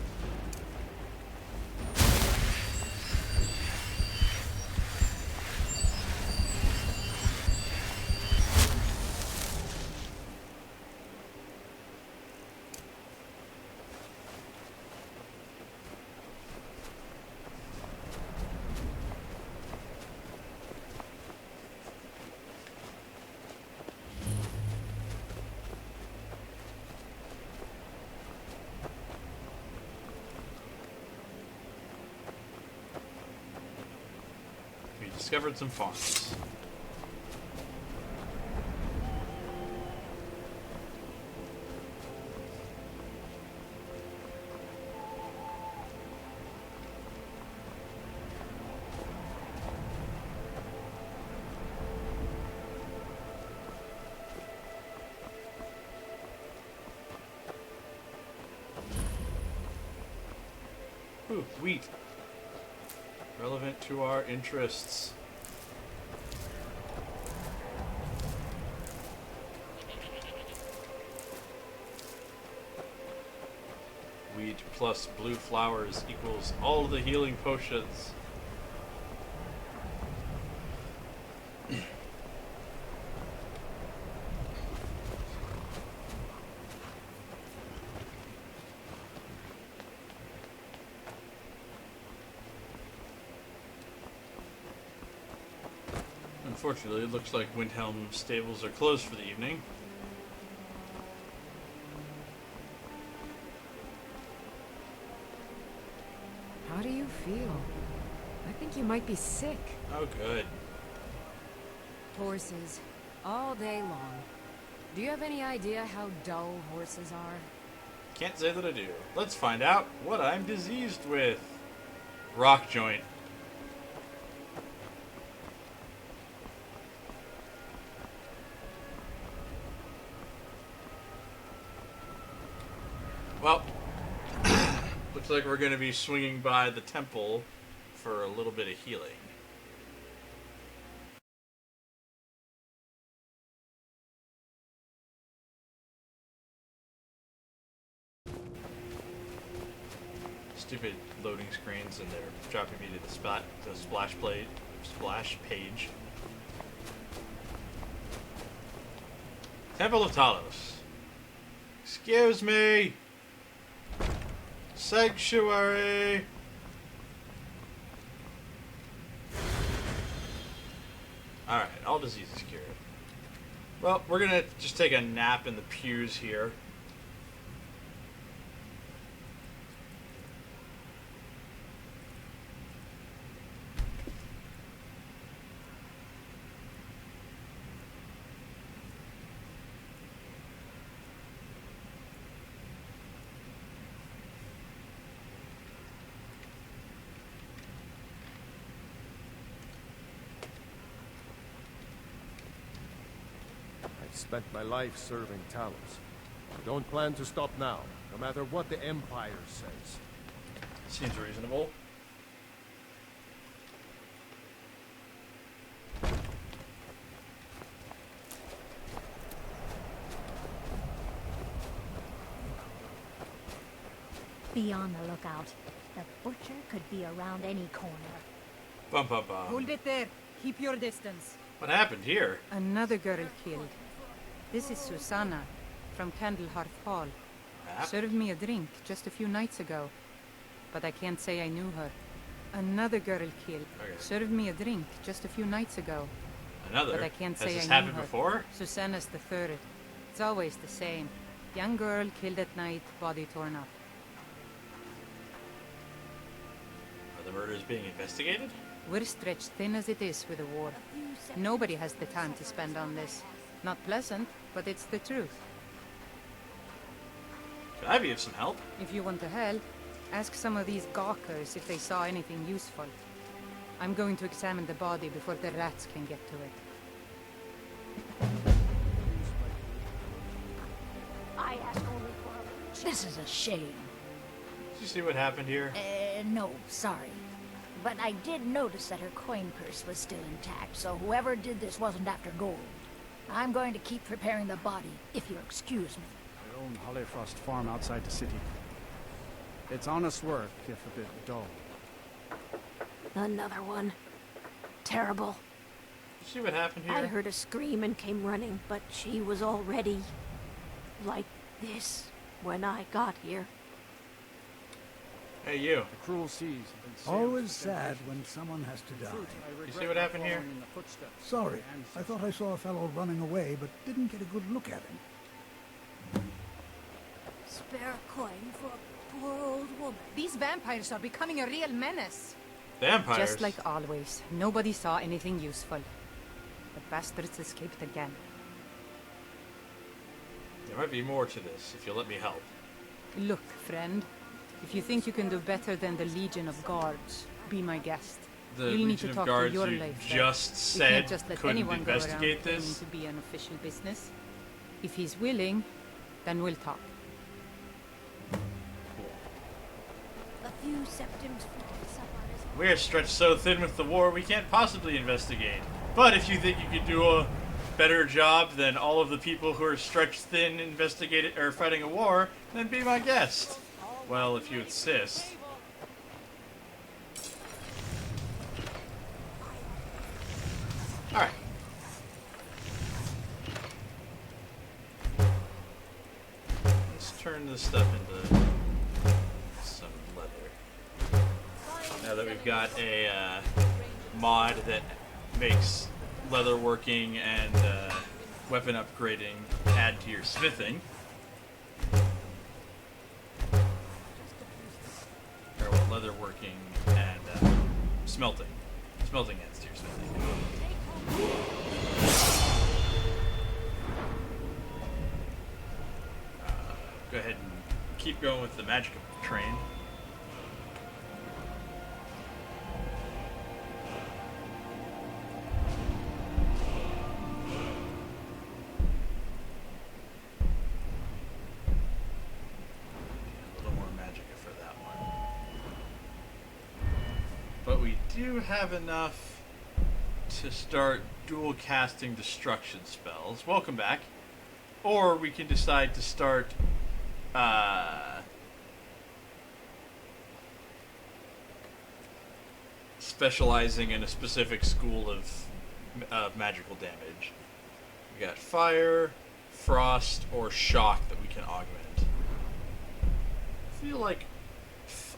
[SPEAKER 1] Discovered some farms. Ooh, wheat. Relevant to our interests. Wheat plus blue flowers equals all the healing potions. Unfortunately, it looks like Windhelm stables are closed for the evening.
[SPEAKER 16] How do you feel? I think you might be sick.
[SPEAKER 1] Oh, good.
[SPEAKER 17] Horses. All day long. Do you have any idea how dull horses are?
[SPEAKER 1] Can't say that I do. Let's find out what I'm diseased with. Rock joint. Well, looks like we're going to be swinging by the temple for a little bit of healing. Stupid loading screens, and they're dropping me to the splash page. Temple of Talos. Excuse me. Sanctuary. Alright, all diseases cured. Well, we're gonna just take a nap in the pews here.
[SPEAKER 10] Spent my life serving Talos. I don't plan to stop now, no matter what the Empire says.
[SPEAKER 1] Seems reasonable.
[SPEAKER 5] Be on the lookout. The butcher could be around any corner.
[SPEAKER 1] Bum bum bum.
[SPEAKER 12] Hold it there. Keep your distance.
[SPEAKER 1] What happened here?
[SPEAKER 12] Another girl killed. This is Susanna, from Candlehearth Hall. Served me a drink just a few nights ago, but I can't say I knew her. Another girl killed.
[SPEAKER 1] Okay.
[SPEAKER 12] Served me a drink just a few nights ago.
[SPEAKER 1] Another?
[SPEAKER 12] But I can't say
[SPEAKER 1] Has this
[SPEAKER 12] I knew
[SPEAKER 1] happened
[SPEAKER 12] her.
[SPEAKER 1] before?
[SPEAKER 12] Susanna's the third. It's always the same. Young girl killed at night, body torn up.
[SPEAKER 1] Are the murders being investigated?
[SPEAKER 12] We're stretched thin as it is with the war. Nobody has the time to spend on this. Not pleasant, but it's the truth.
[SPEAKER 1] Could I be of some help?
[SPEAKER 12] If you want to help, ask some of these gawkers if they saw anything useful. I'm going to examine the body before the rats can get to it.
[SPEAKER 5] I ask only for a... This is a shame.
[SPEAKER 1] Did you see what happened here?
[SPEAKER 5] No, sorry. But I did notice that her coin purse was still intact, so whoever did this wasn't after gold. I'm going to keep preparing the body, if you'll excuse me.
[SPEAKER 18] I own Hollyfrost farm outside the city. It's honest work, if a bit dull.
[SPEAKER 19] Another one. Terrible.
[SPEAKER 1] Did you see what happened here?
[SPEAKER 19] I heard a scream and came running, but she was already like this when I got here.
[SPEAKER 1] Hey, you.
[SPEAKER 18] The cruel seas have been sailed
[SPEAKER 2] Always
[SPEAKER 18] for
[SPEAKER 2] sad
[SPEAKER 18] generations.
[SPEAKER 2] when someone has to die.
[SPEAKER 1] You see what happened here?
[SPEAKER 18] Following in the footsteps of
[SPEAKER 2] Sorry,
[SPEAKER 18] my ancestors.
[SPEAKER 2] I thought I saw a fellow running away, but didn't get a good look at him.
[SPEAKER 19] Spare coin for a poor old woman.
[SPEAKER 12] These vampires are becoming a real menace.
[SPEAKER 1] Vampires?
[SPEAKER 12] Just like always, nobody saw anything useful. The bastards escaped again.
[SPEAKER 1] There might be more to this, if you'll let me help.
[SPEAKER 12] Look, friend. If you think you can do better than the Legion of Guards, be my guest.
[SPEAKER 1] The
[SPEAKER 12] You'll need
[SPEAKER 1] Legion
[SPEAKER 12] to
[SPEAKER 1] of
[SPEAKER 12] talk
[SPEAKER 1] Guards
[SPEAKER 12] to your
[SPEAKER 1] you
[SPEAKER 12] life.
[SPEAKER 1] just
[SPEAKER 12] We
[SPEAKER 1] said
[SPEAKER 12] can't just let
[SPEAKER 1] couldn't
[SPEAKER 12] anyone go around
[SPEAKER 1] investigate
[SPEAKER 12] claiming
[SPEAKER 1] this?
[SPEAKER 12] to be an official business. If he's willing, then we'll talk.
[SPEAKER 19] A few septims for someone is
[SPEAKER 1] We're stretched so thin with the war, we can't possibly investigate. But if you think you could do a better job than all of the people who are stretched thin investigating or fighting a war, then be my guest. Well, if you insist. Alright. Let's turn this stuff into some leather. Now that we've got a mod that makes leather working and weapon upgrading add to your smithing. Or well, leather working and smelting. Smelting adds to your smithing. Go ahead and keep going with the magic train. A little more magicka for that one. But we do have enough to start dual casting destruction spells. Welcome back. Or we can decide to start specializing in a specific school of magical damage. We got fire, frost, or shock that we can augment. I feel like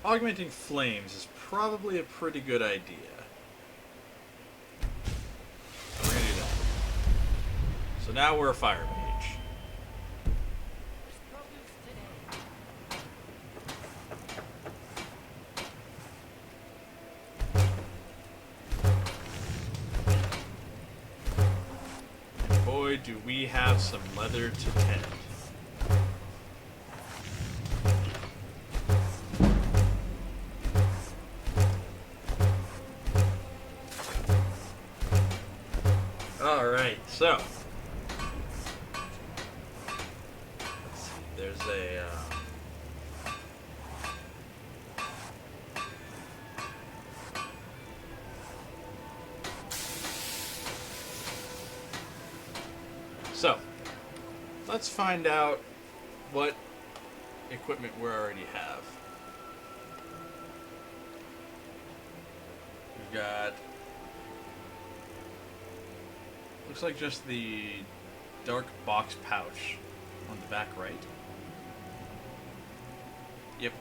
[SPEAKER 1] augmenting flames is probably a pretty good idea. So we're gonna do that. So now we're a fire mage. Boy, do we have some leather to tend. Alright, so. Let's see, there's a. So, let's find out what equipment we already have. We've got, looks like just the dark box pouch on the back right. Yep.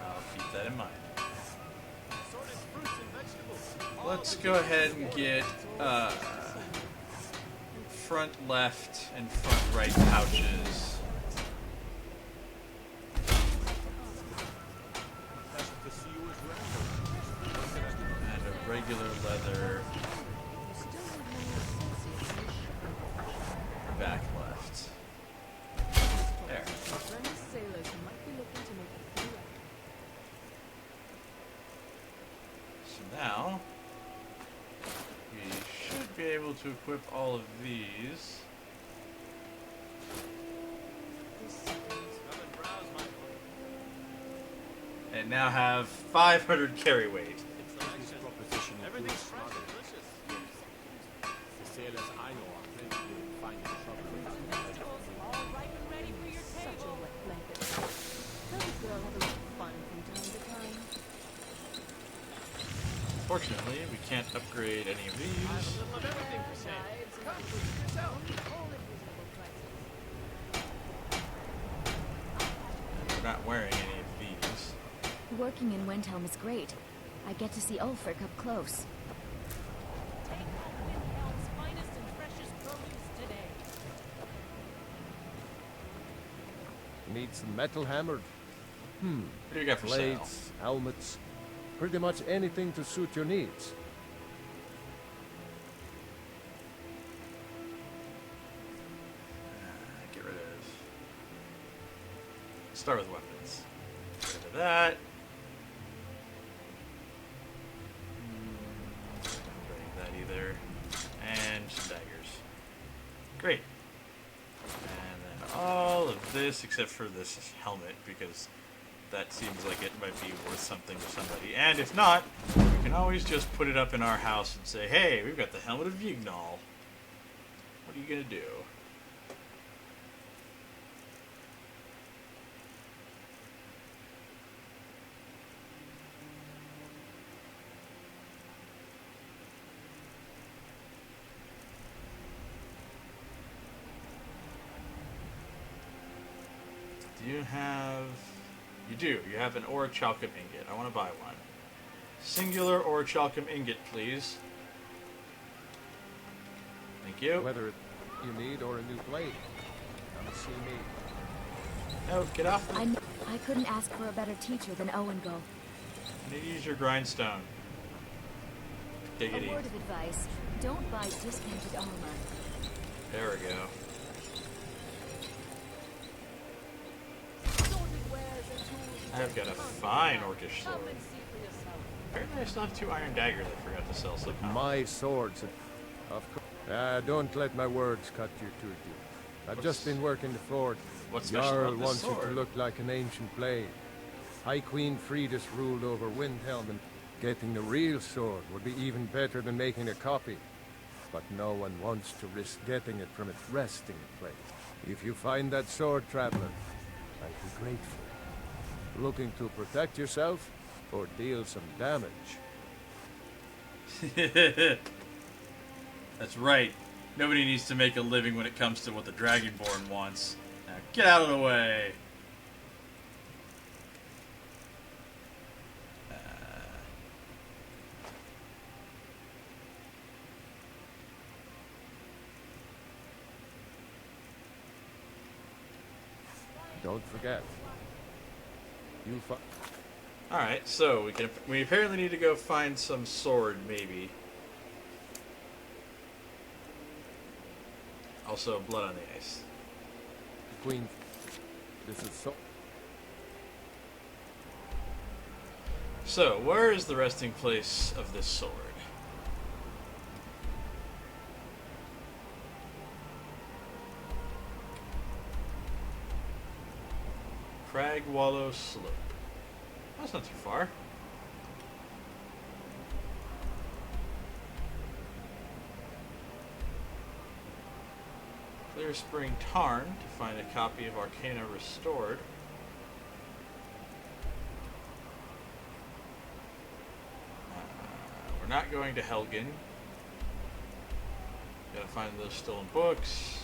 [SPEAKER 1] I'll keep that in mind. Let's go ahead and get front left and front right pouches. regular leather. Back left. There. So now we should be able to equip all of these. And now have 500 carry weight.
[SPEAKER 10] Everything's fresh and delicious. The sailors I know are plenty of finding trouble.
[SPEAKER 15] All ripe and ready for your table. Such a wet blanket. Tell this girl have a little fun from time to time.
[SPEAKER 1] Fortunately, we can't upgrade any of these.
[SPEAKER 15] A little of everything for sale. Come, yourself. All at reasonable prices.
[SPEAKER 1] We're not wearing any of these.
[SPEAKER 5] Working in Windhelm is great. I get to see Ulfric up close.
[SPEAKER 15] Take home Windhelm's finest and freshest produce today.
[SPEAKER 10] Need some metal hammered.
[SPEAKER 1] What do you got for sale?
[SPEAKER 10] Blades, helmets, pretty much anything to suit your needs.
[SPEAKER 1] Get rid of. Start with weapons. Get rid of that. Don't break that either. And some daggers. Great. And then all of this except for this helmet, because that seems like it might be worth something to somebody. And if not, we can always just put it up in our house and say, hey, we've got the helmet of Vignal. What are you gonna do? Do you have... You do. You have an orichalcum ingot. I want to buy one. Singular orichalcum ingot, please. Thank you.
[SPEAKER 10] Whether you need or a new blade, come see me.
[SPEAKER 1] No, get off the...
[SPEAKER 5] I couldn't ask for a better teacher than Owengo.
[SPEAKER 1] I need to use your grindstone. Diggity.
[SPEAKER 5] A word of advice. Don't buy discounted armor.
[SPEAKER 1] There we go. I've got a fine orcish sword. Apparently I still have 2 iron daggers I forgot to sell somehow.
[SPEAKER 10] My swords, of course. Don't let my words cut you too deep. I've just been working the fort.
[SPEAKER 1] What's special
[SPEAKER 10] Jarl
[SPEAKER 1] about this
[SPEAKER 10] wants
[SPEAKER 1] sword?
[SPEAKER 10] it to look like an ancient blade. High Queen Fridis ruled over Windhelm, and getting the real sword would be even better than making a copy. But no one wants to risk getting it from its resting place. If you find that sword, traveler, I'd be grateful. Looking to protect yourself or deal some damage?
[SPEAKER 1] That's right. Nobody needs to make a living when it comes to what the Dragonborn wants. Now get out of the way.
[SPEAKER 10] Don't forget.
[SPEAKER 1] Alright, so we apparently need to go find some sword, maybe. Also, blood on the ice.
[SPEAKER 10] Queen, this is so...
[SPEAKER 1] So, where is the resting place of this sword? Crag Wallow Slope. That's not too far. Clear Spring Tarn to find a copy of Arcana Restored. We're not going to Helgen. Gotta find those stolen books.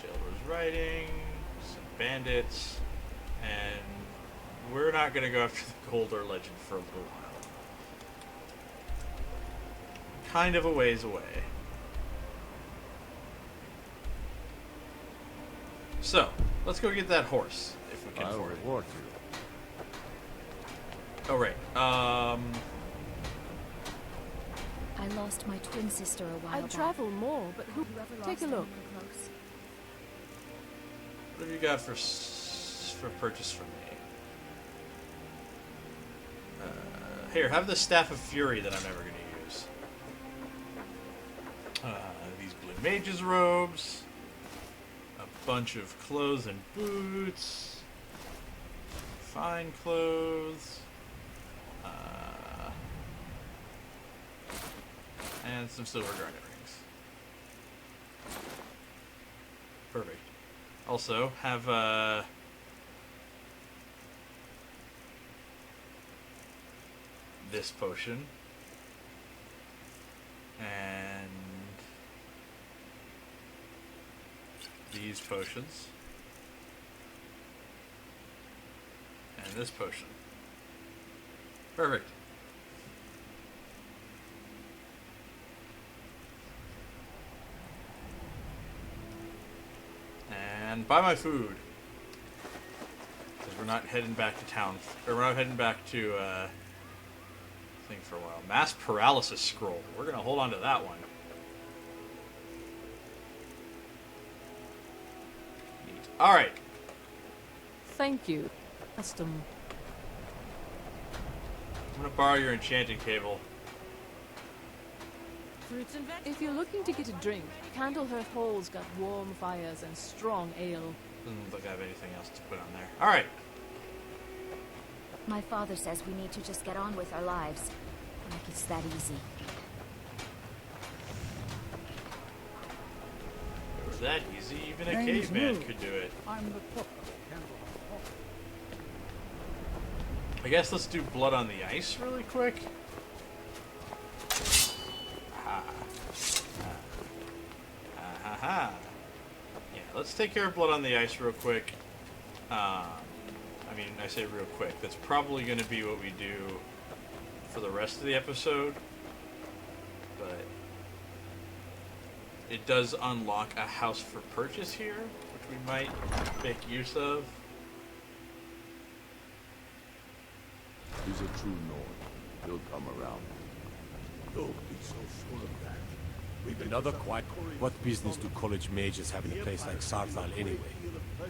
[SPEAKER 1] Shailor's Writing. Some bandits. And we're not going to go after the Golder Legend for a little while. Kind of a ways away. So, let's go get that horse, if we can
[SPEAKER 10] I'll
[SPEAKER 1] afford it.
[SPEAKER 10] reward you.
[SPEAKER 1] Oh, right.
[SPEAKER 20] lost my twin sister a while
[SPEAKER 15] I'd
[SPEAKER 20] back.
[SPEAKER 15] travel more, but who? Take a look.
[SPEAKER 1] What have you got for purchase from me? Here, have the Staff of Fury that I'm never going to use. These blue mage's robes. A bunch of clothes and boots. Fine clothes. And some silver garnet rings. Perfect. Also, have this potion. And these potions. And this potion. Perfect. And buy my food. Because we're not heading back to town. Or we're not heading back to thing for a while. Mass paralysis scroll. We're gonna hold on to that one. Neat. Alright.
[SPEAKER 15] Thank you. Custom.
[SPEAKER 1] I'm gonna borrow your enchanting table.
[SPEAKER 15] If you're looking to get a drink, Candlehearth Hall's got warm fires and strong ale.
[SPEAKER 1] Doesn't look like I have anything else to put on there. Alright.
[SPEAKER 20] My father says we need to just get on with our lives. Like it's that easy.
[SPEAKER 1] It was that easy, even a
[SPEAKER 2] Name's
[SPEAKER 1] caveman
[SPEAKER 2] Moo.
[SPEAKER 1] could do it.
[SPEAKER 2] I'm the cook of Candlehearth Hall.
[SPEAKER 1] I guess let's do blood on the ice really quick. Ha. Ha ha. Yeah, let's take care of blood on the ice real quick. I mean, I say real quick. That's probably going to be what we do for the rest of the episode. But it does unlock a house for purchase here, which we might make use of.
[SPEAKER 8] He's a true Nord. He'll come around. Don't be so sure of that.
[SPEAKER 6] Another quiet. What business do college mages have in a place like Saarthal anyway?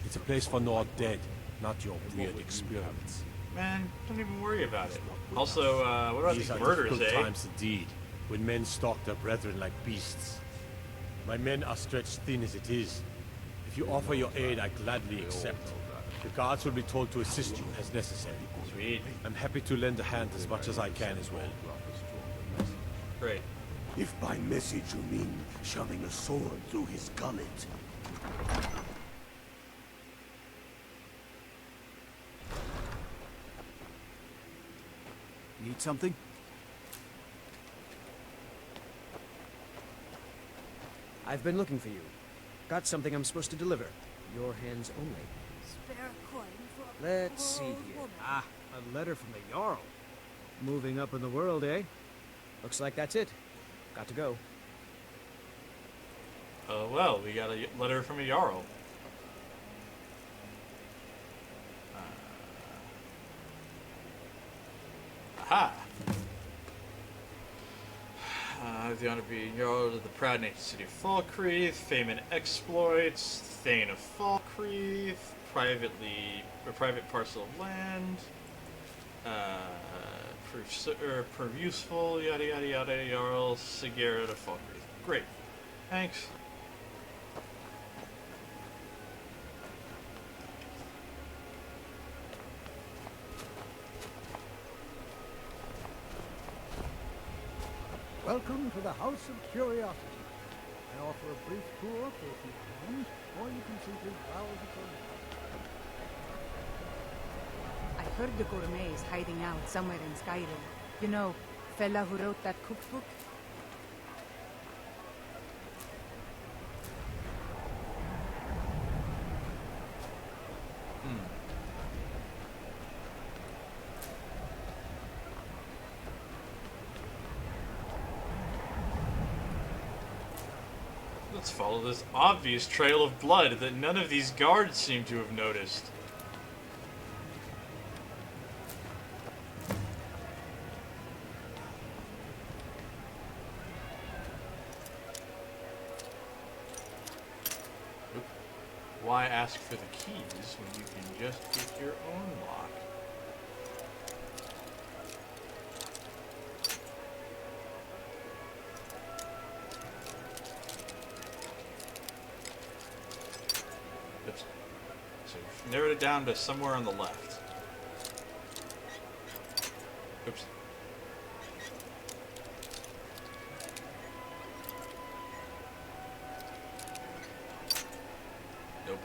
[SPEAKER 6] It's a place for Nord dead, not your weird experiments.
[SPEAKER 1] Man, don't even worry about it. Also, what about these murders,
[SPEAKER 6] difficult
[SPEAKER 1] eh?
[SPEAKER 6] times indeed, when men stalk their brethren like beasts. My men are stretched thin as it is. If you offer your aid, I gladly accept. The guards will be told to assist you as necessary.
[SPEAKER 1] Sweet.
[SPEAKER 6] I'm happy to lend a hand as much as I can as well.
[SPEAKER 1] Great.
[SPEAKER 8] If by message you mean shoving a sword through his gullet.
[SPEAKER 3] Need something? I've been looking for you. Got something I'm supposed to deliver. Your hands only.
[SPEAKER 19] Spare a coin for
[SPEAKER 3] Let's see here. Ah, a letter from the Jarl. Moving up in the world, eh? Looks like that's it. Got to go.
[SPEAKER 1] Well, we got a letter from a Jarl. Aha! I have the honor of being Jarl of the proud native city of Falkreath, fame and exploits, Thane of Falkreath, private parcel of land, prove useful, yada yada yada, Jarl Sigera to Falkreath. Great. Thanks.
[SPEAKER 2] Welcome to the House of Curiosity. I offer a brief tour for a few pounds, or you can simply browse it on.
[SPEAKER 12] I heard the gourmet is hiding out somewhere in Skyrim. You know, fella who wrote that cookbook?
[SPEAKER 1] Let's follow this obvious trail of blood that none of these guards seem to have noticed. why ask for the keys when you can just get your own lock? Oops. So we've narrowed it down to somewhere on the left. Oops. Nope.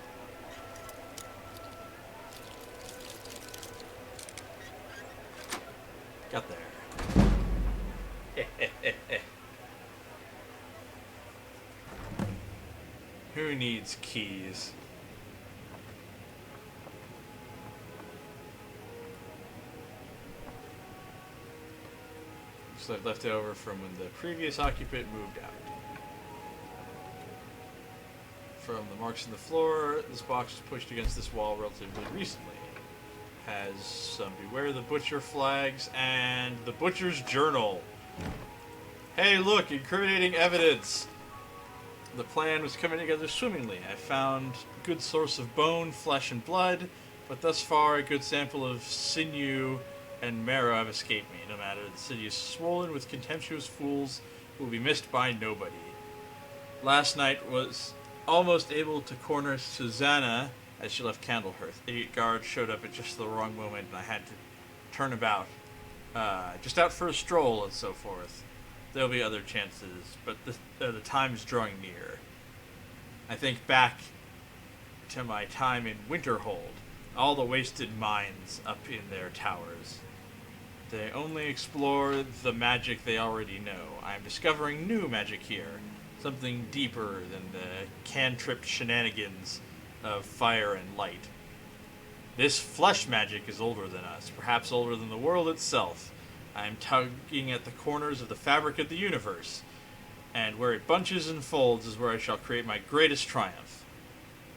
[SPEAKER 1] Got there. Who needs keys? Looks like left over from when the previous occupant moved out. From the marks in the floor, this box was pushed against this wall relatively recently. Has some Beware the Butcher flags and the Butcher's Journal. Hey, look, incriminating evidence! The plan was coming together swimmingly. I found a good source of bone, flesh, and blood, but thus far a good sample of sinew and marrow have escaped me. No matter, the city is swollen with contemptuous fools who will be missed by nobody. Last night was almost able to corner Susanna as she left Candlehearth. Idiot guards showed up at just the wrong moment, and I had to turn about. Just out for a stroll and so forth. There'll be other chances, but the time is drawing near. I think back to my time in Winterhold, all the wasted minds up in their towers. They only explore the magic they already know. I am discovering new magic here, something deeper than the cantrip shenanigans of fire and light. This flesh magic is older than us, perhaps older than the world itself. I am tugging at the corners of the fabric of the universe, and where it bunches and folds is where I shall create my greatest triumph.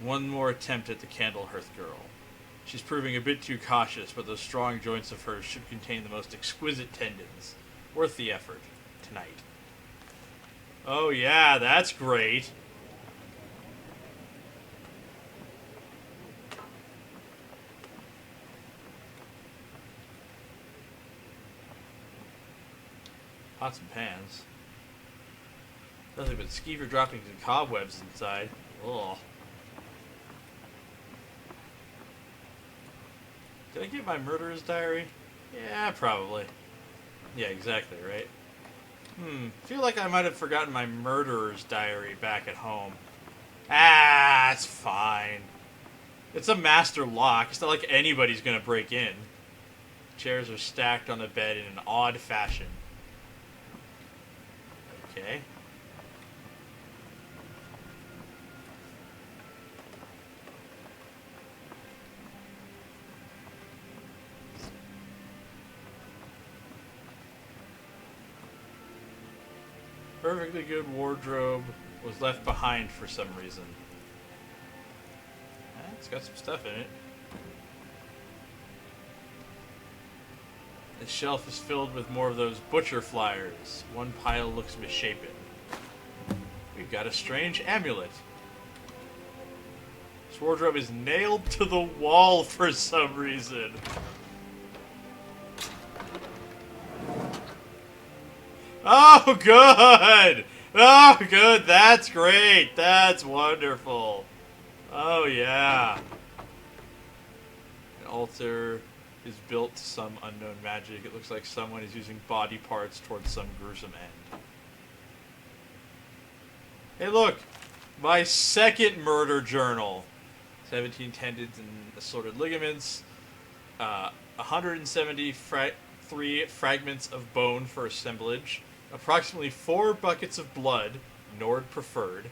[SPEAKER 1] One more attempt at the Candlehearth girl. She's proving a bit too cautious, but those strong joints of hers should contain the most exquisite tendons. Worth the effort. Tonight. Oh yeah, that's great. Pots and pans. Nothing but skeever droppings and cobwebs inside. Ugh. Did I get my murderer's diary? Yeah, probably. Yeah, exactly, right? Feel like I might have forgotten my murderer's diary back at home. Ah, it's fine. It's a master lock. It's not like anybody's gonna break in. Chairs are stacked on the bed in an odd fashion. Okay. Perfectly good wardrobe was left behind for some reason. It's got some stuff in it. The shelf is filled with more of those butcher flyers. One pile looks misshapen. We've got a strange amulet. This wardrobe is nailed to the wall for some reason. Oh, good! Oh, good! That's great! That's wonderful! Oh, yeah. An altar is built to some unknown magic. It looks like someone is using body parts towards some gruesome end. Hey, look! My second murder journal. 17 tendons and assorted ligaments. 173 fragments of bone for assemblage. Approximately 4 buckets of blood, Nord preferred.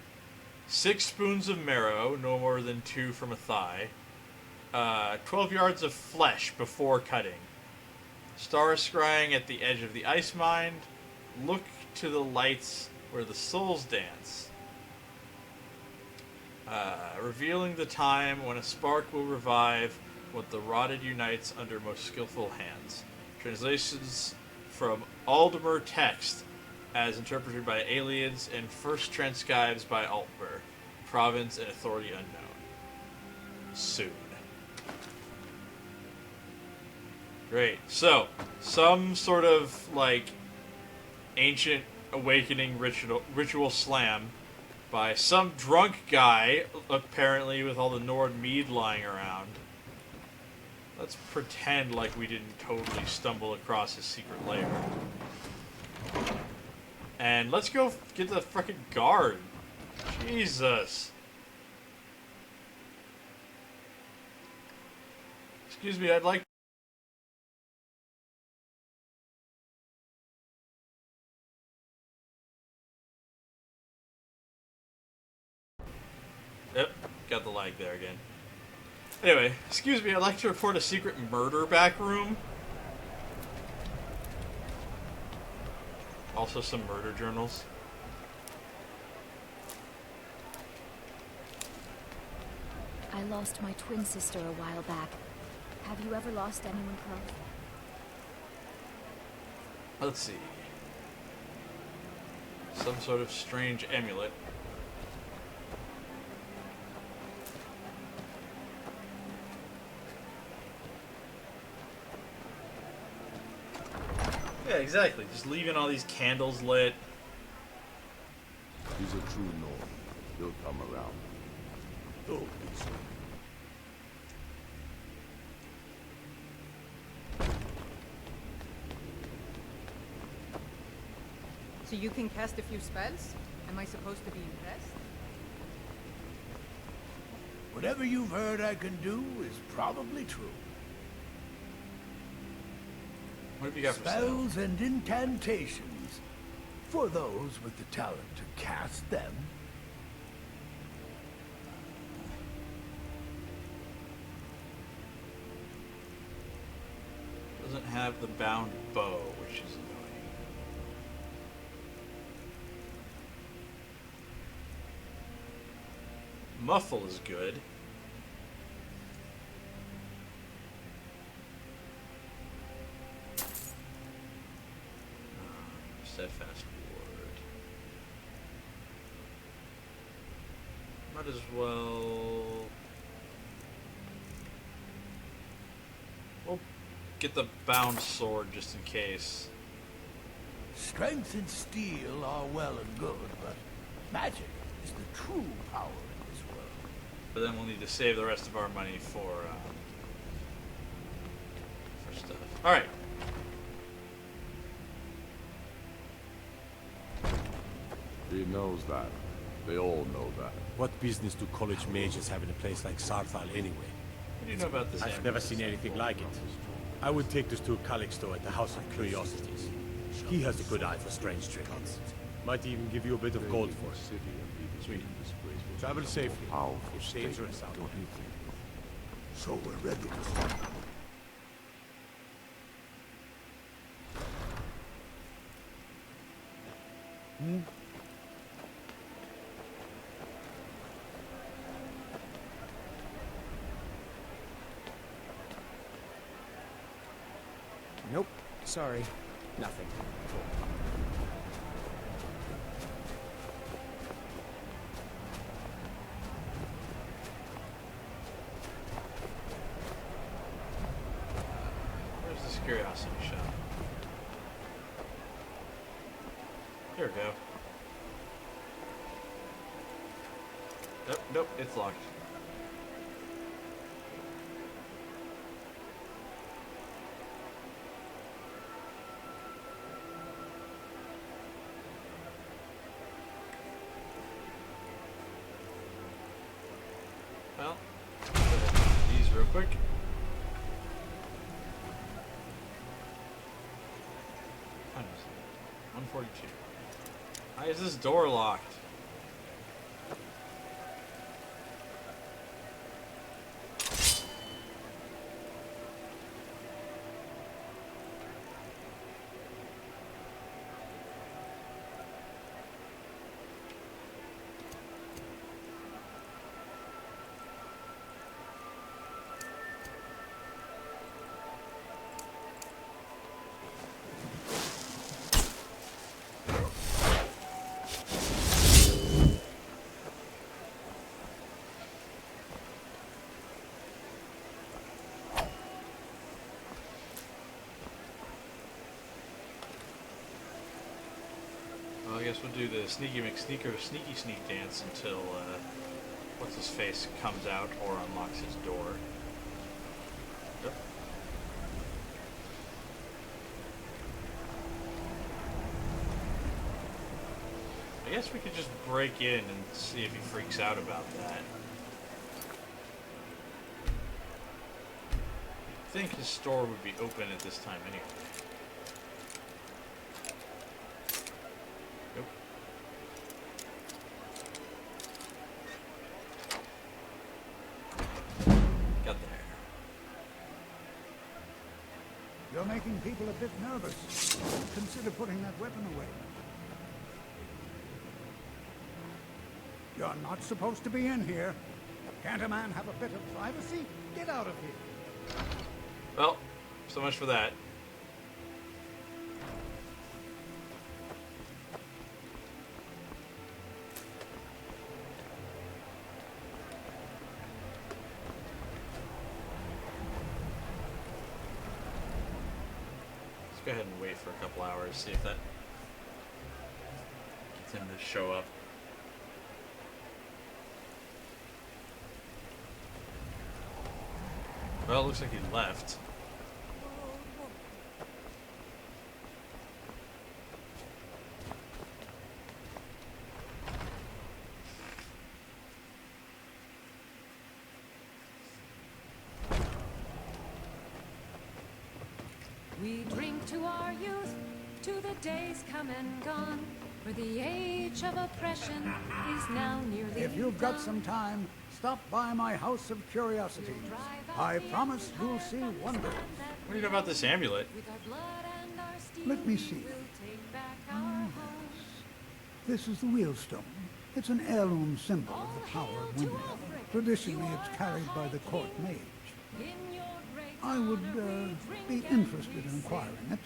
[SPEAKER 1] 6 spoons of marrow, no more than 2 from a thigh. 12 yards of flesh before cutting. Star scrying at the edge of the ice mine. Look to the lights where the souls dance. Revealing the time when a spark will revive what the rotted unites under most skillful hands. Translations from Aldemer text as interpreted by aliens and first transcribes by Altmer. Province and authority unknown. soon. Great. So, some sort of, like, ancient awakening ritual slam by some drunk guy, apparently, with all the Nord mead lying around. Let's pretend like we didn't totally stumble across his secret lair. And let's go get the frickin' guard. Jesus. Excuse me, I'd like... Yep, got the lag there again. Anyway, excuse me, I'd like to report a secret murder back room. Also some murder journals.
[SPEAKER 20] I lost my twin sister a while back. Have you ever lost anyone close?
[SPEAKER 1] Let's see. Some sort of strange amulet. Yeah, exactly. Just leaving all these candles lit.
[SPEAKER 8] He's a true Nord. He'll come around. Don't be so.
[SPEAKER 12] So you can cast a few spells? Am I supposed to be impressed?
[SPEAKER 2] Whatever you've heard I can do is probably true.
[SPEAKER 1] What have you got for sale?
[SPEAKER 2] Spells and incantations. For those with the talent to cast them.
[SPEAKER 1] Doesn't have the bound bow, which is annoying. Muffle is good. Steadfast ward. Might as well... We'll get the bound sword just in case.
[SPEAKER 2] Strength and steel are well and good, but magic is the true power in this world.
[SPEAKER 1] But then we'll need to save the rest of our money for stuff. Alright.
[SPEAKER 8] He knows that. They all know that.
[SPEAKER 21] What business do college mages have in a place like Saarthal anyway?
[SPEAKER 1] What do you know about this?
[SPEAKER 21] I've never seen anything like it. I would take this to Calixto at the House of Curiosities. He has a good eye for strange trinkets. Might even give you a bit of gold for it.
[SPEAKER 1] Sweet.
[SPEAKER 21] Travel safely.
[SPEAKER 8] Powerful
[SPEAKER 21] It's dangerous out
[SPEAKER 8] don't
[SPEAKER 21] there.
[SPEAKER 8] you think?
[SPEAKER 2] So we're ready to start.
[SPEAKER 3] Nope. Sorry. Nothing.
[SPEAKER 1] Where's this curiosity shop? Here we go. Nope, nope, it's locked. Well, these real quick. What time is it? 142. Why is this door locked? guess we'll do the Sneaky McSneaker Sneaky Sneak dance until, what's-his-face comes out or unlocks his door. Yep. I guess we could just break in and see if he freaks out about that. I think his store would be open at this time anyway. Nope. Got there.
[SPEAKER 2] You're making people a bit nervous. Consider putting that weapon away. You're not supposed to be in here. Can't a man have a bit of privacy? Get out of here.
[SPEAKER 1] Well, so much for that. Let's go ahead and wait for a couple hours, see if that gets him to show up. Well, it looks like he left.
[SPEAKER 17] We drink to our youth, to the days come and gone, for the age of oppression is now nearly
[SPEAKER 2] If you've got some time, stop by my House of Curiosity. I promise you'll see wonders.
[SPEAKER 1] What do you know about this amulet?
[SPEAKER 2] Let me see. This is the wheelstone. It's an heirloom symbol of the power of Windhelm. Traditionally, it's carried by the court mage. I would be interested in acquiring it,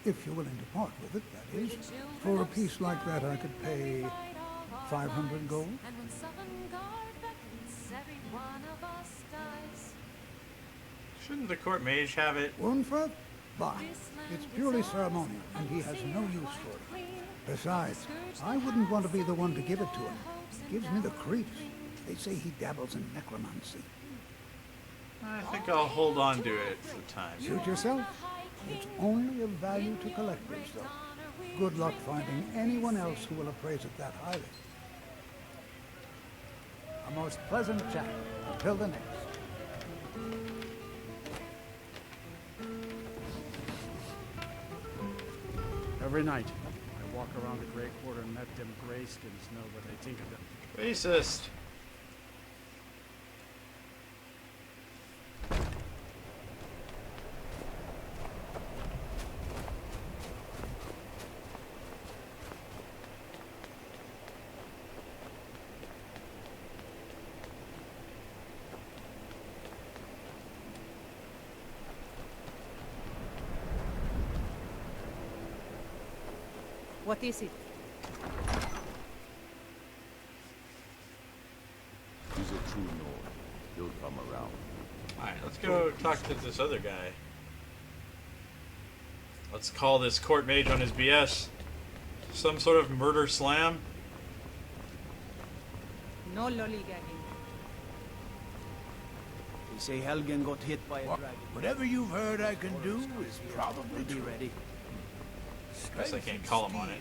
[SPEAKER 2] if you're willing to part with it, that is. For a piece like that, I could pay 500 gold.
[SPEAKER 1] Shouldn't the court mage have it?
[SPEAKER 2] Unfer? Bah. It's purely ceremonial, and he has no use for it. Besides, I wouldn't want to be the one to give it to him. It gives me the creeps. They say he dabbles in necromancy.
[SPEAKER 1] I think I'll hold on to it for the time.
[SPEAKER 2] Suit yourself. It's only of value to collectors, though. Good luck finding anyone else who will appraise it that highly. A most pleasant chat. Until the next.
[SPEAKER 18] Every night, I walk around the Grey Quarter and let them Greyskins know what they think of them.
[SPEAKER 1] Racist.
[SPEAKER 12] What is it?
[SPEAKER 8] He's a true Nord. He'll come around.
[SPEAKER 1] Alright, let's go talk to this other guy. Let's call this court mage on his BS. Some sort of murder slam.
[SPEAKER 12] No lollygagging.
[SPEAKER 3] They say Helgen got hit by a dragon.
[SPEAKER 4] Whatever you've heard I can do is probably
[SPEAKER 3] Be ready.
[SPEAKER 1] Guess I can't call him on it.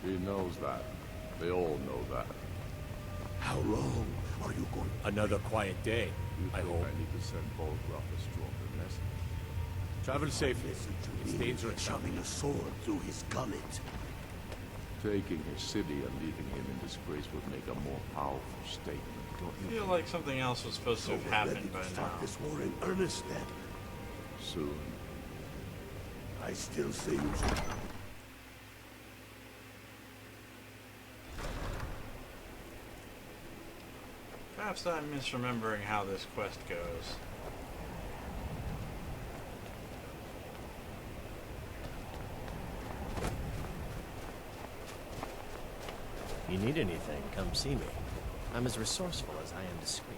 [SPEAKER 8] He knows that. They all know that.
[SPEAKER 4] How long are you going?
[SPEAKER 21] Another quiet day, I hope.
[SPEAKER 8] I need to send Bolgraf a stronger message.
[SPEAKER 21] Travel safely. It's dangerous.
[SPEAKER 4] Shoving a sword through his gullet.
[SPEAKER 8] Taking his city and leaving him in disgrace would make a more powerful statement, don't
[SPEAKER 1] I
[SPEAKER 8] you?
[SPEAKER 1] feel like something else was supposed to have happened by now.
[SPEAKER 4] Start this war in earnest then.
[SPEAKER 8] Soon.
[SPEAKER 4] I still say you should.
[SPEAKER 1] Perhaps I'm misremembering how this quest goes.
[SPEAKER 13] you need anything, come see me. I'm as resourceful as I am discreet.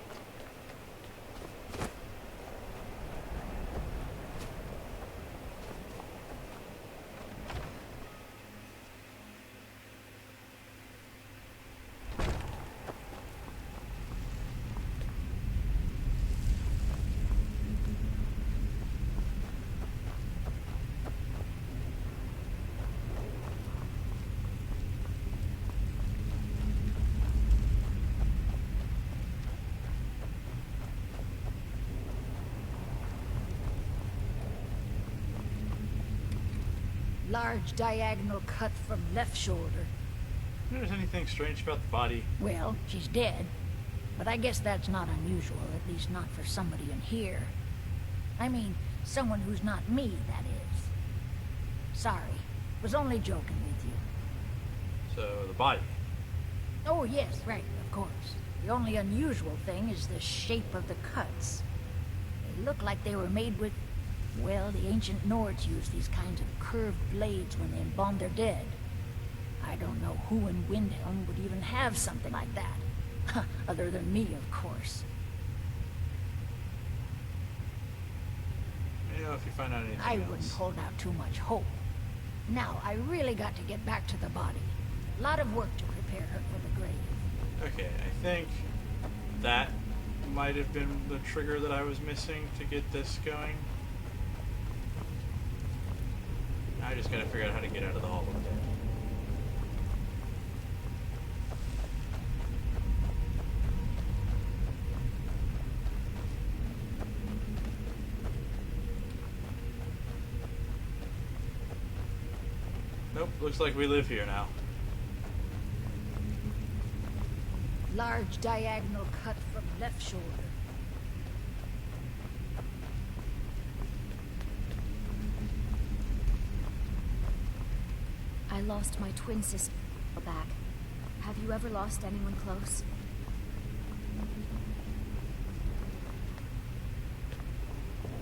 [SPEAKER 5] Large diagonal cut from left shoulder.
[SPEAKER 1] There's anything strange about the body?
[SPEAKER 5] Well, she's dead. But I guess that's not unusual, at least not for somebody in here. I mean, someone who's not me, that is. Sorry. Was only joking with you.
[SPEAKER 1] So, the body.
[SPEAKER 5] Oh, yes, right, of course. The only unusual thing is the shape of the cuts. They look like they were made with... Well, the ancient Nords used these kinds of curved blades when they embalmed their dead. I don't know who in Windhelm would even have something like that. Other than me, of course.
[SPEAKER 1] You know, if you find out anything
[SPEAKER 5] I
[SPEAKER 1] else.
[SPEAKER 5] wouldn't hold out too much hope. Now, I really got to get back to the body. A lot of work to prepare her for the grave.
[SPEAKER 1] Okay, I think that might have been the trigger that I was missing to get this going. I just gotta figure out how to get out of the Hall of Dead. Nope, looks like we live here now.
[SPEAKER 5] Large diagonal cut from left shoulder.
[SPEAKER 20] I lost my twin sister back. Have you ever lost anyone close?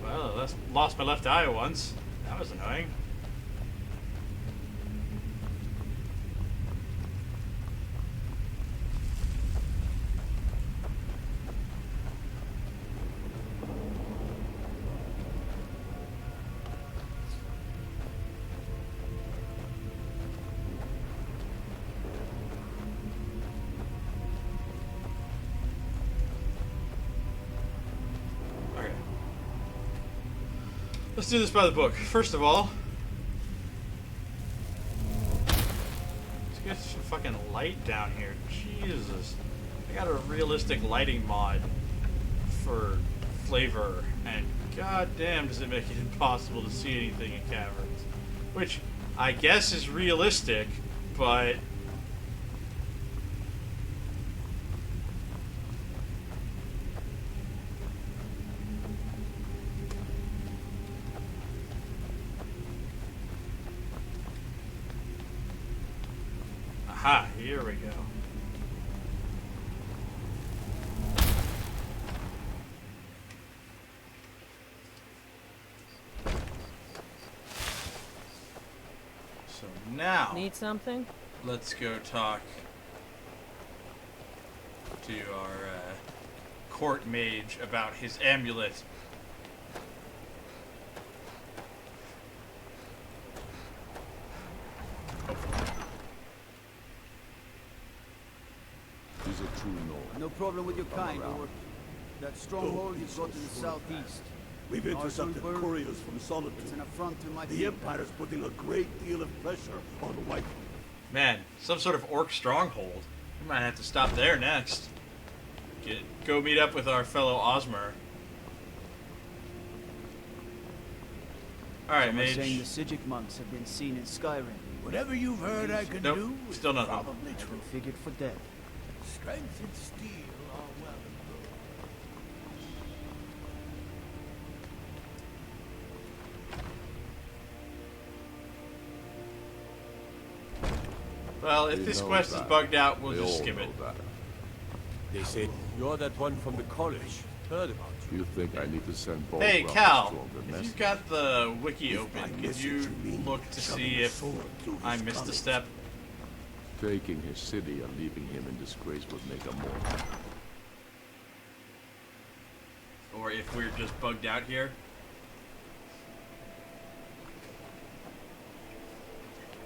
[SPEAKER 1] Well, I lost my left eye once. That was annoying. Let's do this by the book. First of all, let's get some fucking light down here. Jesus. I got a realistic lighting mod for flavor, and goddamn does it make it impossible to see anything in caverns. Which I guess is realistic, but aha, here we go. So now,
[SPEAKER 13] need something?
[SPEAKER 1] Let's go talk to our court mage about his amulet.
[SPEAKER 4] Is it true, Lord?
[SPEAKER 7] No problem with your kind, Lord. That stronghold you've got in the southeast.
[SPEAKER 4] We've intercepted couriers from Solitude.
[SPEAKER 7] It's an affront to my
[SPEAKER 4] The Empire's putting a great deal of pressure on White.
[SPEAKER 1] Man, some sort of orc stronghold. We might have to stop there next. Go meet up with our fellow Osmer. Alright, mage.
[SPEAKER 7] Saying the Sijic monks have been seen in Skyrim.
[SPEAKER 2] Whatever you've heard I can
[SPEAKER 1] Nope,
[SPEAKER 2] do is
[SPEAKER 1] still nothing.
[SPEAKER 2] probably true.
[SPEAKER 7] Figured for dead.
[SPEAKER 2] Strength and steel are well and good.
[SPEAKER 1] Well, if this quest is bugged out, we'll just skip it.
[SPEAKER 21] They said you're that one from the college. Heard about you.
[SPEAKER 22] You think I need to send both
[SPEAKER 1] Hey,
[SPEAKER 22] routes
[SPEAKER 1] Cal,
[SPEAKER 22] to all the
[SPEAKER 1] if
[SPEAKER 22] mess?
[SPEAKER 1] you've got the wiki open, could you look to see if I missed a step?
[SPEAKER 8] Taking his city and leaving him in disgrace would make him more.
[SPEAKER 1] Or if we're just bugged out here.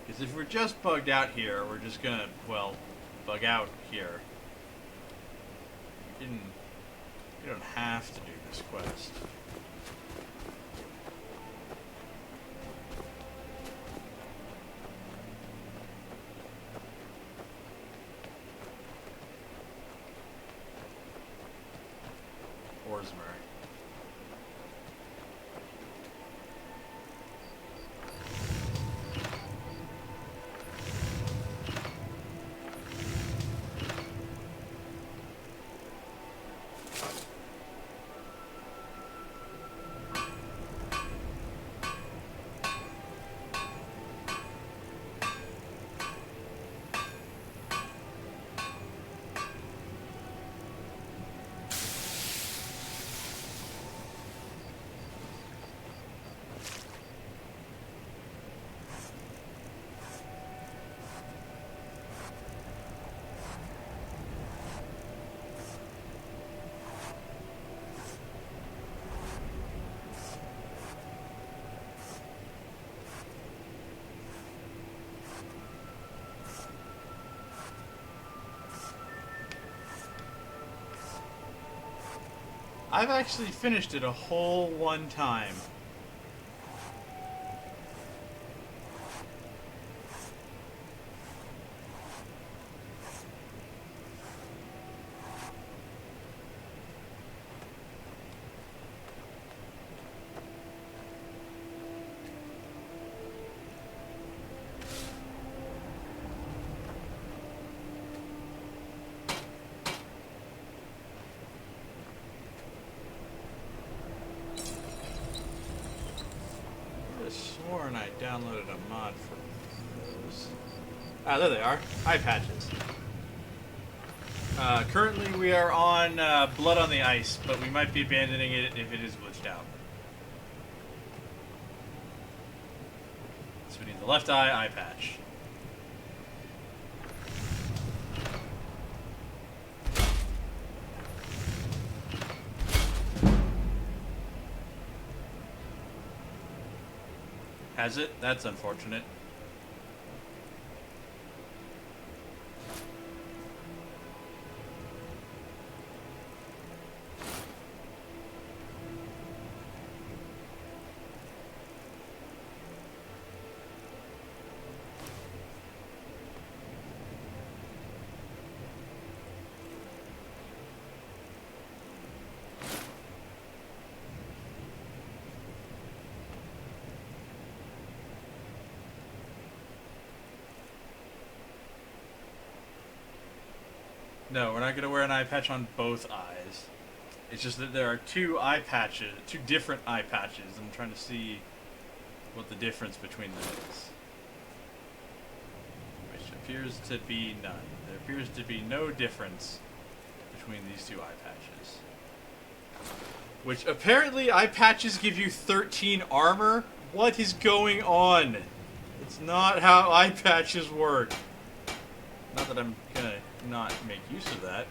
[SPEAKER 1] Because if we're just bugged out here, we're just gonna, well, bug out here. You don't have to do this quest. Orsmer. I've actually finished it a whole one time. Sworn I downloaded a mod for those. Ah, there they are. Eye patches. Currently we are on Blood on the Ice, but we might be abandoning it if it is glitched out. So we need the left eye patch. Has it? That's unfortunate. No, we're not going to wear an eye patch on both eyes. It's just that there are two different eye patches. I'm trying to see what the difference between them is. Which appears to be none. There appears to be no difference between these two eye patches. Which apparently eye patches give you 13 armor? What is going on? It's not how eye patches work. Not that I'm gonna not make use of that.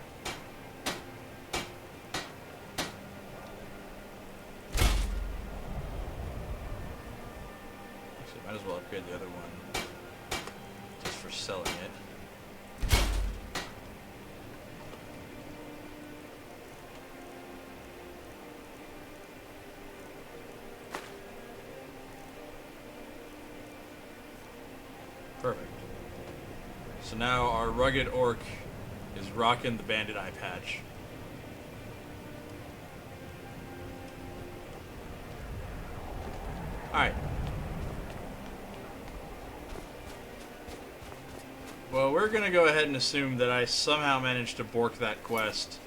[SPEAKER 1] Actually, might as well upgrade the other one just for selling it. Perfect. So now our rugged orc is rocking the bandit eye patch. Alright. Well, we're gonna go ahead and assume that I somehow managed to bork that quest.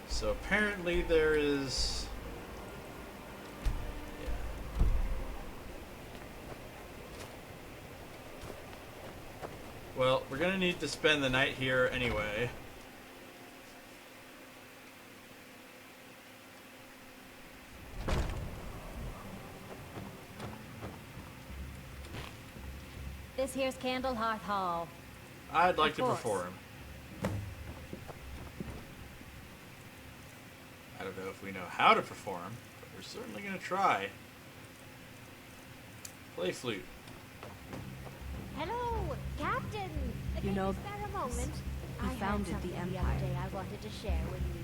[SPEAKER 1] So apparently there is... Yeah. Well, we're gonna need to spend the night here anyway.
[SPEAKER 20] This here's Candlehearth Hall.
[SPEAKER 1] I'd like to
[SPEAKER 20] Of course.
[SPEAKER 1] perform. I don't know if we know how to perform, but we're certainly gonna try. Play flute.
[SPEAKER 19] Hello, Captain.
[SPEAKER 14] You know,
[SPEAKER 19] spare a moment.
[SPEAKER 14] he
[SPEAKER 19] I
[SPEAKER 14] founded
[SPEAKER 19] had
[SPEAKER 14] the
[SPEAKER 19] something
[SPEAKER 14] Empire.
[SPEAKER 19] other day I wanted to share with you.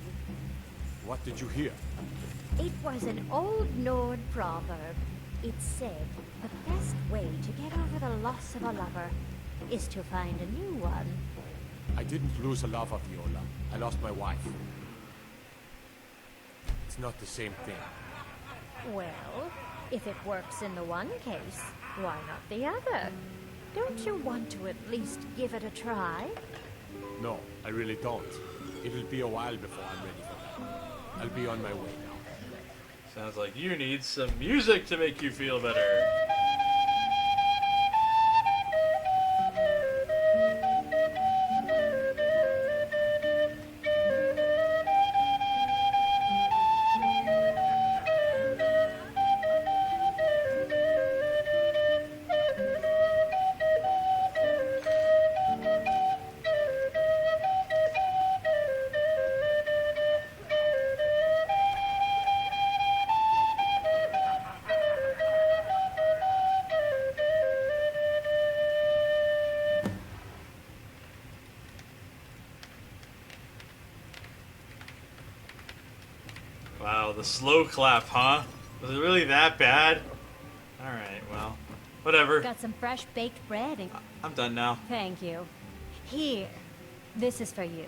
[SPEAKER 21] What did you hear?
[SPEAKER 19] It was an old Nord proverb. It said, the best way to get over the loss of a lover is to find a new one.
[SPEAKER 21] I didn't lose a lover, Viola. I lost my wife. It's not the same thing.
[SPEAKER 19] Well, if it works in the one case, why not the other? Don't you want to at least give it a try?
[SPEAKER 21] No, I really don't. It'll be a while before I'm ready for that. I'll be on my way now.
[SPEAKER 1] Sounds like you need some music to make you feel better. Wow, the slow clap, huh? Was it really that bad? Alright, well, whatever.
[SPEAKER 20] Got some fresh baked bread and...
[SPEAKER 1] I'm done now.
[SPEAKER 20] Thank you. Here. This is for you.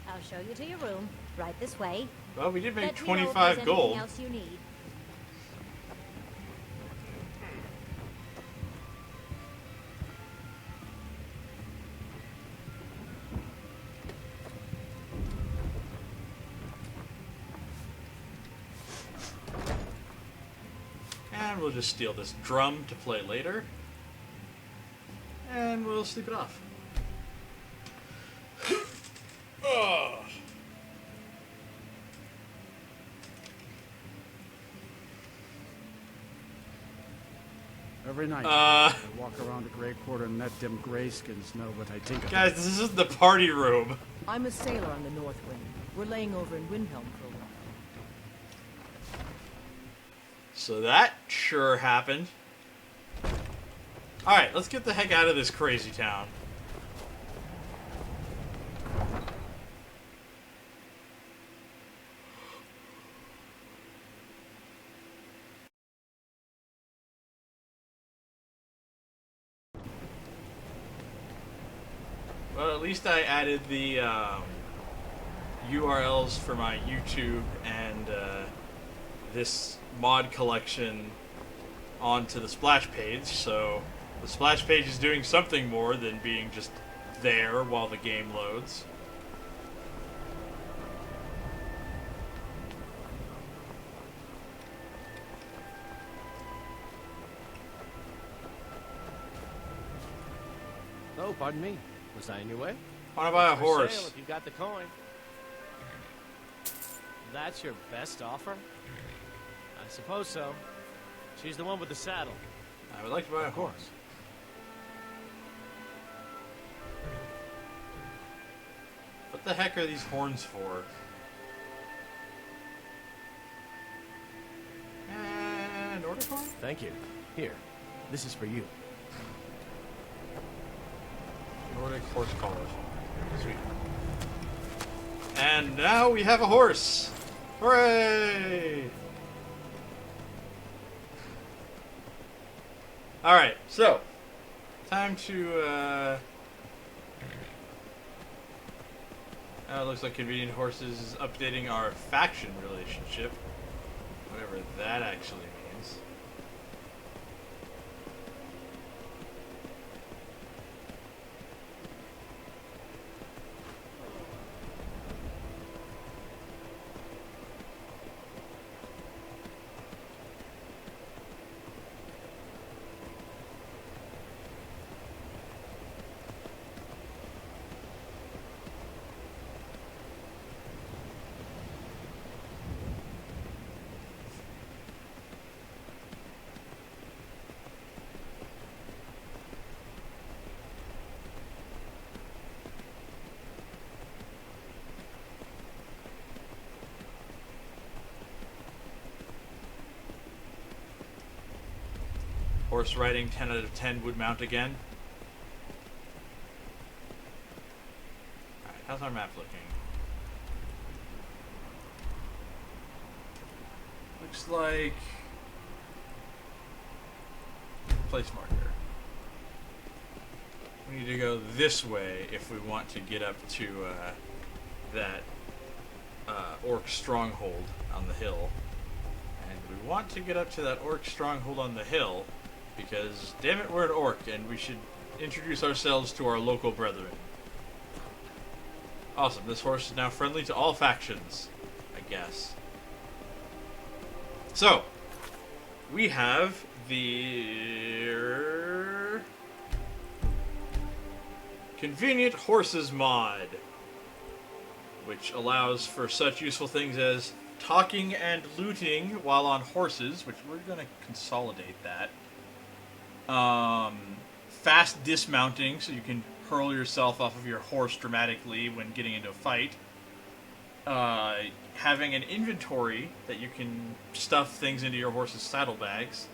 [SPEAKER 20] I'll show you to your room. Right this way.
[SPEAKER 1] Well, we did make
[SPEAKER 20] Let me know if
[SPEAKER 1] 25
[SPEAKER 20] there's
[SPEAKER 1] gold.
[SPEAKER 20] anything else you need.
[SPEAKER 1] And we'll just steal this drum to play later. And we'll sleep it off. Ugh.
[SPEAKER 18] Every night,
[SPEAKER 1] I
[SPEAKER 18] walk around the Grey Quarter and let them Greyskins know what I think of
[SPEAKER 1] Guys, this isn't the party room.
[SPEAKER 9] I'm a sailor on the North Wind. We're laying over in Windhelm for a while.
[SPEAKER 1] So that sure happened. Alright, let's get the heck out of this crazy town. Well, at least I added the URLs for my YouTube and this mod collection onto the splash page, so the splash page is doing something more than being just there while the game loads.
[SPEAKER 13] Oh, pardon me. Was I in your way?
[SPEAKER 1] I want to buy a
[SPEAKER 13] It's for
[SPEAKER 1] horse.
[SPEAKER 13] sale if you got the coin. That's your best offer? I suppose so. She's the one with the saddle.
[SPEAKER 1] I would like to buy a horse. What the heck are these horns for? Nordic horn?
[SPEAKER 13] Thank you. Here, this is for you.
[SPEAKER 1] Nordic horse collar. Sweet. And now we have a horse! Hooray! Alright, so time to it looks like Convenient Horses is updating our faction relationship. Whatever that actually means. Horse riding 10 out of 10 would mount again. Alright, how's our map looking? Looks like place marker. We need to go this way if we want to get up to that orc stronghold on the hill. And we want to get up to that orc stronghold on the hill because, damn it, we're an orc and we should introduce ourselves to our local brethren. Awesome, this horse is now friendly to all factions, I guess. So, we have the Convenient Horses mod, which allows for such useful things as talking and looting while on horses, which we're going to consolidate that. Fast dismounting, so you can hurl yourself off of your horse dramatically when getting into a fight. Having an inventory that you can stuff things into your horse's saddlebags.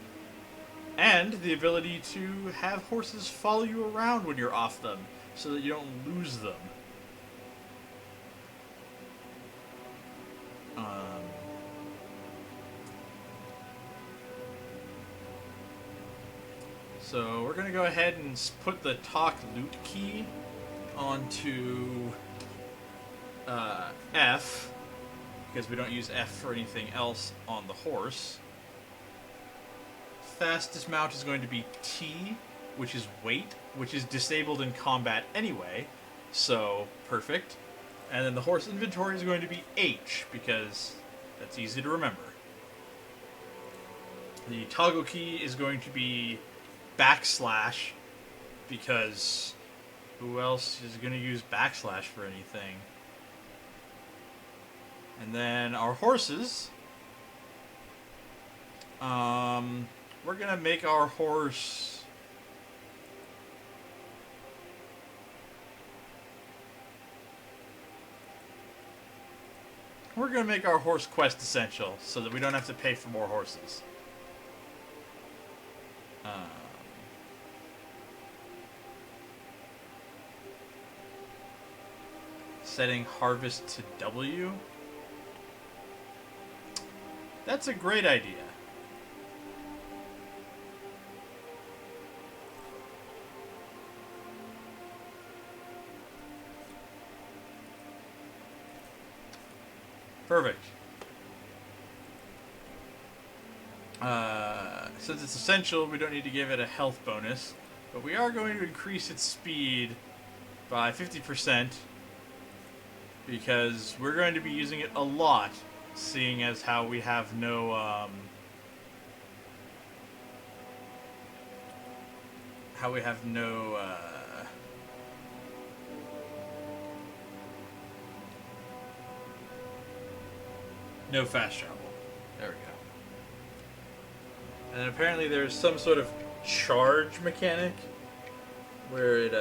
[SPEAKER 1] And the ability to have horses follow you around when you're off them, so that you don't lose them. So we're going to go ahead and put the talk loot key onto F, because we don't use F for anything else on the horse. Fast dismount is going to be T, which is weight, which is disabled in combat anyway, so perfect. And then the horse inventory is going to be H, because that's easy to remember. The toggle key is going to be backslash, because who else is going to use backslash for anything? And then our horses, we're going to make our horse quest essential, so that we don't have to pay for more horses. Setting harvest to W. That's a great idea. Perfect. Since it's essential, we don't need to give it a health bonus, but we are going to increase its speed by 50%, because we're going to be using it a lot, seeing as how we have no, no fast travel. There we go. And apparently there's some sort of charge mechanic where it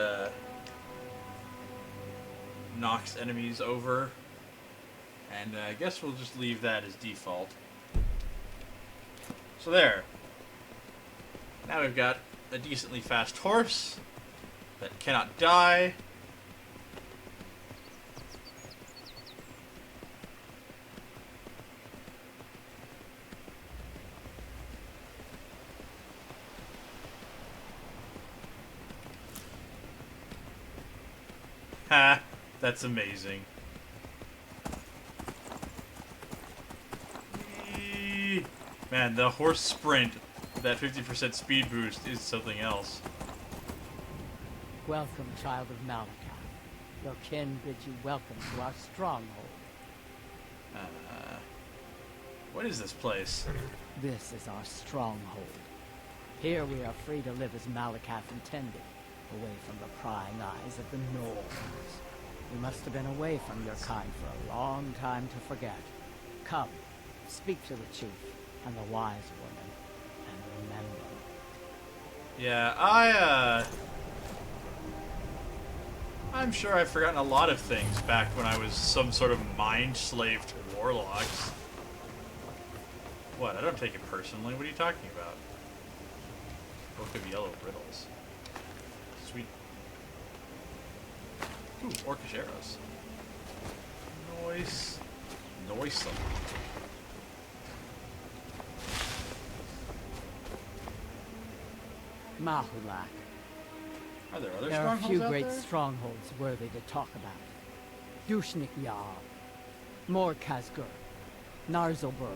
[SPEAKER 1] knocks enemies over. And I guess we'll just leave that as default. So there. Now we've got a decently fast horse that cannot die. Ha! That's amazing. Man, the horse sprint, that 50% speed boost, is something else.
[SPEAKER 11] Welcome, child of Malakath. Your kin bids you welcome to our stronghold.
[SPEAKER 1] What is this place?
[SPEAKER 11] This is our stronghold. Here we are free to live as Malakath intended, away from the prying eyes of the Nords. You must have been away from your kind for a long time to forget. Come, speak to the chief and the wise woman, and remember.
[SPEAKER 1] Yeah, I'm sure I've forgotten a lot of things back when I was some sort of mind slave to warlocks. What? I don't take it personally. What are you talking about? Book of Yellow Riddles. Sweet. Ooh, orcish arrows. Nice. Noisome.
[SPEAKER 11] Mahulak.
[SPEAKER 1] Are there other
[SPEAKER 11] There are a
[SPEAKER 1] strongholds
[SPEAKER 11] few
[SPEAKER 1] out
[SPEAKER 11] great
[SPEAKER 1] there?
[SPEAKER 11] strongholds worthy to talk about. Dushnik Yar, Morkazgur, Narzilbur,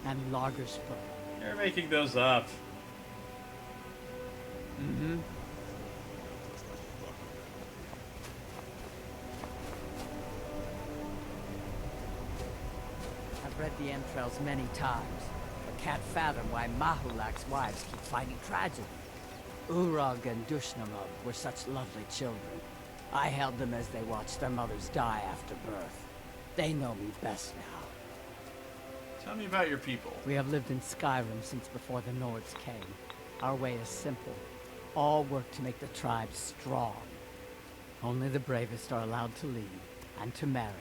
[SPEAKER 11] and Lagerspur.
[SPEAKER 1] You're making those up.
[SPEAKER 11] Mm-hmm. I've read the entrails many times, but can't fathom why Mahulak's wives keep finding tragedy. Urag and Dushnamub were such lovely children. I held them as they watched their mothers die after birth. They know me best now.
[SPEAKER 1] Tell me about your people.
[SPEAKER 11] We have lived in Skyrim since before the Nords came. Our way is simple. All work to make the tribe strong. Only the bravest are allowed to lead and to marry.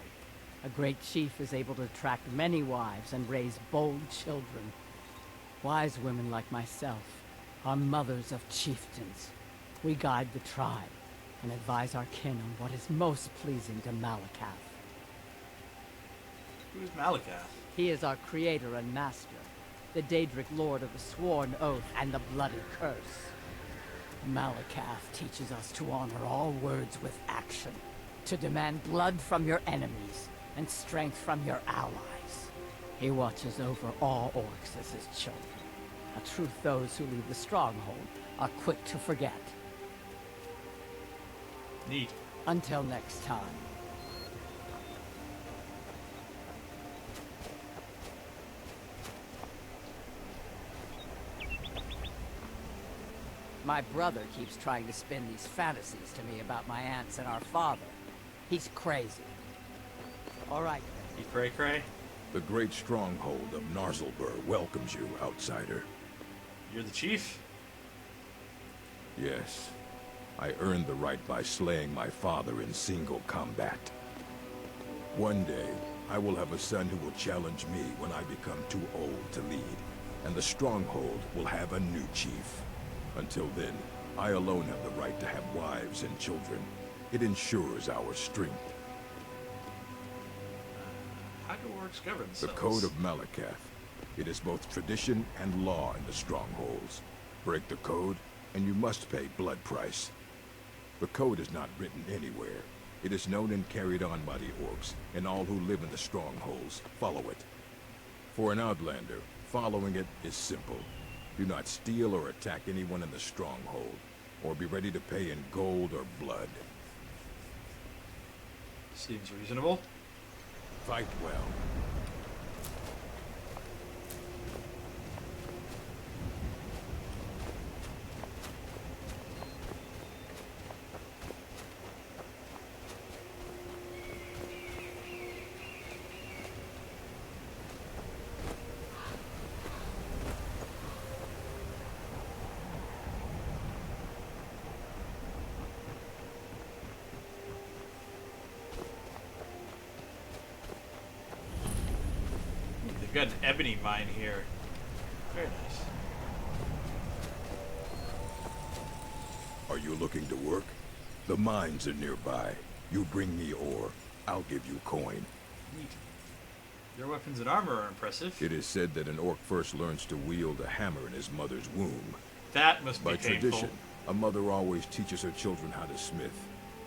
[SPEAKER 11] A great chief is able to attract many wives and raise bold children. Wise women like myself are mothers of chieftains. We guide the tribe and advise our kin on what is most pleasing to Malakath.
[SPEAKER 1] Who's Malakath?
[SPEAKER 11] He is our creator and master, the Daedric lord of the Sworn Oath and the Bloody Curse. Malakath teaches us to honor all words with action, to demand blood from your enemies and strength from your allies. He watches over all orcs as his children, a truth those who leave the stronghold are quick to forget.
[SPEAKER 1] Neat.
[SPEAKER 11] Until next time. My brother keeps trying to spin these fantasies to me about my aunts and our father. He's crazy. All right.
[SPEAKER 1] You cray-cray?
[SPEAKER 8] The great stronghold of Narzilbur welcomes you, outsider.
[SPEAKER 1] You're the chief?
[SPEAKER 8] Yes. I earned the right by slaying my father in single combat. One day, I will have a son who will challenge me when I become too old to lead, and the stronghold will have a new chief. Until then, I alone have the right to have wives and children. It ensures our strength.
[SPEAKER 1] How do orcs govern
[SPEAKER 8] The
[SPEAKER 1] themselves?
[SPEAKER 8] Code of Malakath. It is both tradition and law in the strongholds. Break the code, and you must pay blood price. The code is not written anywhere. It is known and carried on by the orcs, and all who live in the strongholds follow it. For an outlander, following it is simple. Do not steal or attack anyone in the stronghold, or be ready to pay in gold or blood.
[SPEAKER 1] Seems reasonable.
[SPEAKER 8] Fight well.
[SPEAKER 1] They've got an ebony mine here. Very nice.
[SPEAKER 8] Are you looking to work? The mines are nearby. You bring me ore, I'll give you coin.
[SPEAKER 1] Neat. Your weapons and armor are impressive.
[SPEAKER 8] It is said that an orc first learns to wield a hammer in his mother's womb.
[SPEAKER 1] That must be
[SPEAKER 8] By
[SPEAKER 1] painful.
[SPEAKER 8] tradition, a mother always teaches her children how to smith.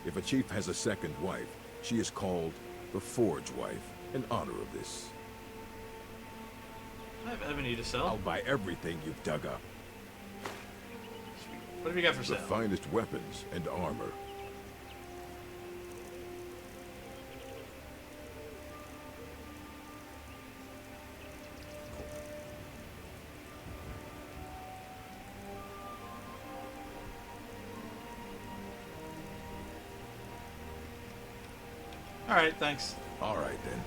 [SPEAKER 8] If a chief has a second wife, she is called the Forge Wife, in honor of this.
[SPEAKER 1] I have ebony to sell.
[SPEAKER 8] I'll buy everything you've dug up.
[SPEAKER 1] What have you got for
[SPEAKER 8] The
[SPEAKER 1] sale?
[SPEAKER 8] finest weapons and armor.
[SPEAKER 1] Alright, thanks.
[SPEAKER 8] Alright then.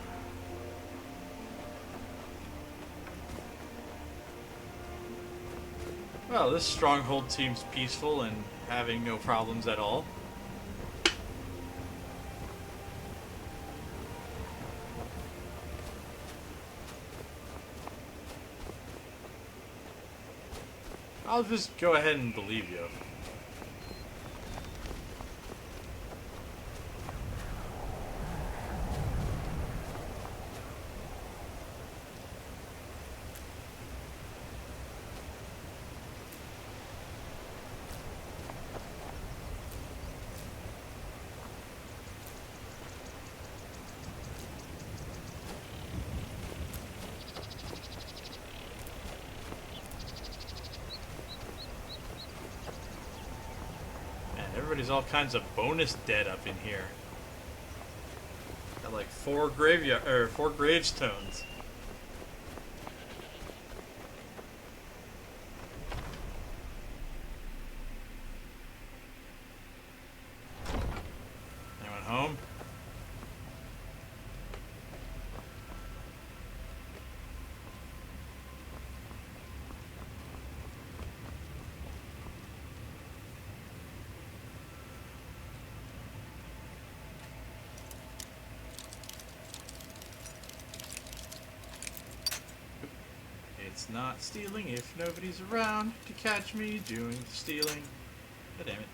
[SPEAKER 1] Well, this stronghold seems peaceful and having no problems at all. I'll just go ahead and believe you. Everybody's all kinds of bonus dead up in here. Got like 4 gravestones. Anyone home? It's not stealing if nobody's around to catch me doing the stealing. God damn it.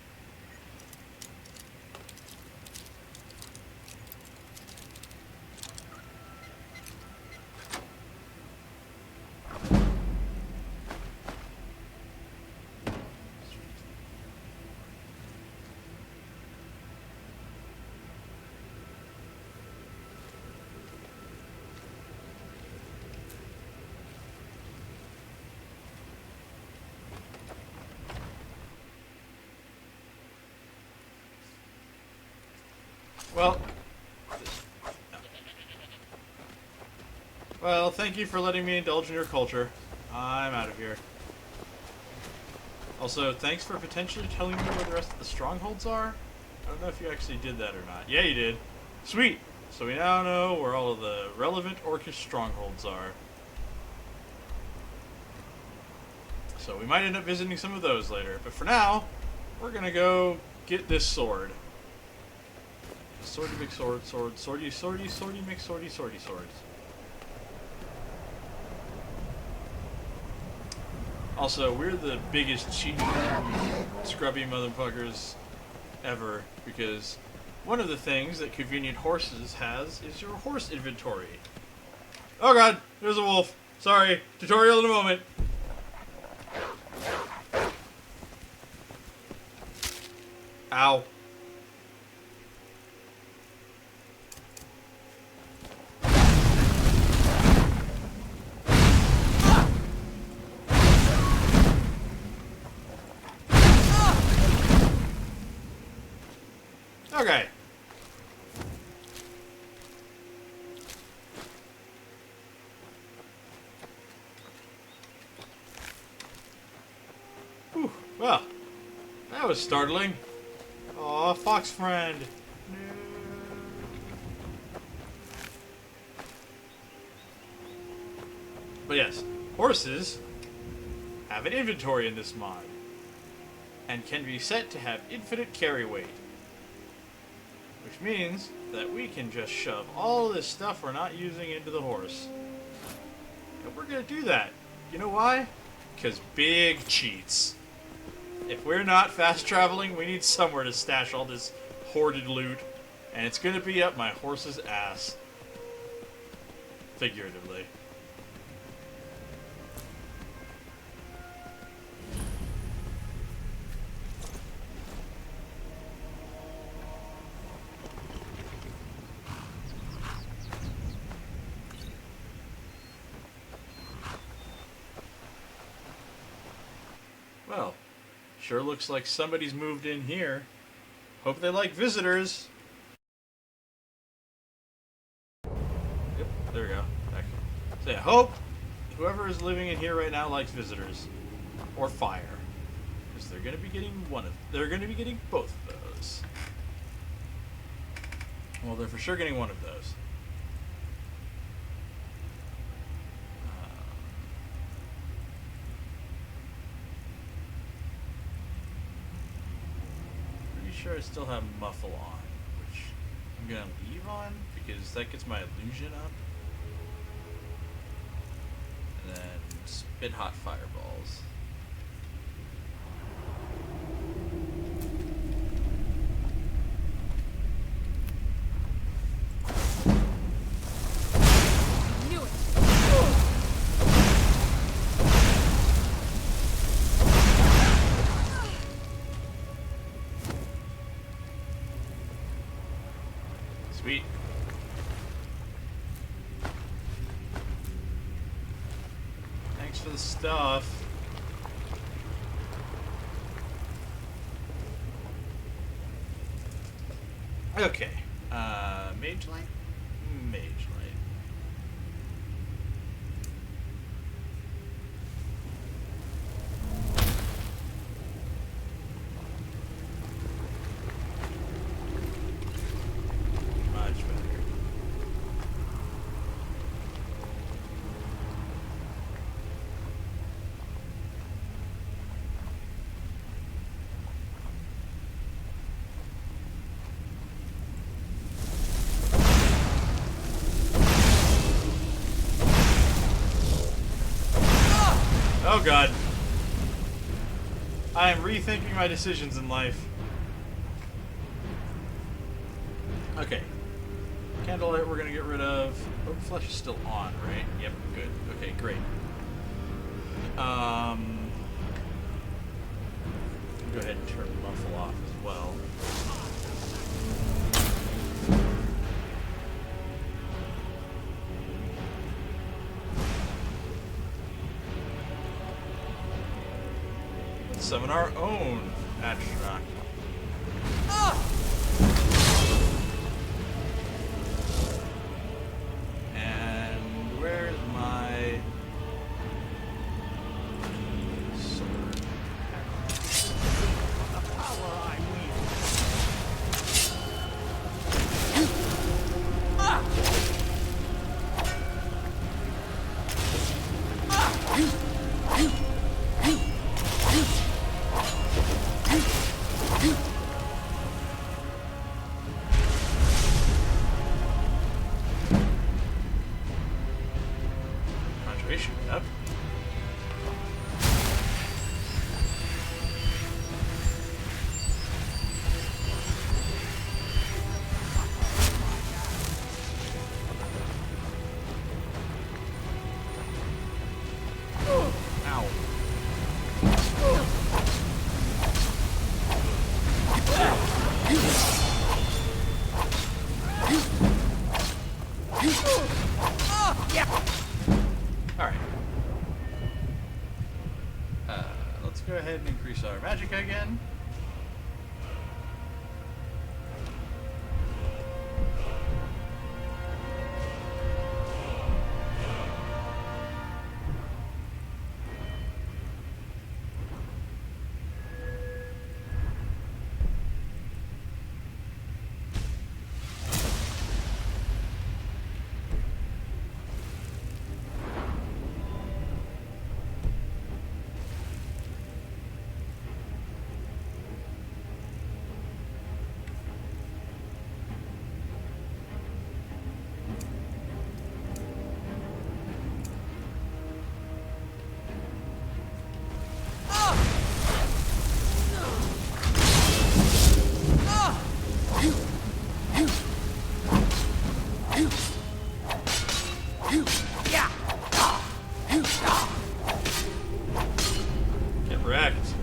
[SPEAKER 1] Well, thank you for letting me indulge in your culture. I'm out of here. Also, thanks for potentially telling me where the rest of the strongholds are. I don't know if you actually did that or not. Yeah, you did. Sweet! So we now know where all of the relevant orcish strongholds are. So we might end up visiting some of those later. But for now, we're gonna go get this sword. Swordy McSword, sword, swordy, swordy, swordy McSwordy, swordy, swords. Also, we're the biggest cheating, scrubby motherfuckers ever, because one of the things that Convenient Horses has is your horse inventory. Oh god, there's a wolf. Sorry, tutorial in a moment. Ow. Okay. Whew. Well, that was startling. Aw, fox friend. No. But yes, horses have an inventory in this mod, and can be set to have infinite carry weight. Which means that we can just shove all this stuff we're not using into the horse. And we're going to do that. You know why? Because big cheats. If we're not fast traveling, we need somewhere to stash all this hoarded loot. And it's going to be up my horse's ass. Figuratively. Well, sure looks like somebody's moved in here. Hope they like visitors. Yep, there we go. Back. So yeah, hope whoever is living in here right now likes visitors. Or fire. Because they're gonna be getting they're gonna be getting both of those. Well, they're for sure getting one of those. Sure I still have muffle on, which I'm gonna leave on because that gets my illusion up. And then spit hot fireballs. stuff. Okay. Mage Light? Mage Light. Much better. Oh god. I am rethinking my decisions in life. Okay. Candlelight we're gonna get rid of. Oak Flesh is still on, right? Yep, good. Okay, great. Go ahead and turn Muffle off as well. Summon our own astronaut. And where's my sword? The power I Conjuration up. Ow. Alright. Let's go ahead and increase our magicka again. Get wrecked.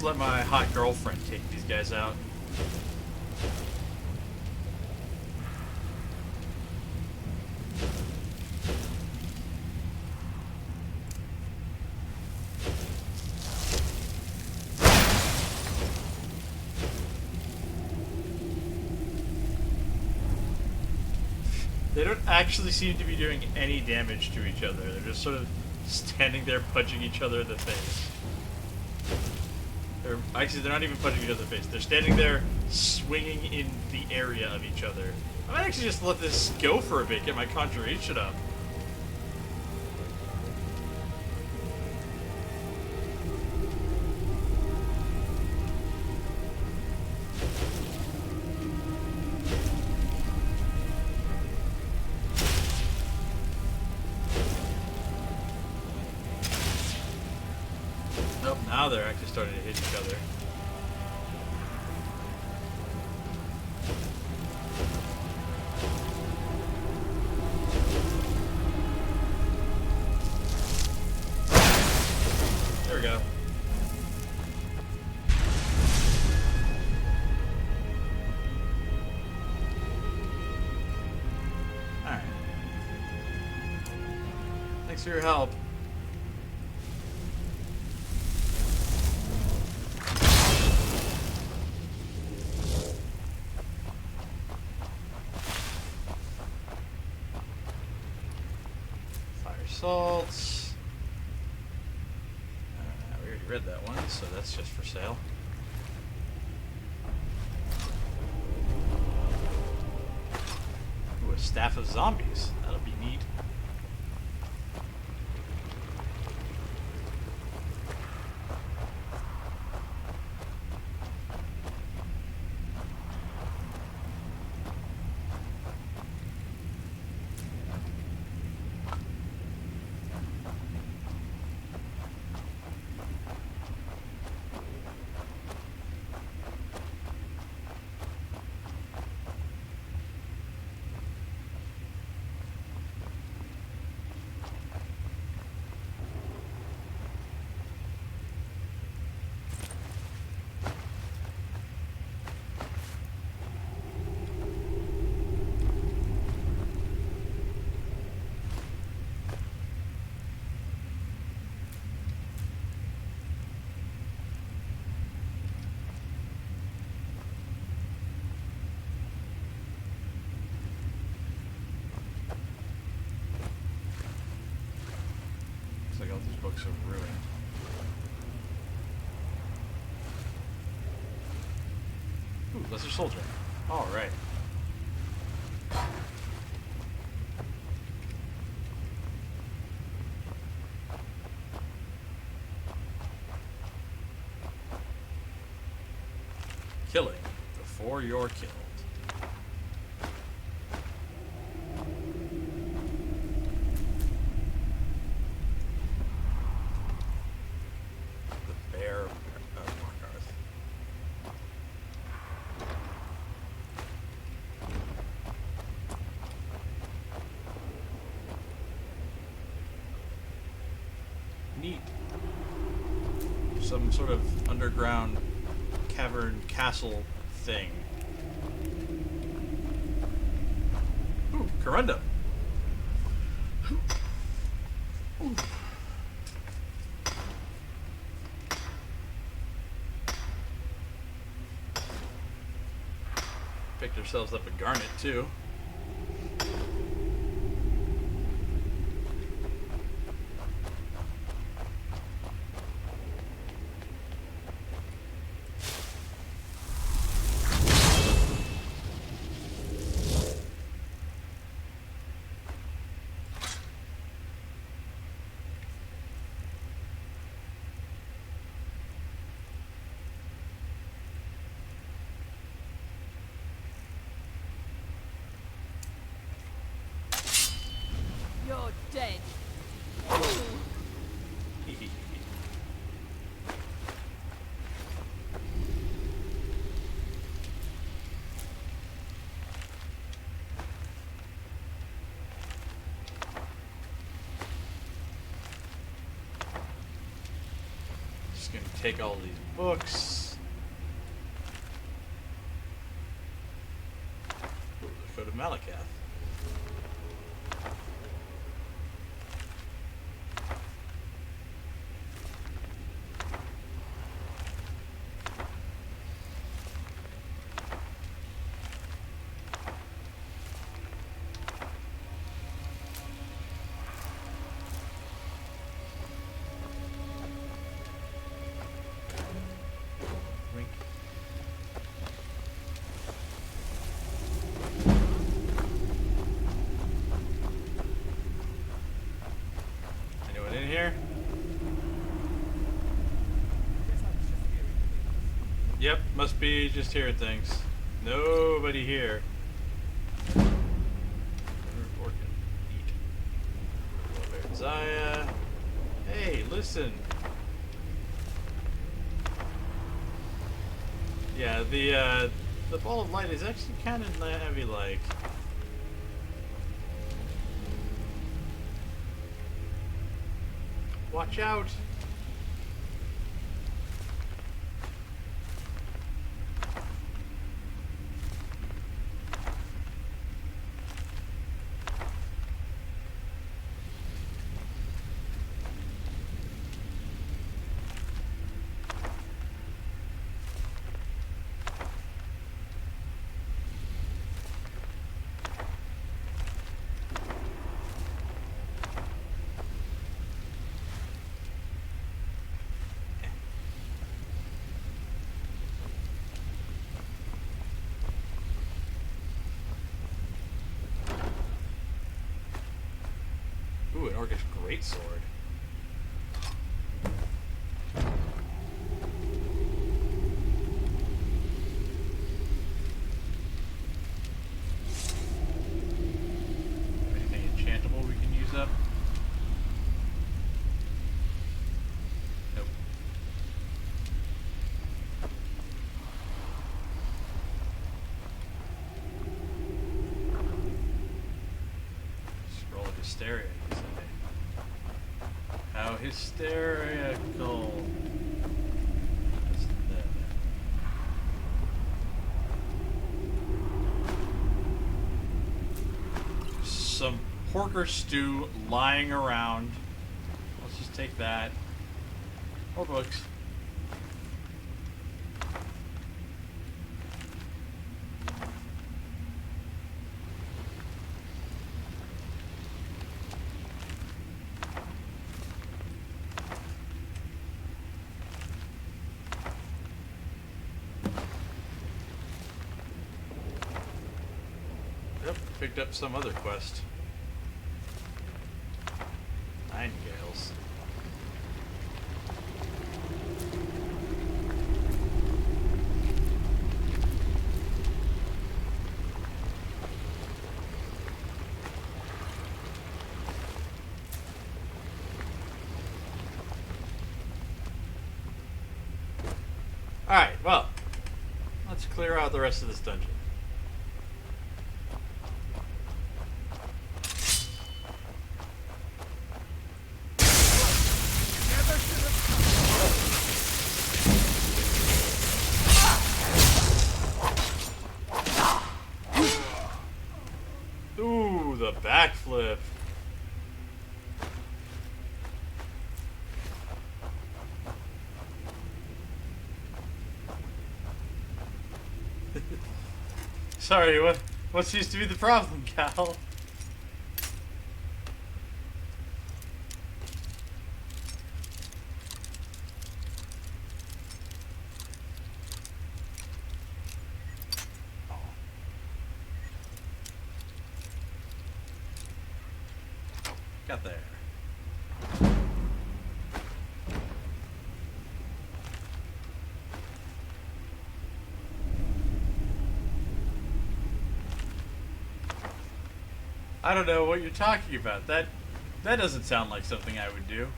[SPEAKER 1] let my hot girlfriend take these guys out. They don't actually seem to be doing any damage to each other. They're just sort of standing there punching each other in the face. Actually, they're not even punching each other in the face. They're standing there swinging in the area of each other. I might actually just let this go for a bit, get my conjuration up. Now they're actually starting to hit each other. There we go. Alright. Thanks for your help. Salts. We already read that one, so that's just for sale. Ooh, a staff of zombies. That'll be neat. Looks like all these books are ruined. Ooh, Lesser Soldier. Alright. Killing before you're killed. The Bear of Markarth. Neat. Some sort of underground cavern castle thing. Ooh, Corunda. Picked ourselves up a garnet too. take all these books. Ooh, the Code of Malakath. Here? Yep, must be just hearing things. Nobody here. Zaya. Hey, listen. Yeah, the ball of light is actually kind of heavy, like. Watch out! Ooh, an Orcish greatsword. Anything enchantable we can use up? Nope. Scroll of Hysteria. How hysterical. Some porker stew lying around. Let's just take that. More books. Picked up some other quest. Nightingales. Alright, well, let's clear out the rest of this dungeon. Ooh, the backflip. Sorry, what seems to be the problem, Cal? Got there. I don't know what you're talking about. That doesn't sound like something I would do.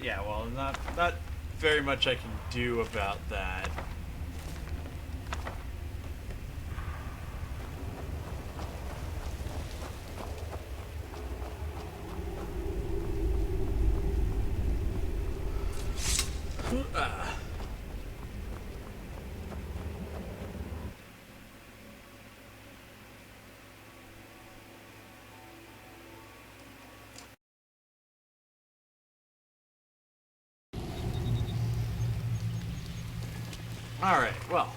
[SPEAKER 1] Yeah, well, not very much I can do about that. Alright, well.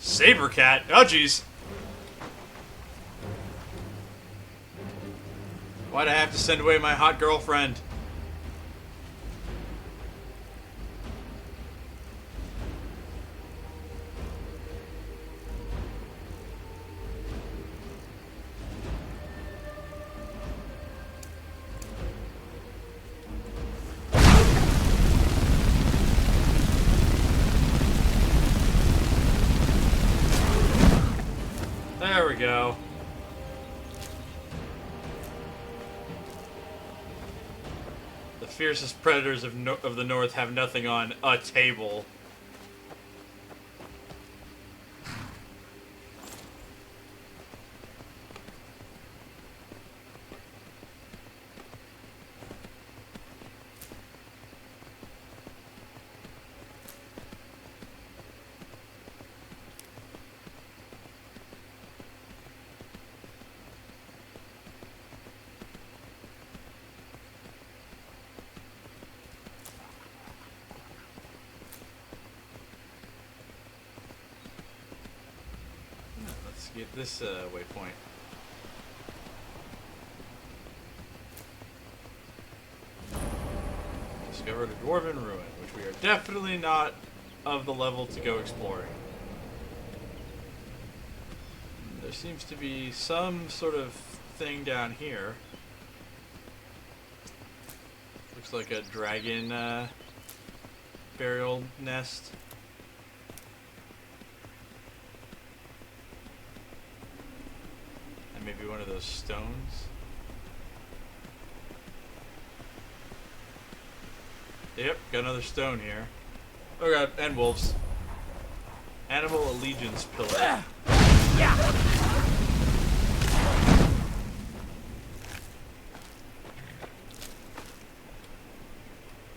[SPEAKER 1] Sabercat? Oh, jeez. Why'd I have to send away my hot girlfriend? There we go. The fiercest predators of the North have nothing on a table. Get this waypoint. Discovered a dwarven ruin, which we are definitely not of the level to go exploring. There seems to be some sort of thing down here. Looks like a dragon burial nest. Maybe one of those stones. Yep, got another stone here. Oh god, and wolves. Animal allegiance pillar.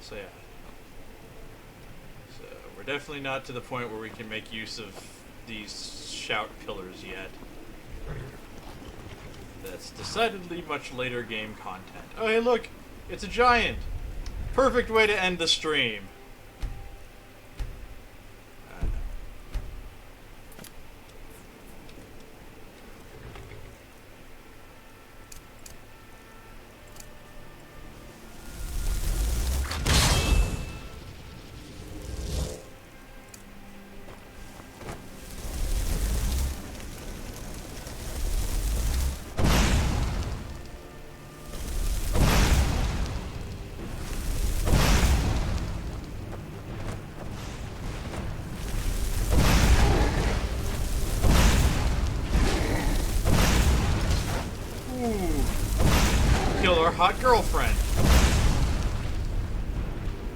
[SPEAKER 1] So yeah. So we're definitely not to the point where we can make use of these shout pillars yet. That's decidedly much later game content. Oh, hey, look! It's a giant! Perfect way to end the stream. Kill our hot girlfriend.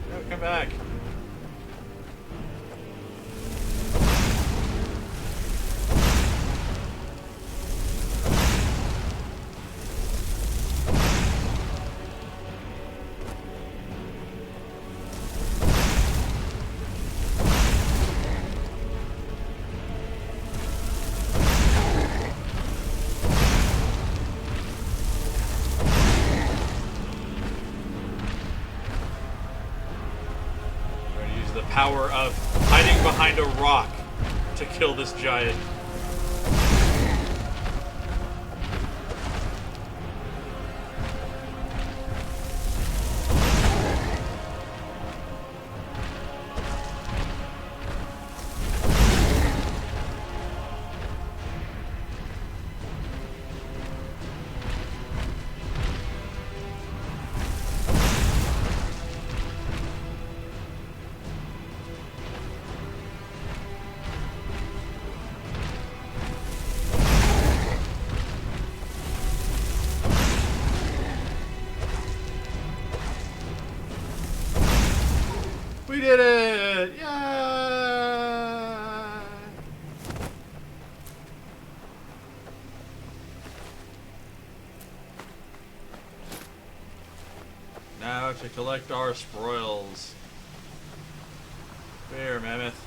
[SPEAKER 1] No, come back. Power of hiding behind a rock to kill this giant. did it! Yeah! Now to collect our spoils. Here, mammoth.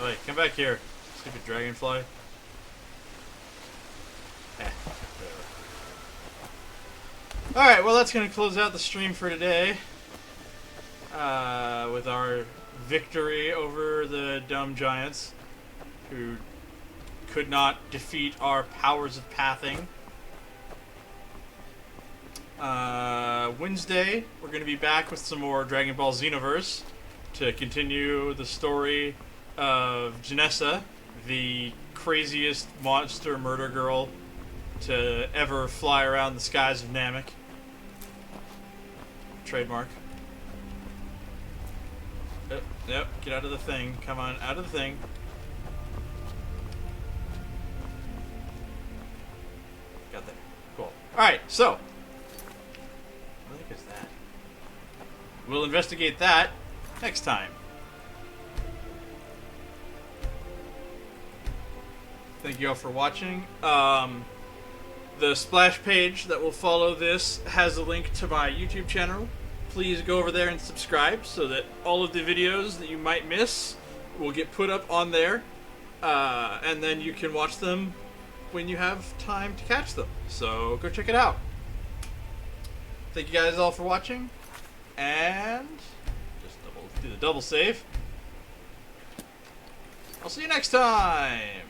[SPEAKER 1] Wait, come back here, stupid dragonfly. Alright, well that's going to close out the stream for today. With our victory over the dumb giants who could not defeat our powers of pathing. Wednesday, we're going to be back with some more Dragon Ball Xenoverse to continue the story of Janessa, the craziest monster murder girl to ever fly around the skies of Namek. Trademark. Yep, get out of the thing. Come on, out of the thing. Got there. Cool. Alright, so. What the heck is that? We'll investigate that next time. Thank you all for watching. The splash page that will follow this has a link to my YouTube channel. Please go over there and subscribe so that all of the videos that you might miss will get put up on there. And then you can watch them when you have time to catch them. So go check it out. Thank you guys all for watching. And just do the double save. I'll see you next time.